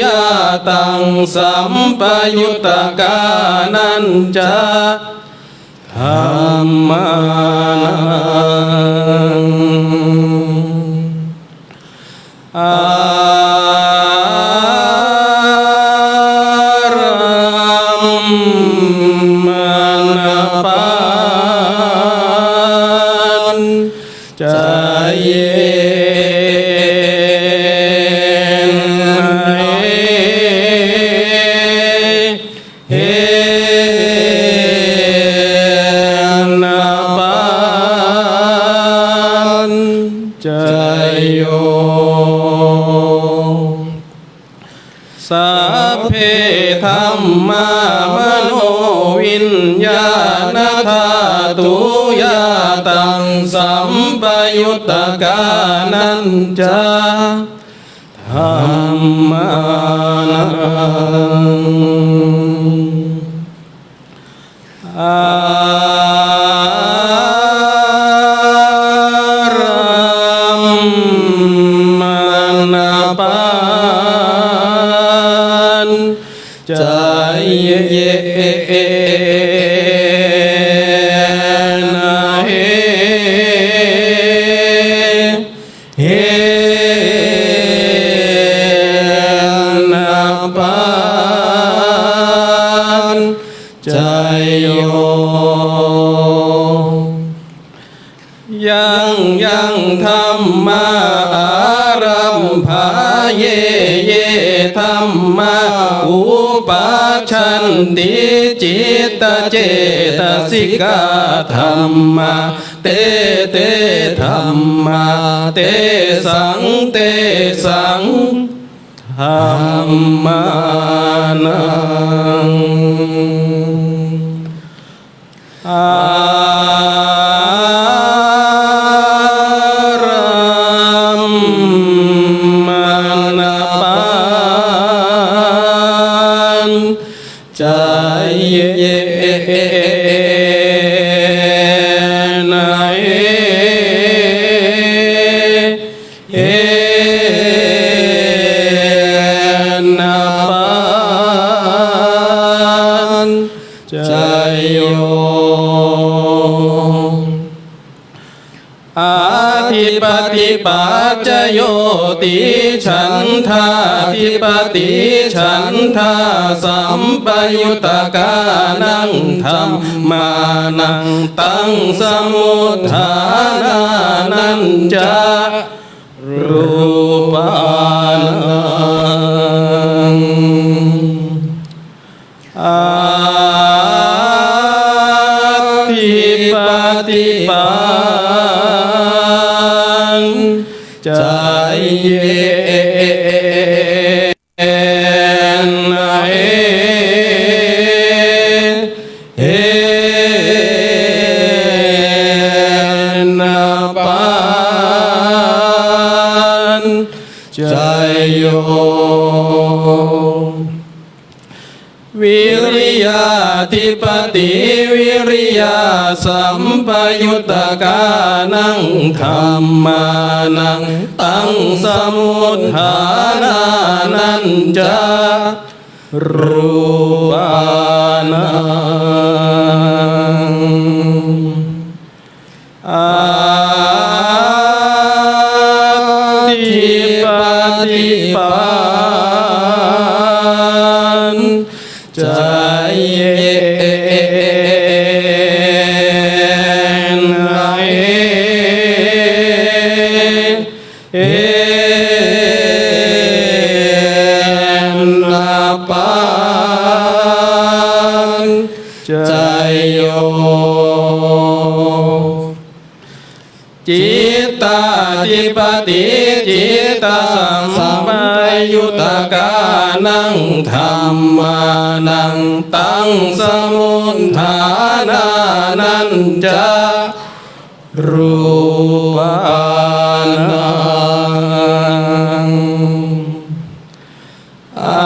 [SPEAKER 4] ยาตังสัมปยุตตกานัญจธัมมานังอารัมมานาปัญจเยนะปัญจโยสัพเพธัมมามโนวิญญาณธาตุยาตังสัมปยุตตกานัญจธ ธัมมานังอารัมมณปานจายเยนะเฮเฮนะปานจายโยยังธรรมาอารัมภาเยธรรมาอุปัชชันติจิตตเจตสิกาธรรมาเตธรรมาเตสังธรรมานังอารัมมณปานจายเยนะเฮนะปานจายโยอาทิปติปัจจโยติฉันทาทิปติฉันทาสัมปยุตตกานังธรรมานังตังสมุทฐานานัญจารูปานังอาทิปติปันจายเยนะเฮนะปานจายโยวิริยาธิปติวิริยาสัมปยุตตกานังธรรมานังตังสมุทฐานานัญจารูปานังอาทิปติปันจายเยนะเฮนะปานจายโยจิตตาธิปติจิตตสัมปยุตตกานังธรรมานังตังสมุทฐานานัญจารูปานังอา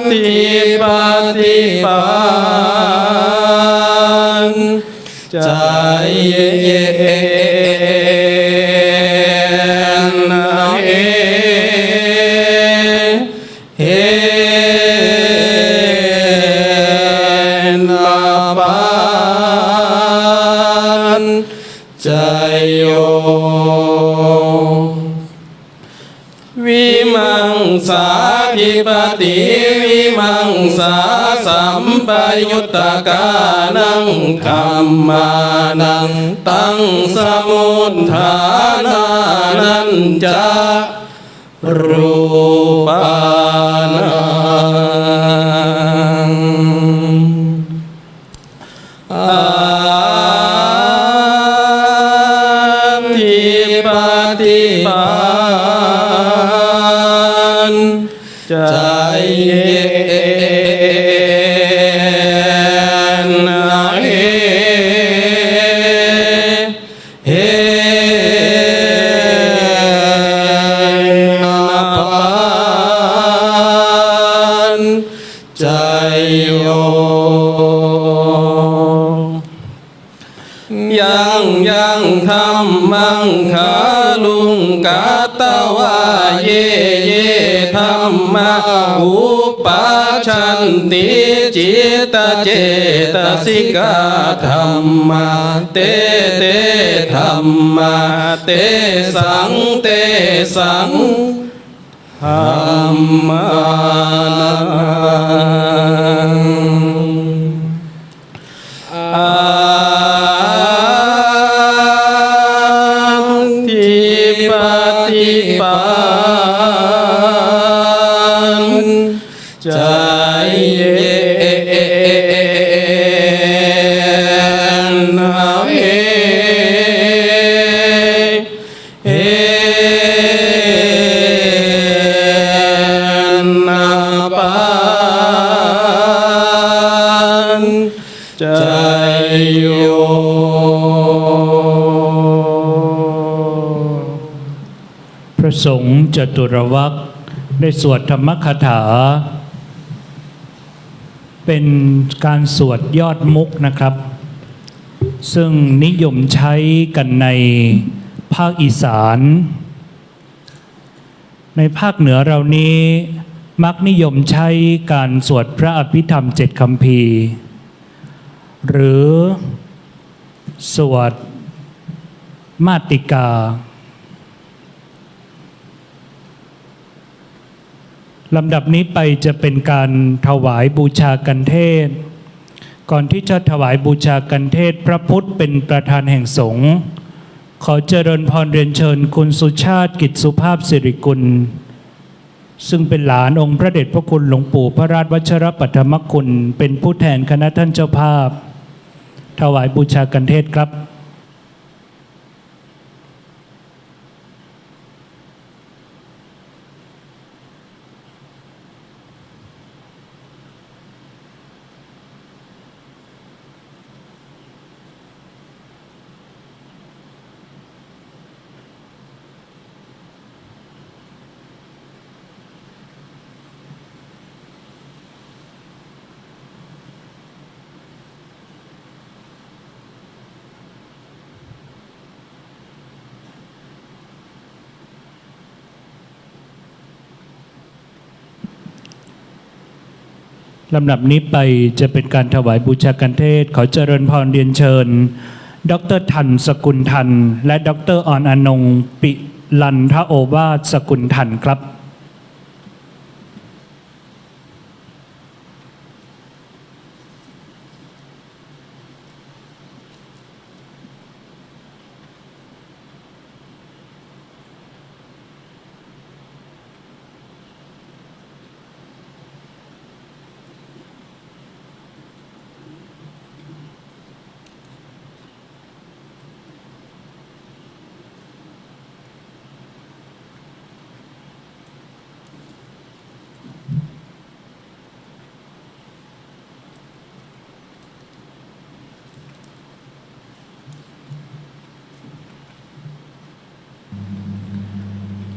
[SPEAKER 4] ทิปติปันจายเยนะเฮนะปานจายโยวิมังสาธิปติวิมังสาสัมปยุตตกานังธรรมานังตังสมุทฐานานัญจารูปานังอาทิปติปันจายเยนะเฮ ลุงกาตวาเยเยธรรมะอุปาชันติจิตเจตสิกาธรรมะเตเตธรรมะเตสังเตสังธรรมานังทิปฏิปันจายเยนะเอนะปันจายโย
[SPEAKER 3] พระสงฆ์จตุรวรรคได้สวดธรรมคาถา เป็นการสวดยอดมุกนะครับ ซึ่งนิยมใช้กันในภาคอีสาน ในภาคเหนือเรานี้มักนิยมใช้การสวดพระอภิธรรม7คัมภีร์ หรือสวดมาติกา ลำดับนี้ไปจะเป็นการถวายบูชากันเทศน์ก่อนที่จะถวายบูชากันเทศน์พระพุทธเป็นประธานแห่งสงฆ์ขอเจริญพรเรียนเชิญคุณสุชาติกิจสุภาพสิริกุลซึ่งเป็นหลานองค์พระเดชพระคุณหลวงปู่พระราชวชรปัทมคุณเป็นผู้แทนคณะท่านเจ้าภาพถวายบูชากันเทศน์ครับ ลำดับนี้ไปจะเป็นการถวายบูชากันเทศขอเจริญพรเรียนเชิญดร.ทันสกุลทันและดร.ออนอนงปิลันทโอวาทสกุลทันครับ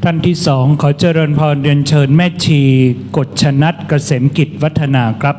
[SPEAKER 3] ท่านที่สองขอเจริญพรเรียนเชิญแม่ชีกฎชนัดเกษมกิจวัฒนาครับ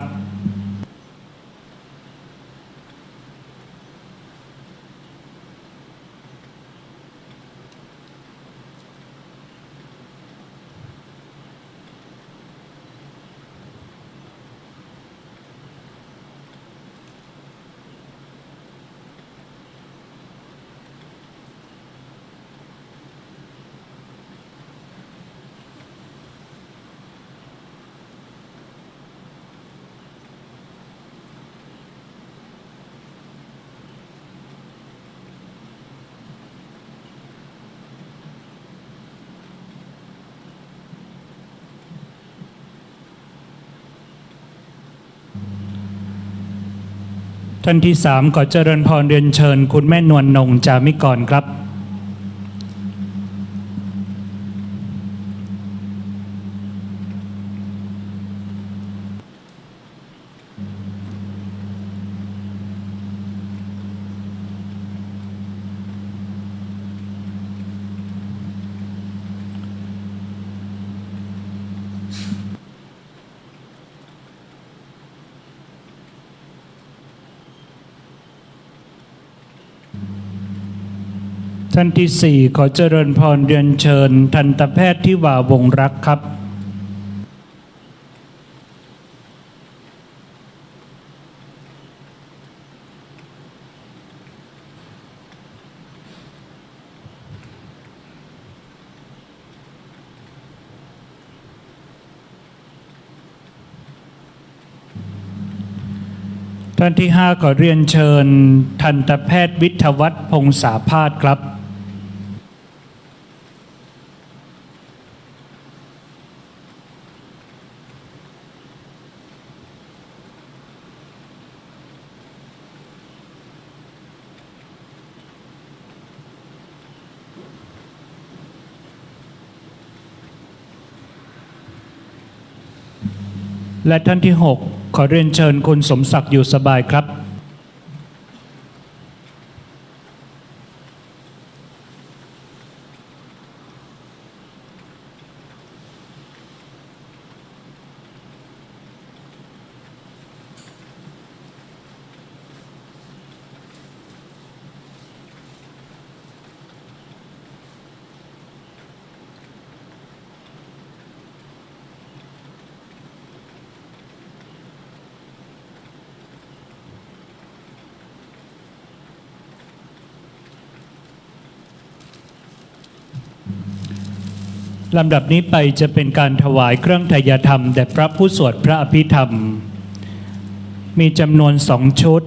[SPEAKER 3] ท่านที่สามขอเจริญพรเรียนเชิญคุณแม่นวลนงจามิกรครับ ท่านที่สี่ขอเจริญพรเรียนเชิญทันตแพทย์ที่วาวงศ์รักครับท่านที่ห้าขอเรียนเชิญทันตแพทย์วิทยวัฒน์พงษาพาสครับและท่านที่หกขอเรียนเชิญคุณสมศักดิ์อยู่สบายครับลำดับนี้ไปจะเป็นการถวายเครื่องไทยธรรมแด่พระผู้สวดพระอภิธรรมมีจำนวน2 ชุด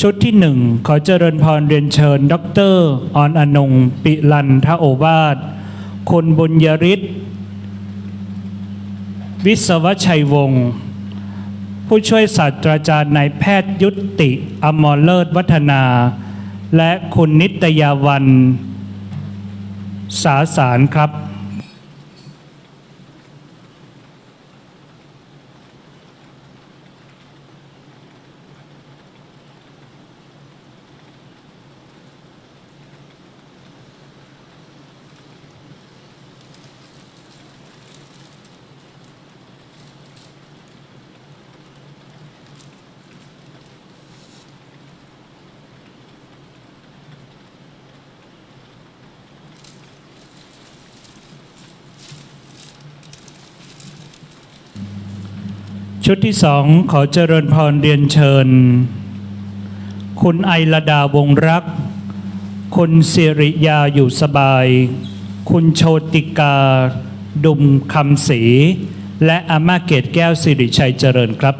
[SPEAKER 3] ชุดที่1ขอเจริญพรเรียนเชิญดร.ออนอนงค์ปิลันทโอวาทคุณบุญยฤทธิ์วิศวชัยวงศ์ผู้ช่วยศาสตราจารย์นายแพทย์ยุติอมรเลิศวัฒนาและคุณนิตยาวันสาสารครับชุดที่2ขอเจริญพรเรียนเชิญคุณไอระดาวงรักคุณสิริยาอยู่สบายคุณโชติกาดุมคำศรีและอาม่าเกตแก้วสิริชัยเจริญครับ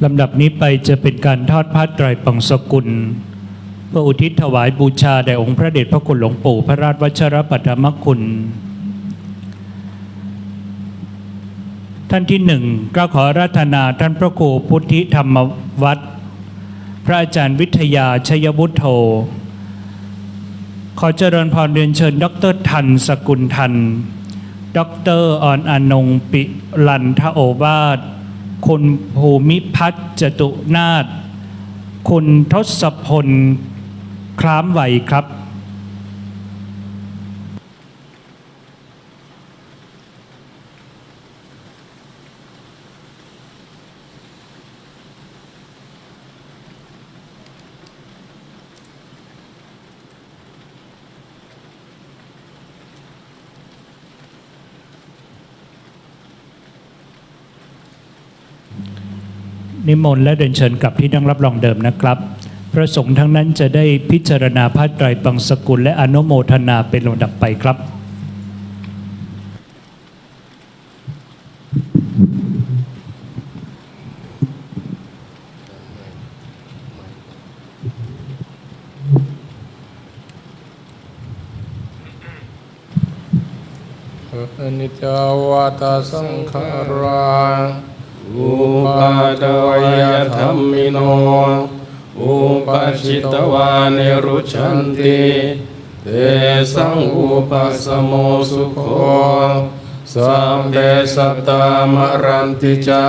[SPEAKER 3] ลำดับนี้ไปจะเป็นการทอดผ้าไตรปังสกุลเพื่ออุทิศถวายบูชาแด่องค์พระเดชพระคุณหลวงปู่พระราชวชิรปัตมคุณท่านที่1ก็ขออาราธนาท่านพระครูพุทธิธรรมวัฒน์พระอาจารย์วิทยาชัยวุฒโธขอเจริญพรเรียนเชิญดร.ทันสกุลทันดร.ออนอนงค์ปิลันทโอวาทคุณภูมิพัฒน์จตุนาถคุณทศพลคล้ามไหวครับ นิมนต์และเดินเชิญกลับที่นั่งรับรองเดิมนะครับ พระสงฆ์ทั้งนั้นจะได้พิจารณาผ้าไตรบังสกุลและอนุโมทนาเป็นลำดับไปครับ
[SPEAKER 5] อนิจจวัตสังขาราอุปาทวยธรรมิโนอุปชิตวานิรุชันติเตสังอุปสมโมสุโขสัมเดสัตตามรันติจา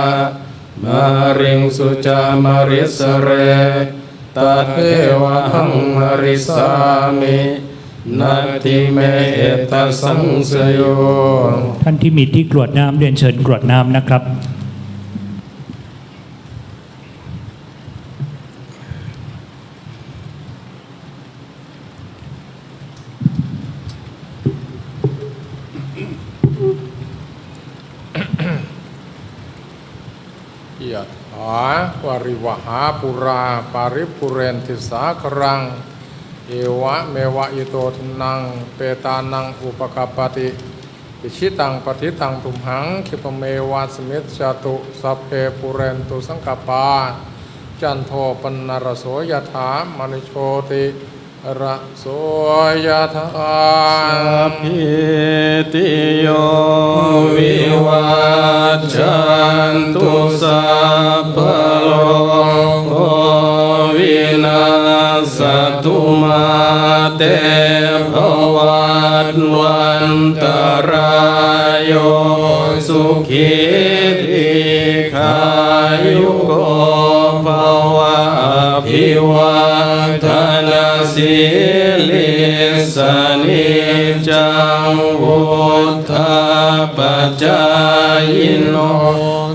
[SPEAKER 5] มาริงสุจามริสเรตัดเทวะหังมริสามินาทิเมตสังสโย
[SPEAKER 3] ท่านที่มีที่กรวดน้ำเรียนเชิญกรวดน้ำนะครับ
[SPEAKER 5] ยะถาวริวหาปุราปาริปุเรนติสาครังเอวะเมวะอิโตทินังเปตานังอุปกปปติอิชิตังปฏิตังตุมหังคิปเมวะสมิจจตุสัพเพปุเรนตุสังกปาจันโทปนรโสยถามณิโชติระโสยถาสัพพิติโยวิวัจจันตุสัพพะโลกโควินาศตุมาเตภวัตวันตรายโยสุขีทีขายุโกภวะอภิวาทนาสิลิสนิจังวุฒาปัจจายโน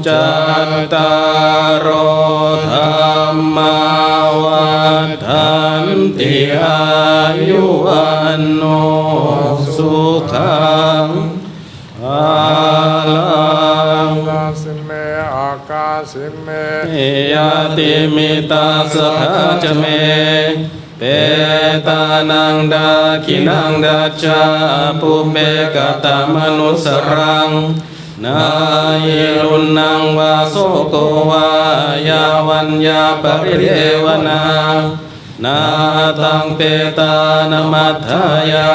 [SPEAKER 5] จัตตารโอธรรมาวัฏันติอายุวันโนสุขังภาลังสิเมอากาสิเมยติมิตาสหจเมเปตานังดาคินังดัจจาปุเปกตามนุสรังนายิรุนังวาโสโกวายาวัญญาปริเทวนานาตังเปตานมัทธายา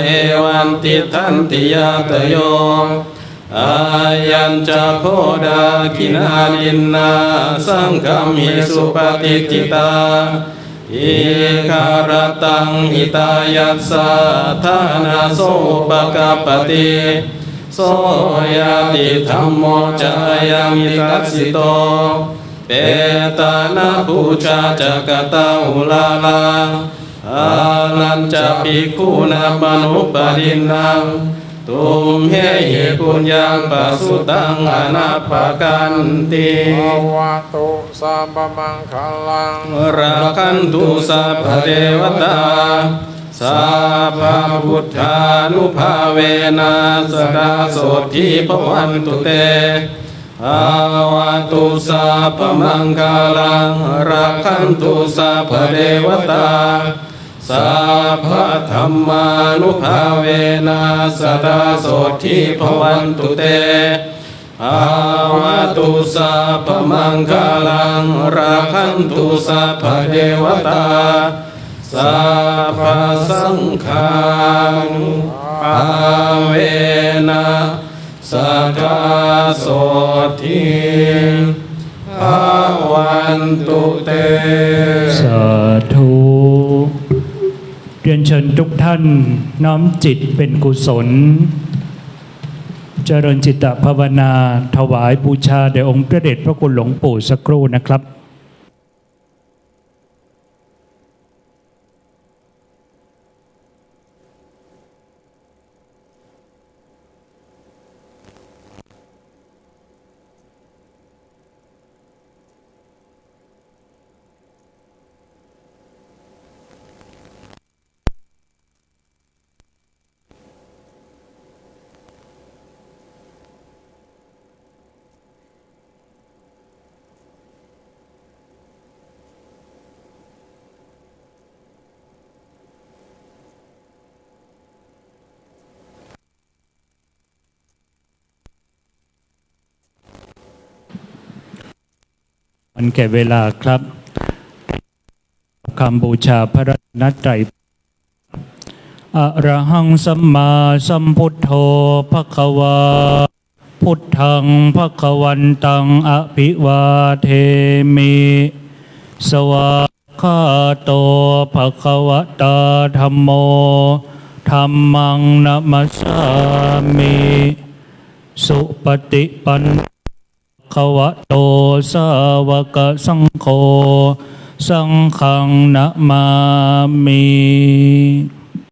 [SPEAKER 5] เอวันติทันติยาตโยอายัญจโคดาคินาลินนาสังฆมิสุปฏิทิตาอิคารตังหิตายัสสะทานาโสปกปติโสยติธัมโมจายังมิตัสสิโตเปตานาปูชาจักตาอุลาลาอาลัญจะภิกขุนามนุปรินังตุมเหหิปุญญังปัสสุตังอนาปกันติภวตุสัพพมังคลังราคันตุสัพพเทวตาสัพพพุทธานุภาเวนะสดาโสทิภวันตุเตภวตุสัพพมังคลังราคันตุสัพพเทวตาสัพพธรรมานุภาเวนะสดาโสทิภวันตุเตภวตุสัพพมังคลังราคันตุสัพพเทวตาสัพพสังฆานุภาเวนะสดาโสทิภวันตุเต
[SPEAKER 3] สาธุเรียนเชิญทุกท่านน้อมจิตเป็นกุศลเจริญจิตตภาวนาถวายบูชาแด่องค์พระเดชพระคุณหลวงปู่สักครู่นะครับ มันแก่เวลาครับคำบูชาพระรัตนตรัยอะระหังสัมมาสัมพุทโธภควาพุทธังภควันตังอภิวาเทมิสวากขาโตภควตาธัมโมธัมมังนัมสสามิสุปฏิปันภควโตสาวกสังโฆสังฆังนะมามิ